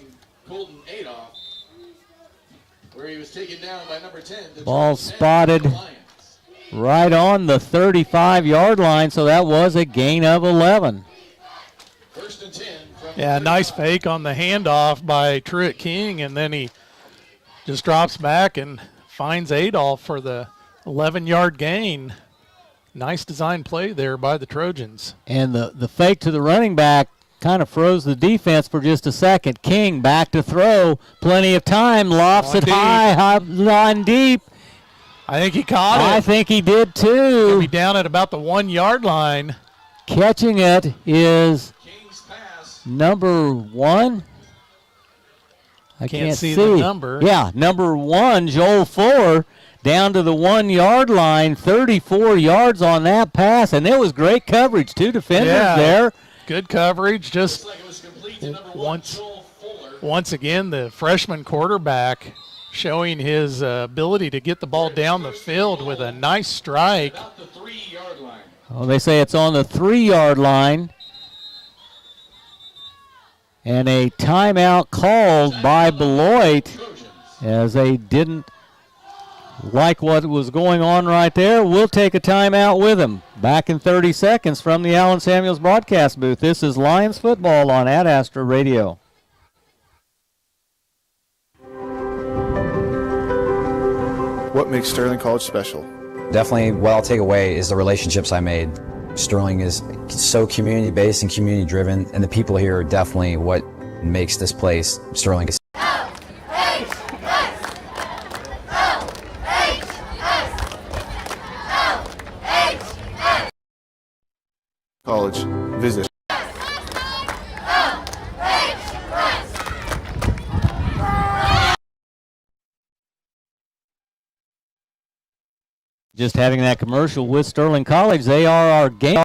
Colton Adolph, where he was taken down by number 10. Ball spotted right on the 35-yard line, so that was a gain of 11. 1st and 10. Yeah, nice fake on the handoff by Truett King, and then he just drops back and finds Adolph for the 11-yard gain. Nice design play there by the Trojans. And the fake to the running back kind of froze the defense for just a second. King back to throw. Plenty of time. Lofts it high line deep. I think he caught it. I think he did too. He'll be down at about the 1-yard line. Catching it is number 1. I can't see the number. Yeah, number 1, Joel Fuller, down to the 1-yard line, 34 yards on that pass, and there was great coverage. 2 defenders there. Good coverage, just once. once again, the freshman quarterback showing his ability to get the ball down the field with a nice strike. Well, they say it's on the 3-yard line. And a timeout called by Beloit as they didn't like what was going on right there. We'll take a timeout with them. Back in 30 seconds from the Allen Samuels broadcast booth. This is Lions football on Ad Astra Radio. What makes Sterling College special? Definitely what I'll take away is the relationships I made. Sterling is so community-based and community-driven, and the people here are definitely what makes this place Sterling. College. Visit. Just having that commercial with Sterling College, they are our game.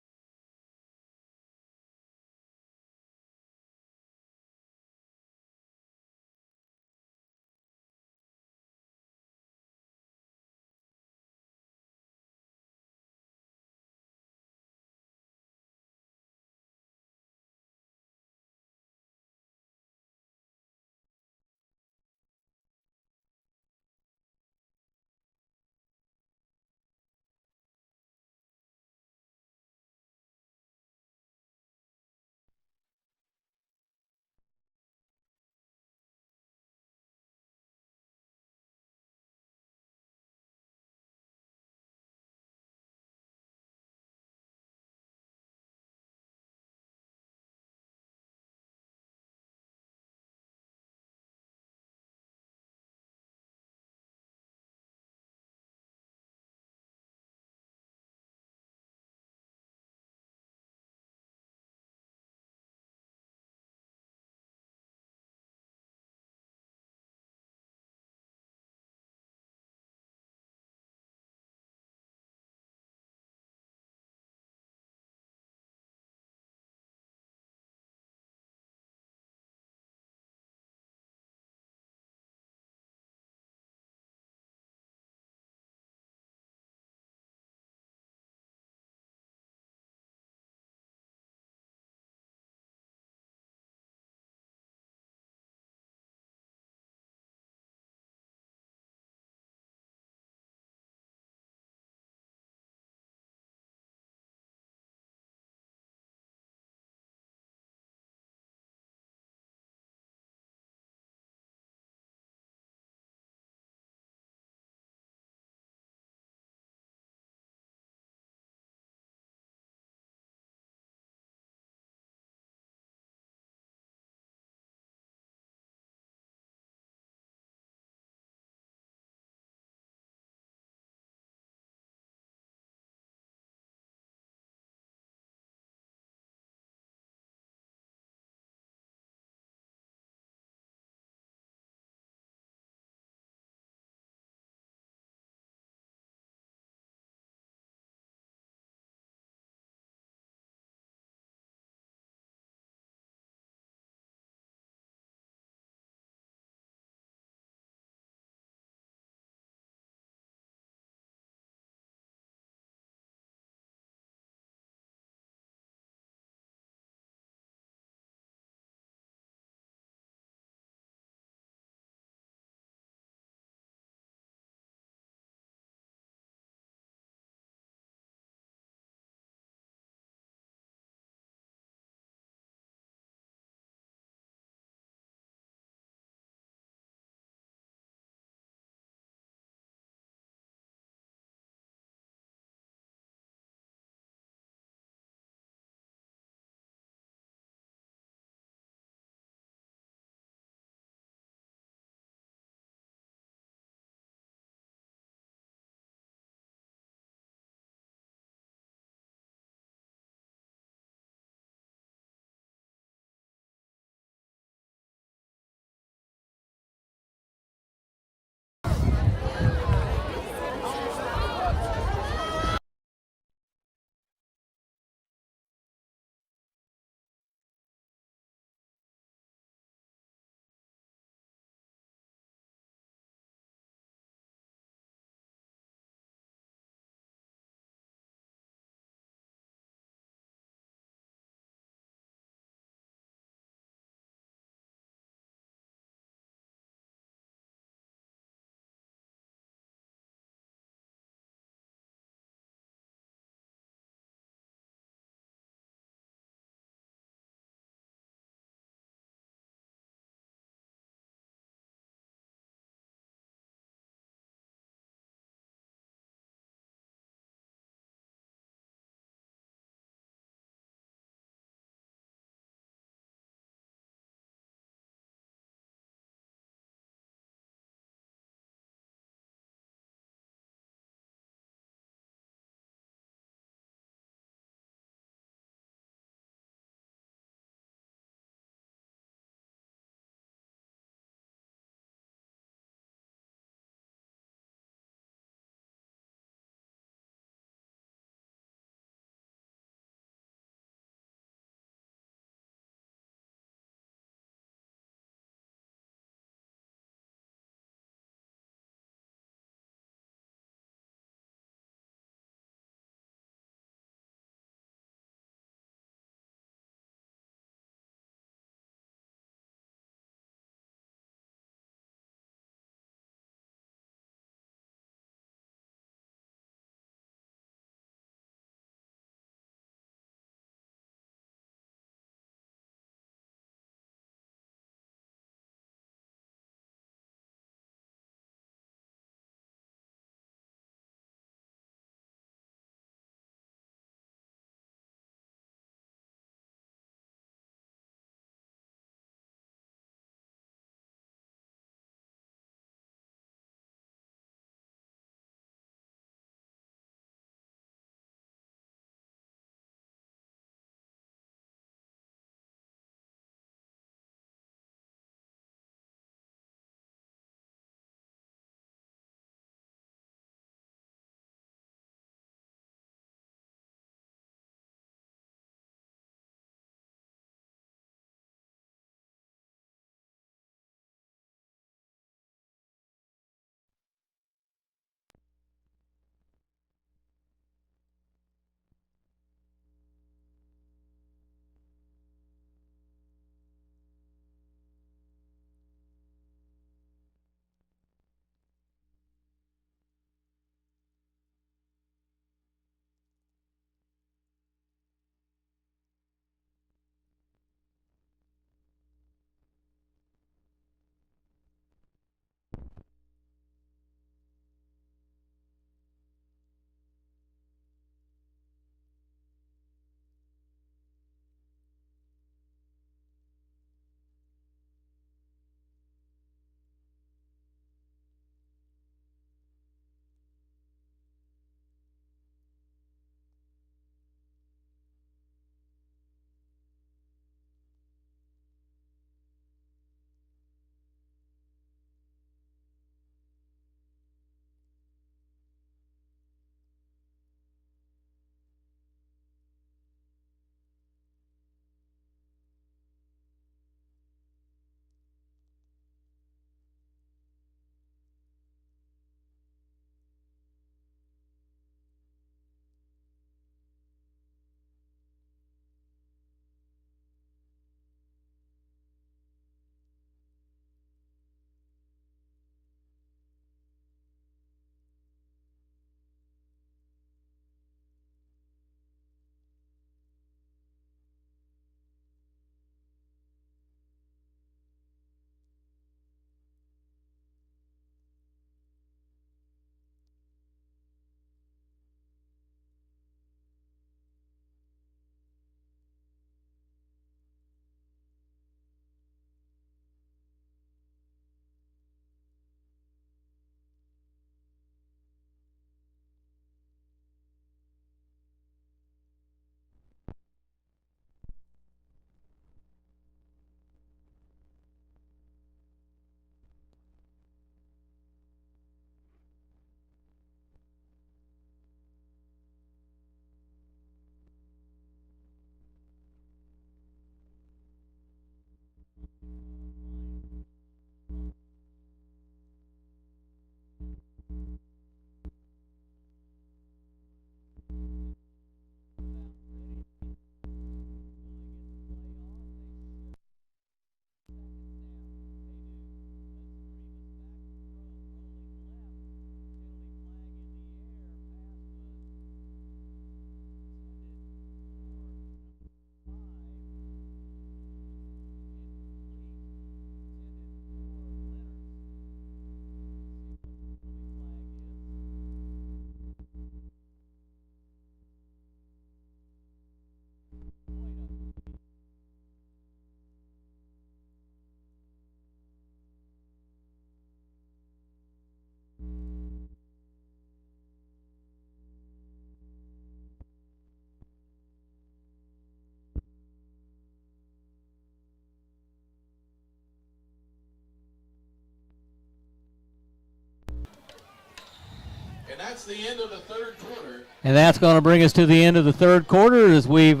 And that's the end of the third quarter. And that's going to bring us to the end of the third quarter as we've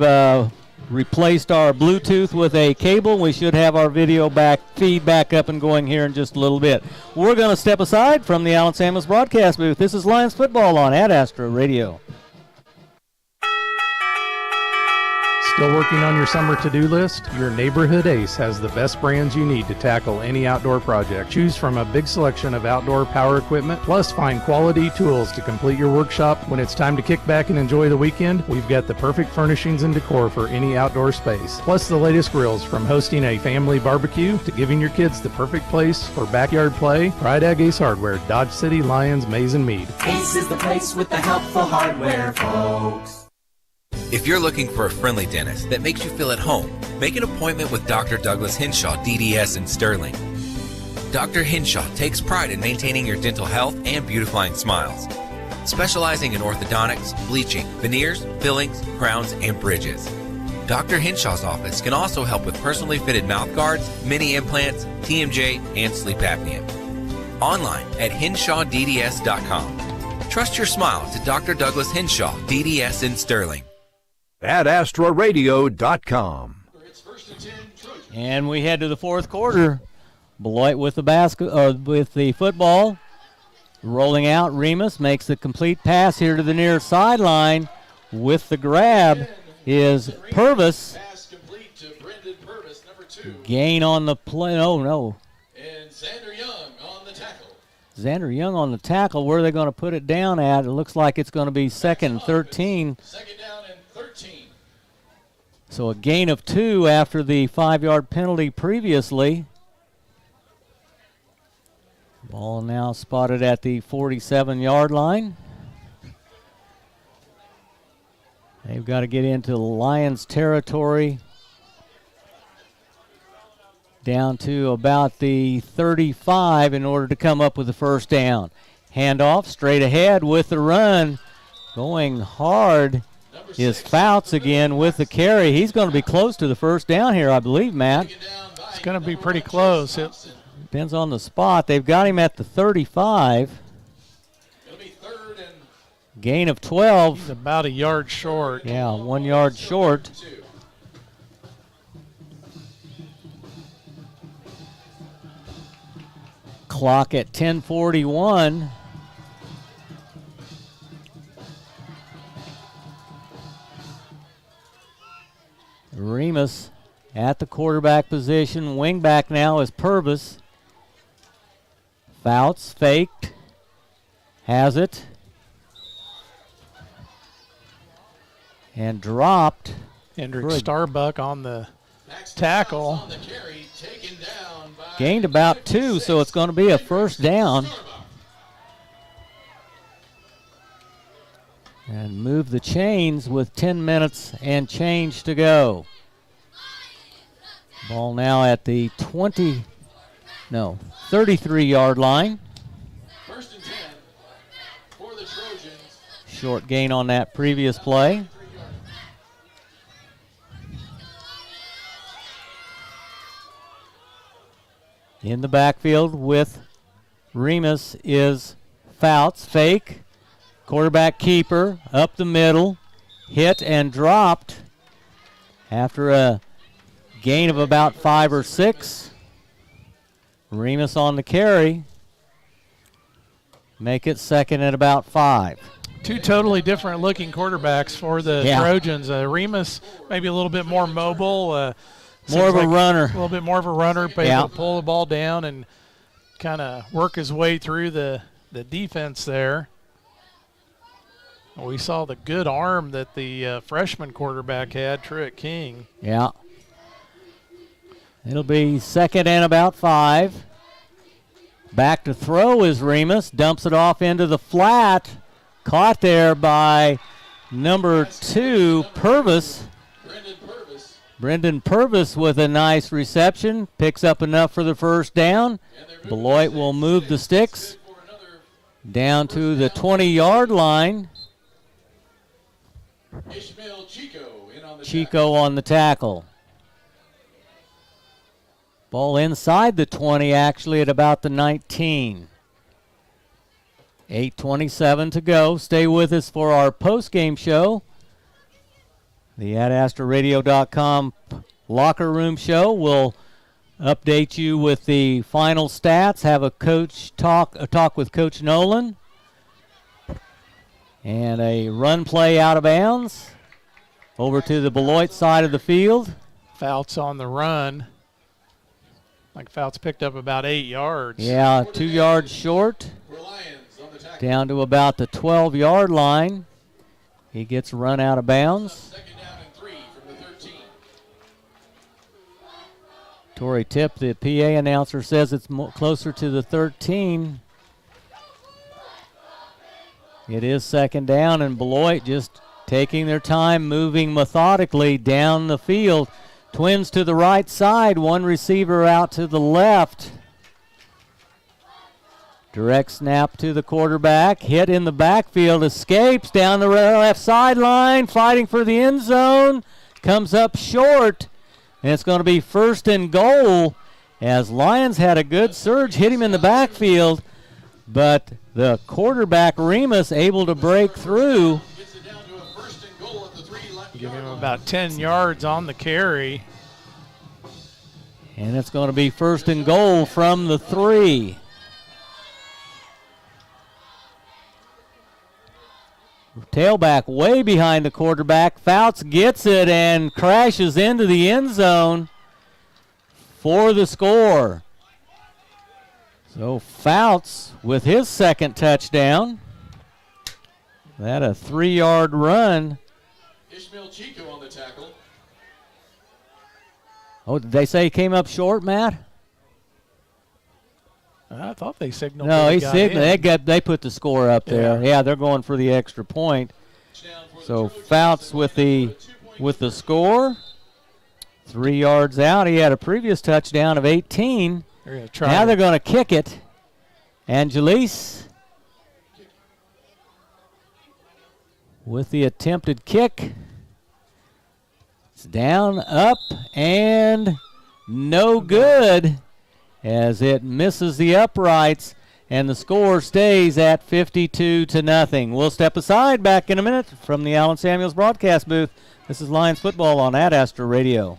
replaced our Bluetooth with a cable. We should have our video feed back up and going here in just a little bit. We're going to step aside from the Allen Samuels broadcast booth. This is Lions football on Ad Astra Radio. Still working on your summer to-do list? Your neighborhood Ace has the best brands you need to tackle any outdoor project. Choose from a big selection of outdoor power equipment, plus find quality tools to complete your workshop. When it's time to kick back and enjoy the weekend, we've got the perfect furnishings and decor for any outdoor space. Plus the latest grills, from hosting a family barbecue to giving your kids the perfect place for backyard play. Pride Ag Ace Hardware, Dodge City, Lyons, Mays and Mead. Ace is the place with the helpful hardware, folks. If you're looking for a friendly dentist that makes you feel at home, make an appointment with Dr. Douglas Henshaw, DDS in Sterling. Dr. Henshaw takes pride in maintaining your dental health and beautifying smiles, specializing in orthodontics, bleaching, veneers, fillings, crowns, and bridges. Dr. Henshaw's office can also help with personally fitted mouth guards, mini implants, TMJ, and sleep apnea. Online at henshawdds.com. Trust your smile to Dr. Douglas Henshaw, DDS in Sterling. At AstraRadio.com. And we head to the fourth quarter. Beloit with the football. Rolling out, Remus makes the complete pass here to the near sideline. With the grab is Purvis. Gain on the play. Oh, no. And Xander Young on the tackle. Xander Young on the tackle. Where are they going to put it down at? It looks like it's going to be second and 13. Second down and 13. So a gain of 2 after the 5-yard penalty previously. Ball now spotted at the 47-yard line. They've got to get into Lions territory down to about the 35 in order to come up with the first down. Handoff straight ahead with the run. Going hard is Fouts again with the carry. He's going to be close to the first down here, I believe, Matt. It's going to be pretty close. Depends on the spot. They've got him at the 35. Gain of 12. He's about a yard short. Yeah, 1 yard short. Clock at 10:41. Remus at the quarterback position. Wing back now is Purvis. Fouts faked. Has it. And dropped. Hendrick Starbuck on the tackle. Gained about 2, so it's going to be a first down. And move the chains with 10 minutes and change to go. Ball now at the 33-yard line. First and 10 for the Trojans. Short gain on that previous play. In the backfield with Remus is Fouts. Fake. Quarterback keeper up the middle. Hit and dropped after a gain of about 5 or 6. Remus on the carry. Make it second at about 5. Two totally different looking quarterbacks for the Trojans. Remus maybe a little bit more mobile. More of a runner. A little bit more of a runner, but able to pull the ball down and kind of work his way through the defense there. We saw the good arm that the freshman quarterback had, Truett King. Yeah. It'll be second and about 5. Back to throw is Remus. Dumps it off into the flat. Caught there by number 2, Purvis. Brendan Purvis with a nice reception. Picks up enough for the first down. Beloit will move the sticks down to the 20-yard line. Chico on the tackle. Ball inside the 20, actually at about the 19. 8:27 to go. Stay with us for our post-game show. The AdAstraRadio.com locker room show will update you with the final stats, have a talk with Coach Nolan, and a run play out of bounds over to the Beloit side of the field. Fouts on the run. Like Fouts picked up about 8 yards. Yeah, 2 yards short. Down to about the 12-yard line. He gets run out of bounds. Torrey Tip, the PA announcer, says it's closer to the 13. It is second down, and Beloit just taking their time, moving methodically down the field. Twins to the right side, one receiver out to the left. Direct snap to the quarterback, hit in the backfield, escapes down the left sideline, fighting for the end zone, comes up short, and it's going to be first and goal as Lyons had a good surge, hit him in the backfield, but the quarterback Remus able to break through. Give him about 10 yards on the carry. And it's going to be first and goal from the 3. Tailback way behind the quarterback. Fouts gets it and crashes into the end zone for the score. So Fouts with his second touchdown. That a 3-yard run. Ishmael Chico on the tackle. Oh, did they say he came up short, Matt? I thought they signaled. No, he signaled. They put the score up there. Yeah, they're going for the extra point. So Fouts with the score. 3 yards out. He had a previous touchdown of 18. Now they're going to kick it. Angelis with the attempted kick. It's down, up, and no good, as it misses the uprights, and the score stays at 52-0. We'll step aside, back in a minute from the Allen Samuels broadcast booth. This is Lions football on Ad Astra Radio.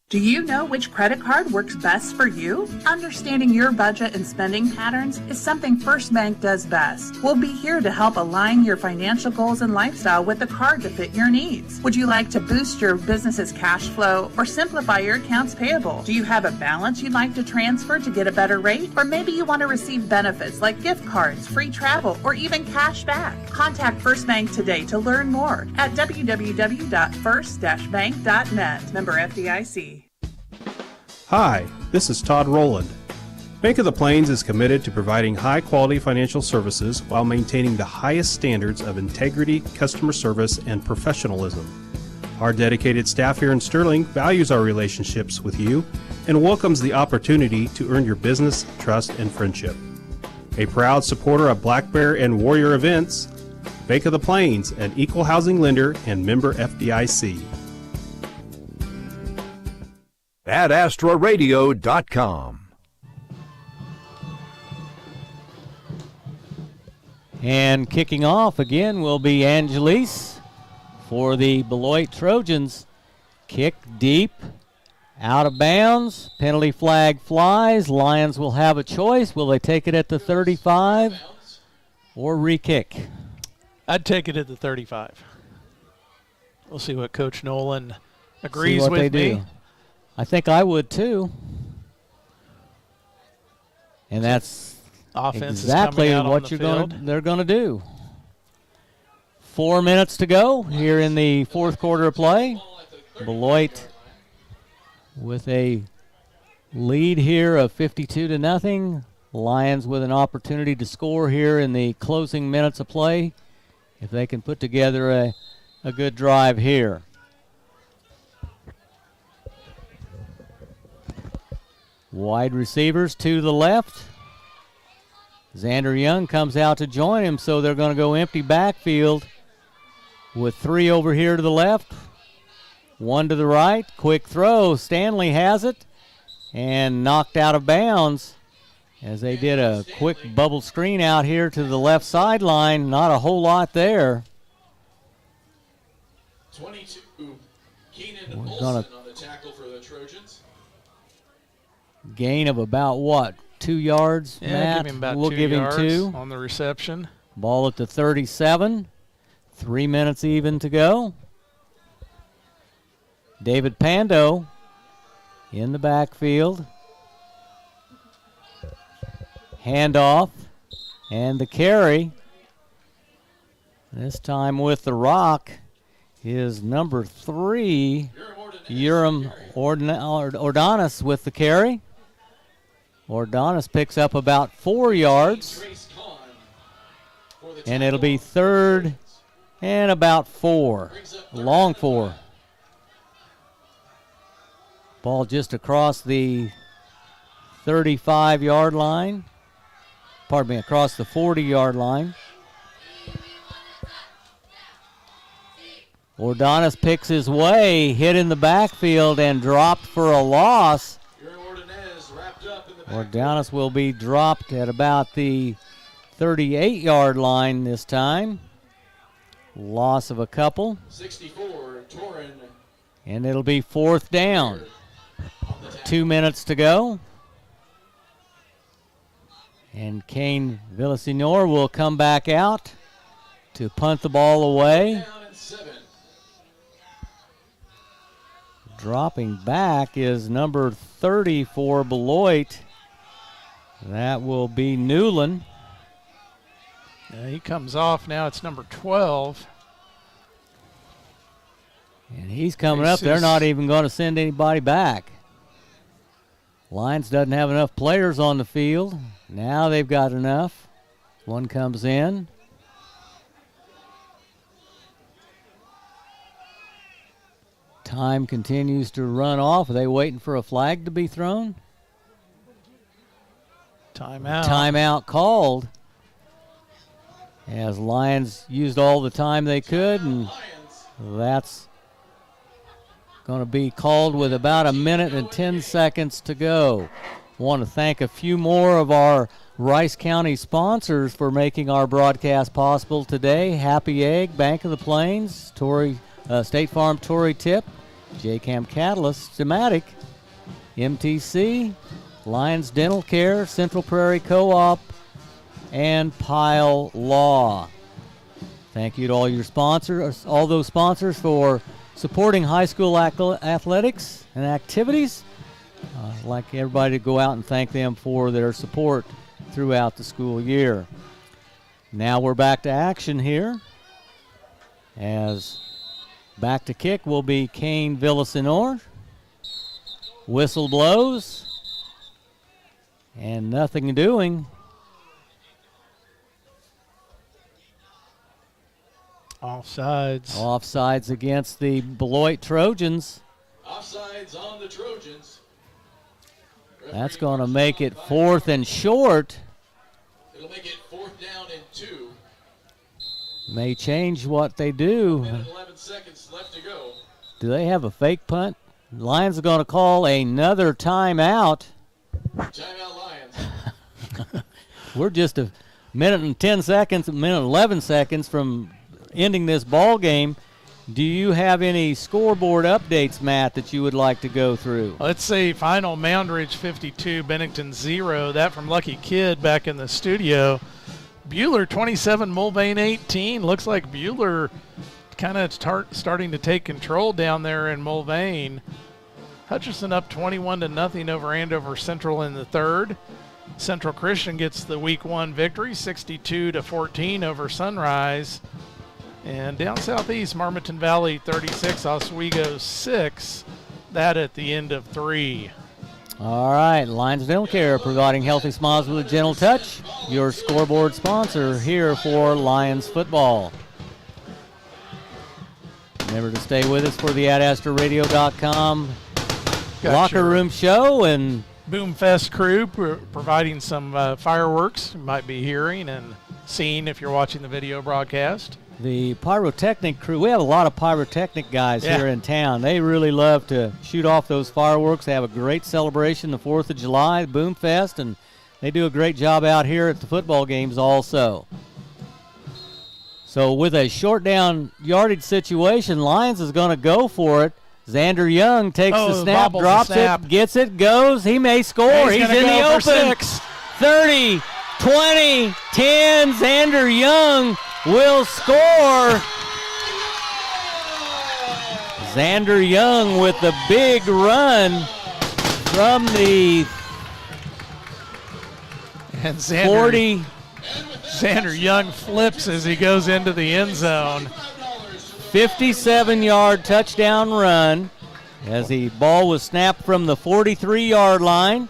Do you know which credit card works best for you? Understanding your budget and spending patterns is something First Bank does best. We'll be here to help align your financial goals and lifestyle with the card to fit your needs. Would you like to boost your business's cash flow or simplify your accounts payable? Do you have a balance you'd like to transfer to get a better rate? Or maybe you want to receive benefits like gift cards, free travel, or even cash back? Contact First Bank today to learn more at www.first-bank.net. Member FDIC. Hi, this is Todd Rowland. Bank of the Plains is committed to providing high-quality financial services while maintaining the highest standards of integrity, customer service, and professionalism. Our dedicated staff here in Sterling values our relationships with you and welcomes the opportunity to earn your business, trust, and friendship. A proud supporter of Black Bear and Warrior events, Bank of the Plains, an equal housing lender and member FDIC. AdAstraRadio.com. And kicking off again will be Angelis for the Beloit Trojans. Kick deep, out of bounds, penalty flag flies. Lions will have a choice. Will they take it at the 35 or re-kick? I'd take it at the 35. We'll see what Coach Nolan agrees with me. Do. I think I would too. And that's exactly what they're going to do. 4 minutes to go here in the fourth quarter of play. Beloit with a lead here of 52-0. Lions with an opportunity to score here in the closing minutes of play if they can put together a good drive here. Wide receivers to the left. Xander Young comes out to join him, so they're going to go empty backfield with 3 over here to the left, 1 to the right. Quick throw. Stanley has it and knocked out of bounds as they did a quick bubble screen out here to the left sideline. Not a whole lot there. 22. Keenan We're Olsen gonna on the tackle for the Trojans. gain of about, what, 2 yards, Yeah, Matt? give him about we'll 2 give him yards 2. on the reception. Ball at the 37. 3 minutes even to go. David Pando in the backfield. Handoff and the carry. This time with the rock is number 3, Urim Ordonis with the carry. Ordonis picks up about 4 yards. And it'll be 3rd and about 4. Long 4. Ball just across the 35-yard line. Pardon me, across the 40-yard line. Ordonis picks his way, hit in the backfield, and dropped for a loss. Ordonis will be dropped at about the 38-yard line this time. Loss of a couple. 64, Torin. And it'll be 4th down. 2 minutes to go. And Kane Villasenor will come back out to punt the ball away. Dropping back is number 30 for Beloit. That will be Newland. He comes off now. It's number 12. And he's coming up. They're not even going to send anybody back. Lyons doesn't have enough players on the field. Now they've got enough. One comes in. Time continues to run off. Are they waiting for a flag to be thrown? Timeout. Timeout called. As Lyons used all the time they could, and that's going to be called with about 1 minute and 10 seconds to go. Want to thank a few more of our Rice County sponsors for making our broadcast possible today. Happy Egg, Bank of the Plains, State Farm Tory Tip, J-Cam Catalyst, Stematic, MTC, Lyons Dental Care, Central Prairie Co-op, and Pile Law. Thank you to all your sponsors, all those sponsors for supporting high school athletics and activities. I'd like everybody to go out and thank them for their support throughout the school year. Now we're back to action here. As back to kick will be Kane Villasenor. Whistle blows. And nothing doing. Offsides. Offsides against the Beloit Trojans. Offsides on the Trojans. That's going to make it 4th and short. It'll make it 4th down and 2. May change what they do. 11 seconds left to go. Do they have a fake punt? Lions are going to call another timeout. Timeout Lions. We're just a minute and 10 seconds, a minute and 11 seconds from ending this ball game. Do you have any scoreboard updates, Matt, that you would like to go through? Let's see. Final Mound Ridge 52, Bennington 0. That from Lucky Kid back in the studio. Buhler 27, Mulvane 18. Looks like Buhler kind of starting to take control down there in Mulvane. Hutcherson up 21-0 over Andover Central in the 3rd. Central Christian gets the Week 1 victory, 62-14 over Sunrise. And down southeast, Marmaton Valley 36, Oswego 6. That at the end of 3. All right, Lyons Dental Care, providing healthy smiles with a gentle touch. Your scoreboard sponsor here for Lions football. Remember to stay with us for the AdAstraRadio.com locker room show and Boomfest crew providing some fireworks you might be hearing and seeing if you're watching the video broadcast. The pyrotechnic crew, we have a lot of pyrotechnic guys here in town. They really love to shoot off those fireworks. They have a great celebration the 4th of July, Boomfest, and They do a great job out here at the football games also. So with a short down yardage situation, Lyons is going to go for it. Xander Young takes the snap, drops it, gets it, goes. He may score. He's in the open. 30, 20, 10. Xander Young will score. Xander Young with the big run from the 40. Xander Young flips as he goes into the end zone. 57-yard touchdown run as the ball was snapped from the 43-yard line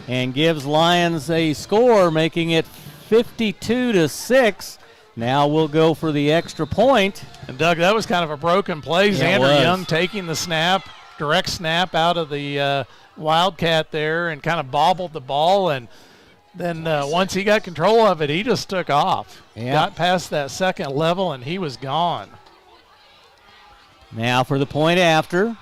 and gives Lyons a score, making it 52-6. Now we'll go for the extra point. And Doug, that was kind of a broken play. Yeah, Xander Young taking the snap, direct snap out of the Wildcat there and kind of bobbled the ball. And then once he got control of it, he just took off. Yeah. Got past that second level, and he was gone. Now for the point after.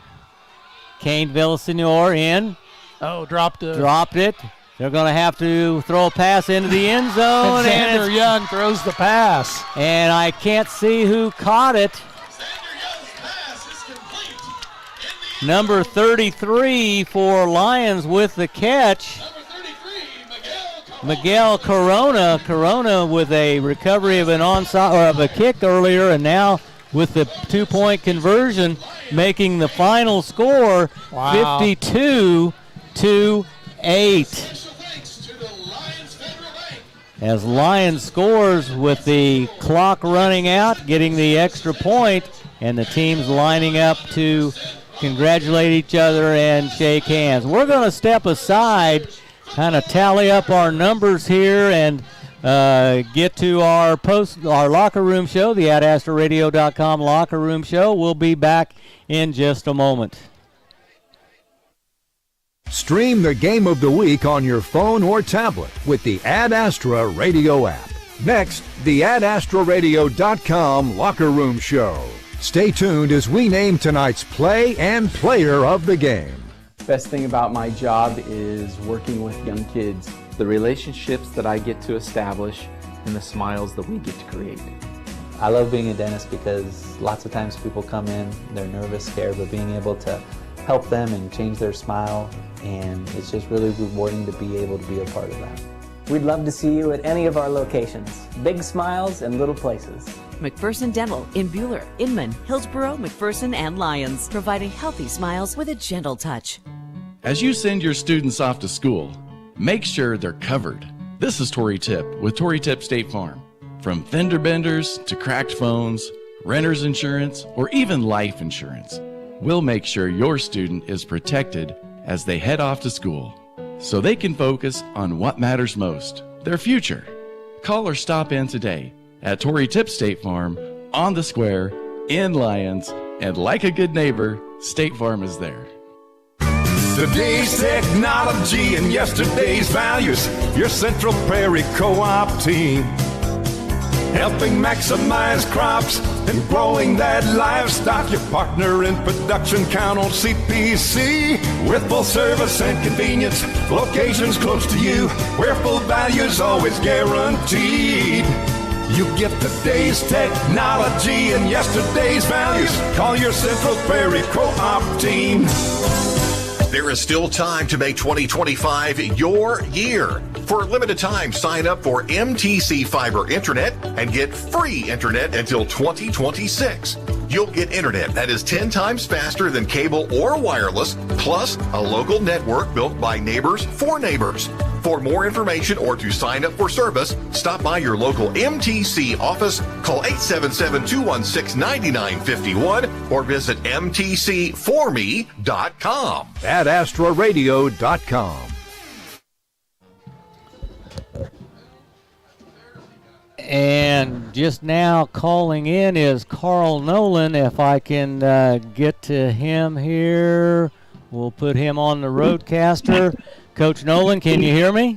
Kane Villasenor in. Oh, dropped it. They're going to have to throw a pass into the end zone. And Xander Young throws the pass. And I can't see who caught it. Number 33 for Lyons with the catch. Miguel Corona. Corona with a recovery of an onside or of a kick earlier, and now with the 2-point conversion, making the final score 52-8. As Lyons scores with the clock running out, getting the extra point, and the teams lining up to congratulate each other and shake hands. We're going to step aside, kind of tally up our numbers here, and get to our locker room show, the AdAstraRadio.com locker room show. We'll be back in just a moment. Stream the game of the week on your phone or tablet with the Ad Astra Radio app. Next, the AdAstraRadio.com locker room show. Stay tuned as we name tonight's play and player of the game. Best thing about my job is working with young kids. The relationships that I get to establish and the smiles that we get to create. I love being a dentist because lots of times people come in, they're nervous, scared, but being able to help them and change their smile, and it's just really rewarding to be able to be a part of that. We'd love to see you at any of our locations. Big smiles and little places. McPherson Dental in Buhler, Inman, Hillsborough, McPherson, and Lyons, providing healthy smiles with a gentle touch. As you send your students off to school, make sure they're covered. This is Tori Tip with Tori Tip State Farm. From fender benders to cracked phones, renter's insurance, or even life insurance, we'll make sure your student is protected as they head off to school, so they can focus on what matters most, their future. Call or stop in today at Tori Tip State Farm, on the square, in Lyons, and like a good neighbor, State Farm is there. Today's technology and yesterday's values, your Central Prairie Co-op team. Helping maximize crops and growing that livestock. Your partner in production, count on CPC. With full service and convenience, locations close to you, where full value's always guaranteed. You get today's technology and yesterday's values. Call your Central Prairie Co-op team. There is still time to make 2025 your year. For a limited time, sign up for MTC Fiber Internet and get free internet until 2026. You'll get internet that is 10 times faster than cable or wireless, plus a local network built by neighbors for neighbors. For more information or to sign up for service, stop by your local MTC office, call 877-216-9951, or visit mtcforme.com. At AstraRadio.com. And just now calling in is Carl Nolan. If I can get to him here, we'll put him on the roadcaster. Coach Nolan, can you hear me?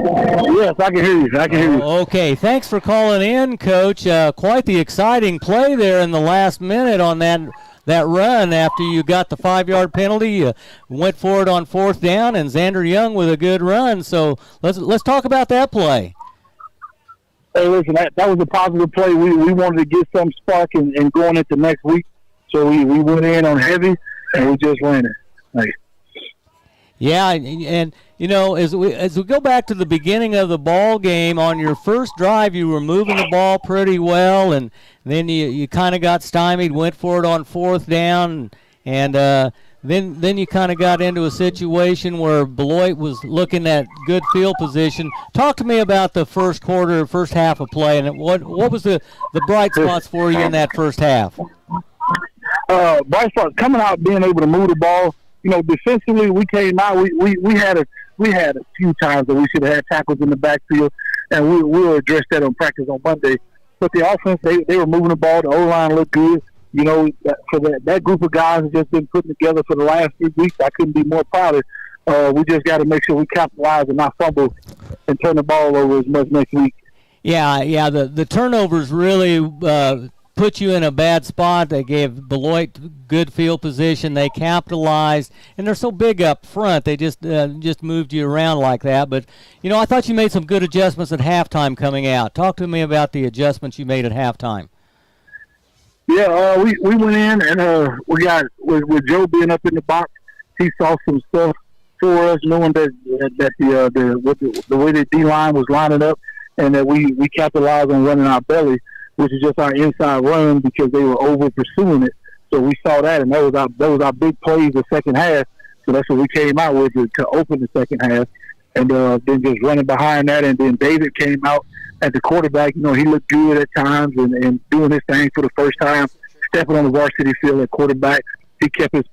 Yes, I can hear you. I can hear you. Okay, thanks for calling in, Coach. Quite the exciting play there in the last minute on that run after you got the 5-yard penalty. You went for it on 4th down, and Xander Young with a good run. So let's talk about that play. Hey, listen, that was a positive play. We wanted to get some spark and going into next week. So we went in on heavy, and we just ran it. Like, yeah, and you know, as we go back to the beginning of the ball game, on your first drive, you were moving the ball pretty well, and then you kind of got stymied, went for it on 4th down, and then you kind of got into a situation where Beloit was looking at good field position. Talk to me about the first quarter, first half of play, and what was the bright spots for you in that first half? Bright spots coming out, being able to move the ball. You know, defensively, we came out. We had a few times that we should have had tackles in the backfield, and we will address that on practice on Monday. But the offense, they were moving the ball. The O-line looked good. You know, for that group of guys has just been putting together for the last 3 weeks. I couldn't be more proud of. We just got to make sure we capitalize and not fumble and turn the ball over as much next week. Yeah. The turnovers really put you in a bad spot. They gave Beloit good field position. They capitalized, and they're so big up front. They just moved you around like that. But you know, I thought you made some good adjustments at halftime coming out. Talk to me about the adjustments you made at halftime. Yeah, we went in and we got with Joe being up in the box. He saw some stuff for us, knowing that the way the D line was lining up, and that we capitalized on running our belly, which is just our inside run because they were over pursuing it. So we saw that, and that was our big plays the second half. So that's what we came out with to open the second half, and then just running behind that. And then David came out at the quarterback. You know, he looked good at times and doing his thing for the first time, stepping on the varsity field at quarterback. He kept his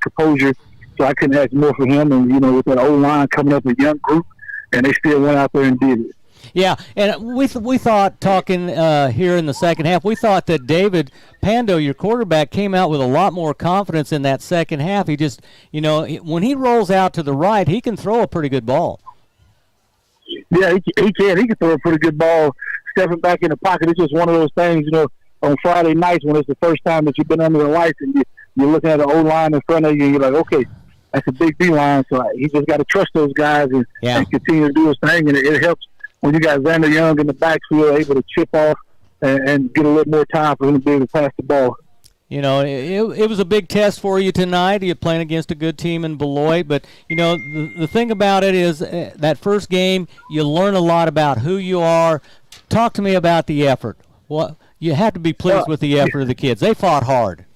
composure, so I couldn't ask more for him. And you know, with that O line coming up, a young group, and they still went out there and did it. Yeah, and we thought, talking here in the second half, we thought that David Pando, your quarterback, came out with a lot more confidence in that second half. He just, you know, when he rolls out to the right, he can throw a pretty good ball. Yeah, he can. He can throw a pretty good ball, stepping back in the pocket. It's just one of those things, you know, on Friday nights when it's the first time that you've been under the lights and you're looking at the O-line in front of you, and you're like, okay, that's a big D-line. So he just got to trust those guys and continue to do his thing, and it helps when you got Xander Young in the backfield able to chip off and get a little more time for him to be able to pass the ball. You know, it was a big test for you tonight. You're playing against a good team in Beloit. But, you know, the thing about it is that first game, you learn a lot about who you are. Talk to me about the effort. Well, you have to be pleased with the effort of the kids. They fought hard.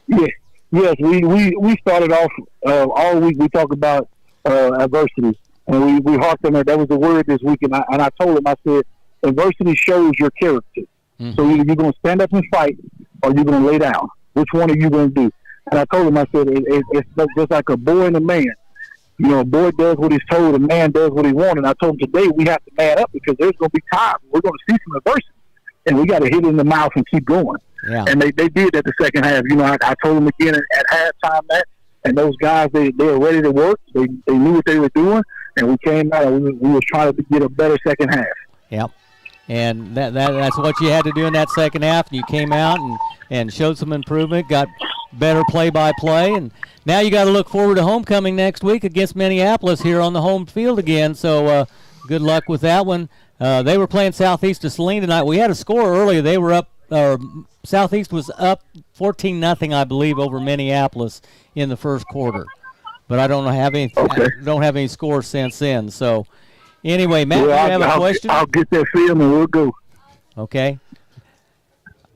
Yeah. Yes, we started off all week. We talked about adversity. And we harped on that. That was the word this week. And I told him, I said, adversity shows your character. Mm-hmm. So either you're going to stand up and fight or you're going to lay down. Which one are you going to do? And I told him, I said, it's just like a boy and a man. You know, a boy does what he's told, a man does what he wants. And I told him today we have to man up because there's going to be times we're going to see some adversity. And we got to hit it in the mouth and keep going. Yeah. And they did that the second half. You know, I told them again at halftime that. And those guys, they were ready to work. They knew what they were doing. And we came out and we were trying to get a better second half. Yep. And that's what you had to do in that second half. And you came out and showed some improvement, got better play-by-play. And now you got to look forward to homecoming next week against Minneapolis here on the home field again. So good luck with that one. They were playing Southeast of Saline tonight. We had a score earlier. They were up. Southeast was up 14-0, I believe, over Minneapolis in the first quarter. But I don't have any. Okay. I don't have any scores since then. So, anyway, Matt, do you have a question? I'll get that film and we'll go. Okay.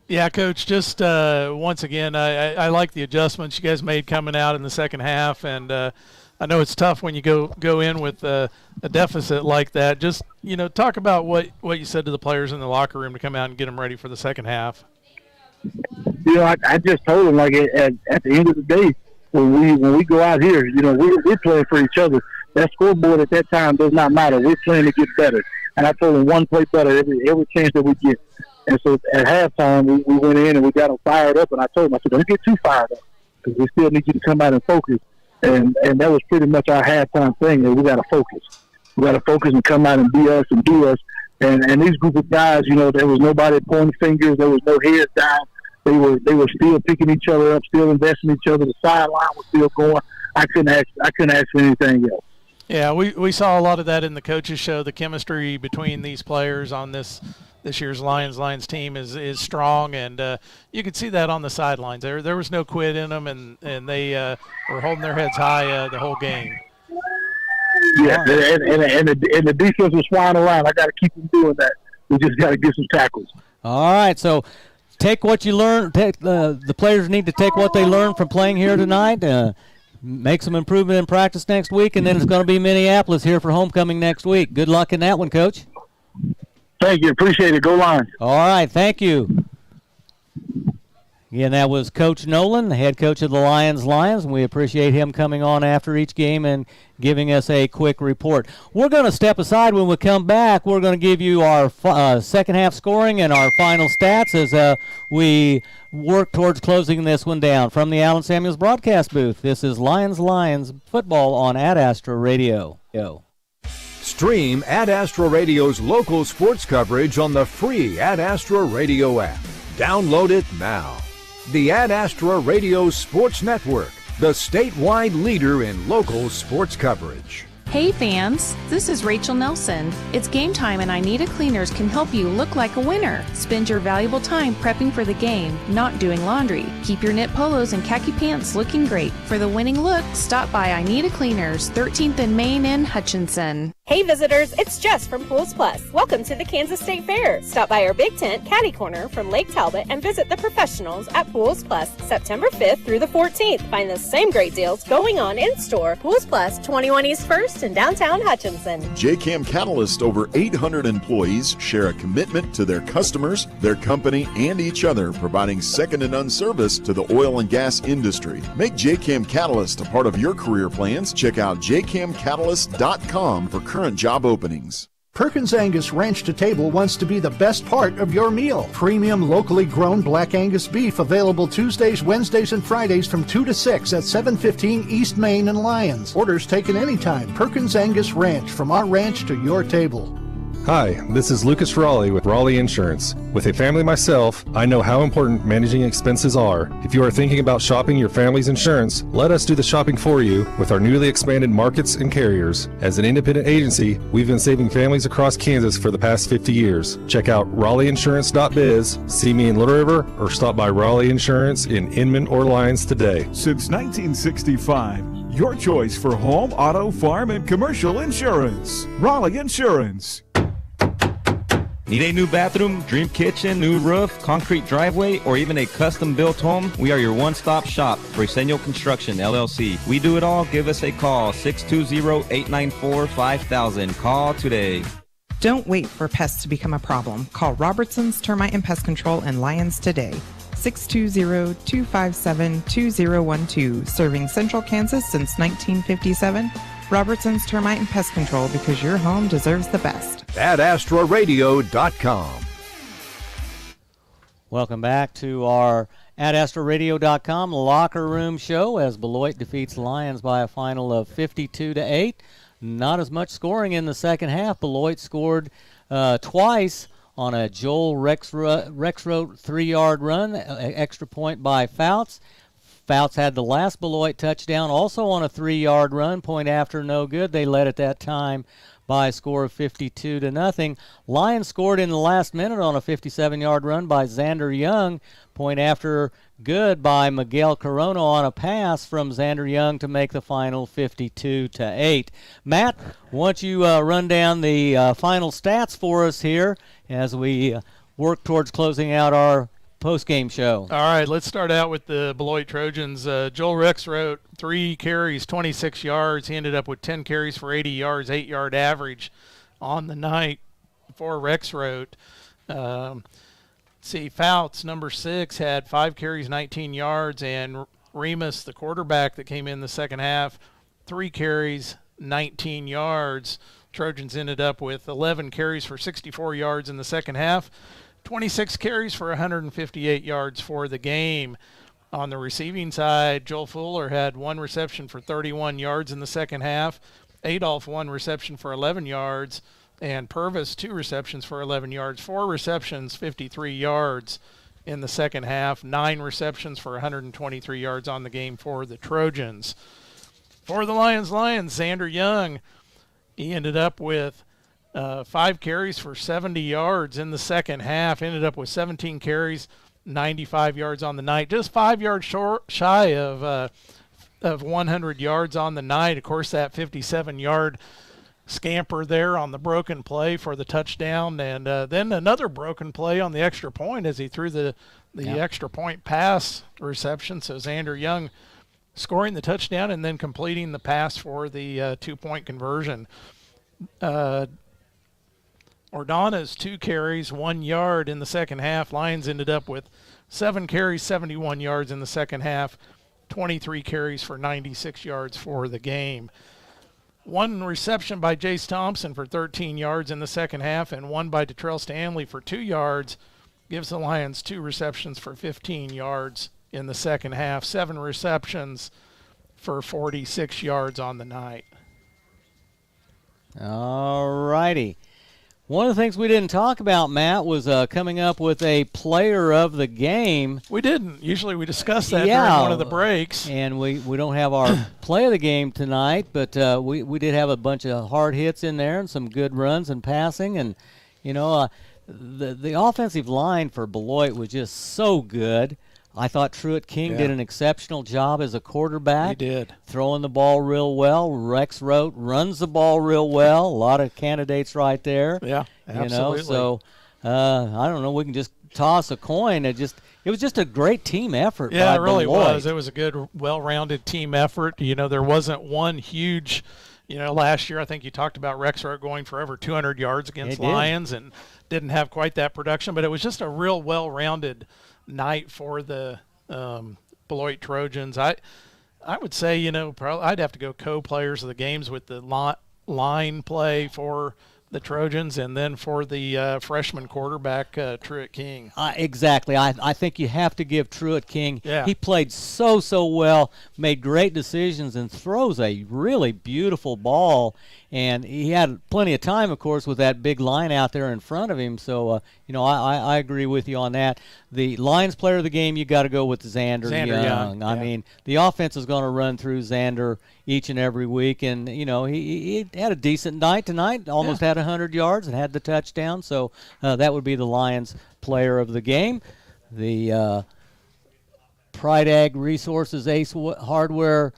Yeah, Coach. Just once again, I like the adjustments you guys made coming out in the second half, and I know it's tough when you go in with a deficit like that. Just talk about what you said to the players in the locker room to come out and get them ready for the second half. I just told them, like, at the end of the day, when we go out here, we're playing for each other. That scoreboard at that time does not matter. We're playing to get better. And I told them one play better every chance that we get. And so at halftime, we went in and we got them fired up. And I told them, I said, don't get too fired up because we still need you to come out and focus. And that was pretty much our halftime thing, that we got to focus. We got to focus and come out and be us and do us. And these group of guys, you know, there was nobody pointing fingers. There was no heads down. They were still picking each other up, still investing in each other. The sideline was still going. I couldn't ask for anything else. Yeah, we saw a lot of that in the coaches show. The chemistry between these players on this year's Lions team is strong, and you could see that on the sidelines. There was no quit in them, and they were holding their heads high the whole game. Yeah, and the defense was flying around. I got to keep them doing that. We just got to get some tackles. All right, so take what you learn. The players need to take what they learned from playing here tonight. Make some improvement in practice next week, and then it's going to be Minneapolis here for homecoming next week. Good luck in that one, Coach. Thank you. Appreciate it. Go Lions. All right, thank you. Again, that was Coach Nolan, the head coach of the Lions, and we appreciate him coming on after each game and giving us a quick report. We're going to step aside. When we come back, we're going to give you our second half scoring and our final stats as we work towards closing this one down. From the Allen Samuels broadcast booth, this is Lions football on Ad Astra Radio. Stream Ad Astra Radio's local sports coverage on the free Ad Astra Radio app. Download it now. The Ad Astra Radio Sports Network, the statewide leader in local sports coverage. Hey fans, this is Rachel Nelson. It's game time and I Need a Cleaners can help you look like a winner. Spend your valuable time prepping for the game, not doing laundry. Keep your knit polos and khaki pants looking great. For the winning look, stop by I Need a Cleaners, 13th and Main in Hutchinson. Hey visitors, it's Jess from Pools Plus. Welcome to the Kansas State Fair. Stop by our Big Tent Caddy Corner from Lake Talbot and visit the professionals at Pools Plus September 5th through the 14th. Find the same great deals going on in store. Pools Plus, 21 East 1st in downtown Hutchinson. JCAM Catalyst, over 800 employees share a commitment to their customers, their company, and each other, providing second to none service to the oil and gas industry. Make JCAM Catalyst a part of your career plans. Check out jcamcatalyst.com for current job openings. Perkins Angus Ranch to Table wants to be the best part of your meal. Premium locally grown Black Angus beef available Tuesdays, Wednesdays, and Fridays from 2 to 6 at 715 East Main in Lyons. Orders taken anytime. Perkins Angus Ranch, from our ranch to your table. Hi, this is Lucas Raleigh with Raleigh Insurance. With a family myself, I know how important managing expenses are. If you are thinking about shopping your family's insurance, let us do the shopping for you with our newly expanded markets and carriers. As an independent agency, we've been saving families across Kansas for the past 50 years. Check out RaleighInsurance.biz, see me in Little River, or stop by Raleigh Insurance in Inman or Lyons today. Since 1965, your choice for home, auto, farm, and commercial insurance. Raleigh Insurance. Need a new bathroom, dream kitchen, new roof, concrete driveway, or even a custom-built home? We are your one-stop shop for Senio Construction, LLC. We do it all. Give us a call, 620-894-5000. Call today. Don't wait for pests to become a problem. Call Robertson's Termite and Pest Control in Lyons today. 620-257-2012. Serving Central Kansas since 1957. Robertson's Termite and Pest Control, because your home deserves the best. AdAstraRadio.com. Welcome back to our AdAstraRadio.com locker room show as Beloit defeats Lyons by a final of 52-8. Not as much scoring in the second half. Beloit scored twice on a Joel Rexroth 3-yard run, extra point by Fouts. Fouts had the last Beloit touchdown also on a 3-yard run, point after no good. They led at that time by a score of 52-0. Lyons scored in the last minute on a 57-yard run by Xander Young, point after good by Miguel Corona on a pass from Xander Young to make the final 52-8. Matt, why don't you run down the final stats for us here as we work towards closing out our post-game show. All right, let's start out with the Beloit Trojans. Joel Rex wrote 3 carries, 26 yards. He ended up with 10 carries for 80 yards, 8-yard average on the night for Rex wrote. Fouts, number 6, had 5 carries, 19 yards, and Remus, the quarterback that came in the second half, 3 carries, 19 yards. Trojans ended up with 11 carries for 64 yards in the second half. 26 carries for 158 yards for the game. On the receiving side, Joel Fuller had 1 reception for 31 yards in the second half. Adolph 1 reception for 11 yards, and Purvis 2 receptions for 11 yards. 4 receptions, 53 yards in the second half. 9 receptions for 123 yards on the game for the Trojans. For the Lions, Xander Young, he ended up with 5 carries for 70 yards in the second half. Ended up with 17 carries, 95 yards on the night. Just 5 yards shy of 100 yards on the night. Of course, that 57-yard scamper there on the broken play for the touchdown, and then another broken play on the extra point as he threw the extra point pass reception. So Xander Young scoring the touchdown and then completing the pass for the 2-point conversion. Ordonez 2 carries, 1 yard in the second half. Lions ended up with 7 carries, 71 yards in the second half. 23 carries for 96 yards for the game. 1 reception by Jace Thompson for 13 yards in the second half, and 1 by Detrell Stanley for 2 yards. Gives the Lions 2 receptions for 15 yards in the second half. 7 receptions for 46 yards on the night. All righty. One of the things we didn't talk about, Matt, was coming up with a player of the game. We didn't. Usually we discuss that during one of the breaks. And we don't have our play of the game tonight, but we did have a bunch of hard hits in there and some good runs and passing. And, the offensive line for Beloit was just so good. I thought Truett King did an exceptional job as a quarterback. He did. Throwing the ball real well. Rex Rote runs the ball real well. A lot of candidates right there. Yeah, absolutely. So, I don't know. We can just toss a coin. It was just a great team effort. Yeah, by it really Beloit. was. It was a good, well-rounded team effort. There wasn't one huge, last year I think you talked about Rex Rote going for over 200 yards against Lions and didn't have quite that production, but it was just a real well-rounded night for the Beloit Trojans. I would say, probably I'd have to go co-players of the games with the line play for the Trojans and then for the freshman quarterback, Truett King. Exactly. I think you have to give Truett King. Yeah. He played so well, made great decisions, and throws a really beautiful ball. And he had plenty of time, of course, with that big line out there in front of him. So, I agree with you on that. The Lions player of the game, you got to go with Xander Young. I mean, the offense is going to run through Xander each and every week. And, he had a decent night tonight, almost had 100 yards and had the touchdown. So that would be the Lions player of the game. The Pride Ag Resources Ace Hardware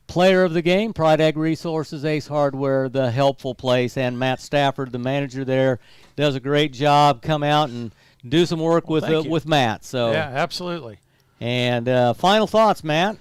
player of the game, Pride Ag Resources, Ace Hardware, the helpful place, and Matt Stafford, the manager there, does a great job. Come out and do some work with Matt. So yeah, absolutely. And final thoughts, Matt?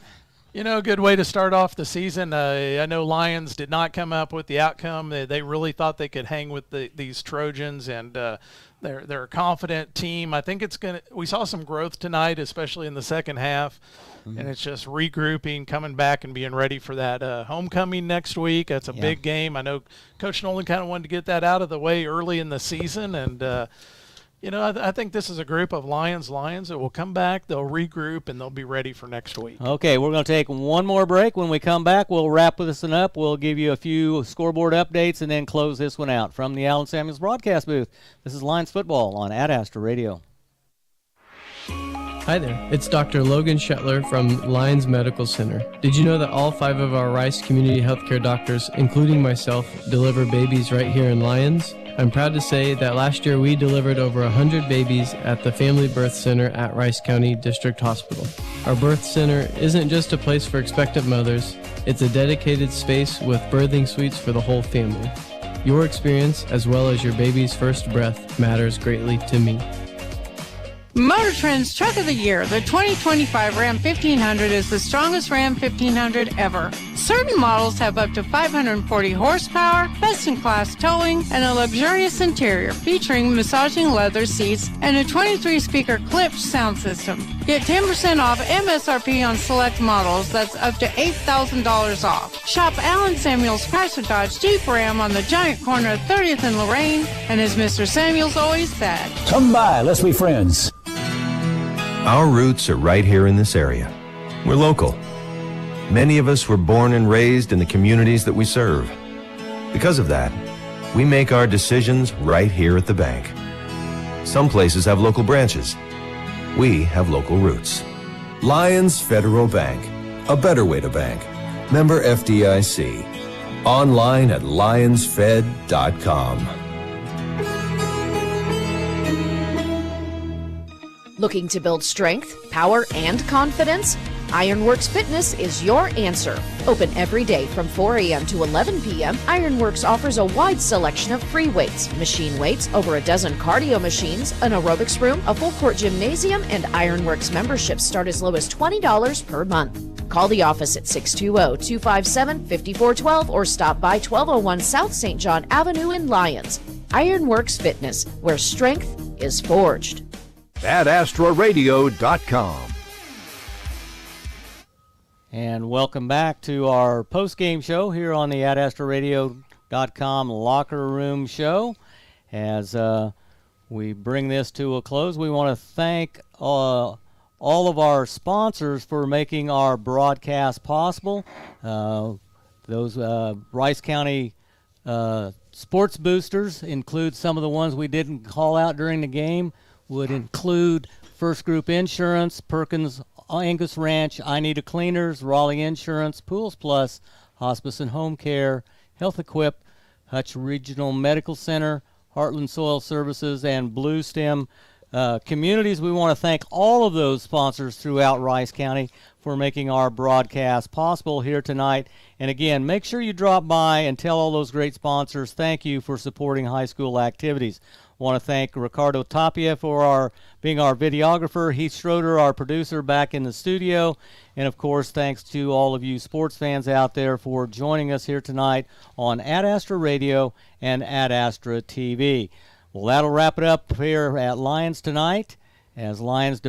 A good way to start off the season. I know Lions did not come up with the outcome. They really thought they could hang with these Trojans, and they're a confident team. I think we saw some growth tonight, especially in the second half. And it's just regrouping, coming back, and being ready for that homecoming next week. That's a big game. I know Coach Nolan kind of wanted to get that out of the way early in the season. And, I think this is a group of Lions that will come back, they'll regroup, and they'll be ready for next week. Okay, we're going to take one more break. When we come back, we'll wrap this one up. We'll give you a few scoreboard updates and then close this one out. From the Allen Samuels broadcast booth, this is Lions Football on Ad Astra Radio. Hi there, it's Dr. Logan Shetler from Lyons Medical Center. Did you know that all 5 of our Rice Community Healthcare doctors, including myself, deliver babies right here in Lyons? I'm proud to say that last year we delivered over 100 babies at the Family Birth Center at Rice County District Hospital. Our birth center isn't just a place for expectant mothers, it's a dedicated space with birthing suites for the whole family. Your experience, as well as your baby's first breath, matters greatly to me. Motor Trend's Truck of the Year, the 2025 Ram 1500 is the strongest Ram 1500 ever. Certain models have up to 540 horsepower, best-in-class towing, and a luxurious interior featuring massaging leather seats and a 23-speaker Klipsch sound system. Get 10% off MSRP on select models. That's up to $8,000 off. Shop Allen Samuels Chrysler Dodge Jeep Ram on the giant corner of 30th and Lorraine, and as Mr. Samuels always said, come by, let's be friends. Our roots are right here in this area. We're local. Many of us were born and raised in the communities that we serve. Because of that, we make our decisions right here at the bank. Some places have local branches. We have local roots. Lyons Federal Bank, a better way to bank. Member FDIC. Online at lionsfed.com. Looking to build strength, power, and confidence? Ironworks Fitness is your answer. Open every day from 4 a.m. to 11 p.m., Ironworks offers a wide selection of free weights, machine weights, over a dozen cardio machines, an aerobics room, a full-court gymnasium, and Ironworks memberships start as low as $20 per month. Call the office at 620-257-5412 or stop by 1201 South St. John Avenue in Lyons. Ironworks Fitness, where strength is forged. AdAstraRadio.com. And welcome back to our post-game show here on the AdAstraRadio.com Locker Room Show. As we bring this to a close, we want to thank all of our sponsors for making our broadcast possible. Those Rice County sports boosters include some of the ones we didn't call out during the game, would include First Group Insurance, Perkins Angus Ranch, I Need a Cleaners, Raleigh Insurance, Pools Plus, Hospice and Home Care, Health Equip, Hutch Regional Medical Center, Heartland Soil Services, and Blue Stem Communities. We want to thank all of those sponsors throughout Rice County for making our broadcast possible here tonight. And again, make sure you drop by and tell all those great sponsors thank you for supporting high school activities. Want to thank Ricardo Tapia for being our videographer, Heath Schroeder, our producer, back in the studio, and of course thanks to all of you sports fans out there for joining us here tonight on Ad Astra Radio and Ad Astra TV. Well, that'll wrap it up here at Lyons tonight as Beloit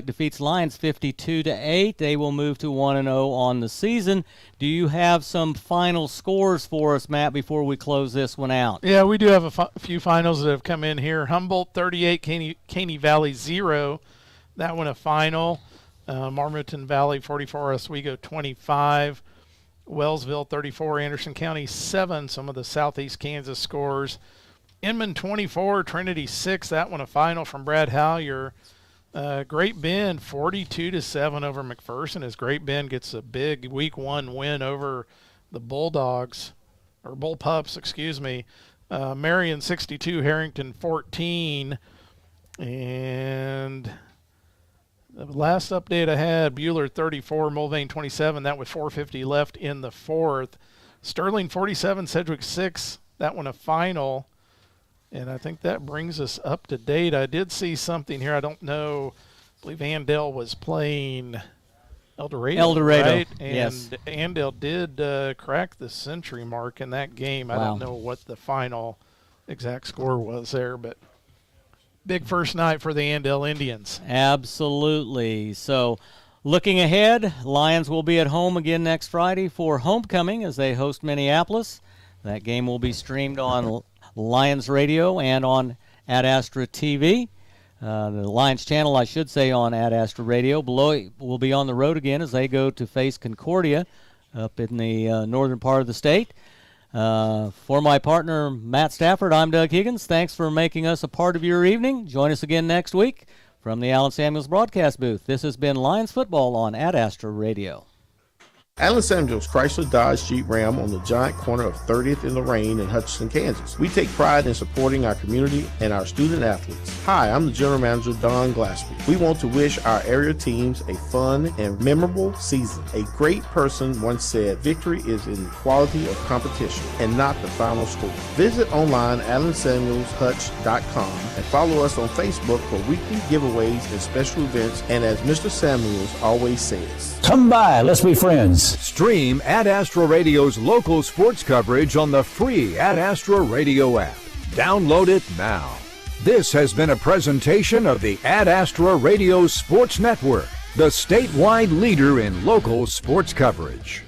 defeats Lyons 52-8. They will move to 1-0 on the season. Do you have some final scores for us, Matt, before we close this one out? Yeah, we do have a few finals that have come in here. Humboldt 38, Caney Valley 0. That one a final. Marmaton Valley 44, Oswego 25. Wellsville 34, Anderson County 7. Some of the Southeast Kansas scores. Inman 24, Trinity 6. That one a final from Brad Howyer. Great Bend 42-7 over McPherson as Great Bend gets a big week 1 win over the Bulldogs, or Bullpups, excuse me. Marion 62, Harrington 14. And the last update I had, Buhler 34, Mulvane 27. That with 4:50 left in the fourth. Sterling 47, Sedgwick 6. That one a final. And I think that brings us up to date. I did see something here. I don't know. I believe Andale was playing El Dorado, right? And yes. Andale did crack the century mark in that game. Wow. I don't know what the final exact score was there, but big first night for the Andale Indians. Absolutely. So looking ahead, Lions will be at home again next Friday for homecoming as they host Minneapolis. That game will be streamed on Lions Radio and on Ad Astra TV. The Lions channel, I should say, on Ad Astra Radio. Beloit will be on the road again as they go to face Concordia up in the northern part of the state. For my partner, Matt Stafford, I'm Doug Higgins. Thanks for making us a part of your evening. Join us again next week from the Allen Samuels broadcast booth. This has been Lions Football on Ad Astra Radio. Allen Samuels Chrysler Dodge Jeep Ram on the giant corner of 30th and Lorraine in Hutchinson, Kansas. We take pride in supporting our community and our student athletes. Hi, I'm the General Manager, Don Glassby. We want to wish our area teams a fun and memorable season. A great person once said, victory is in the quality of competition and not the final score. Visit online AllenSamuelsHutch.com and follow us on Facebook for weekly giveaways and special events. And as Mr. Samuels always says, come by, let's be friends. Stream Ad Astra Radio's local sports coverage on the free Ad Astra Radio app. Download it now. This has been a presentation of the Ad Astra Radio Sports Network, the statewide leader in local sports coverage.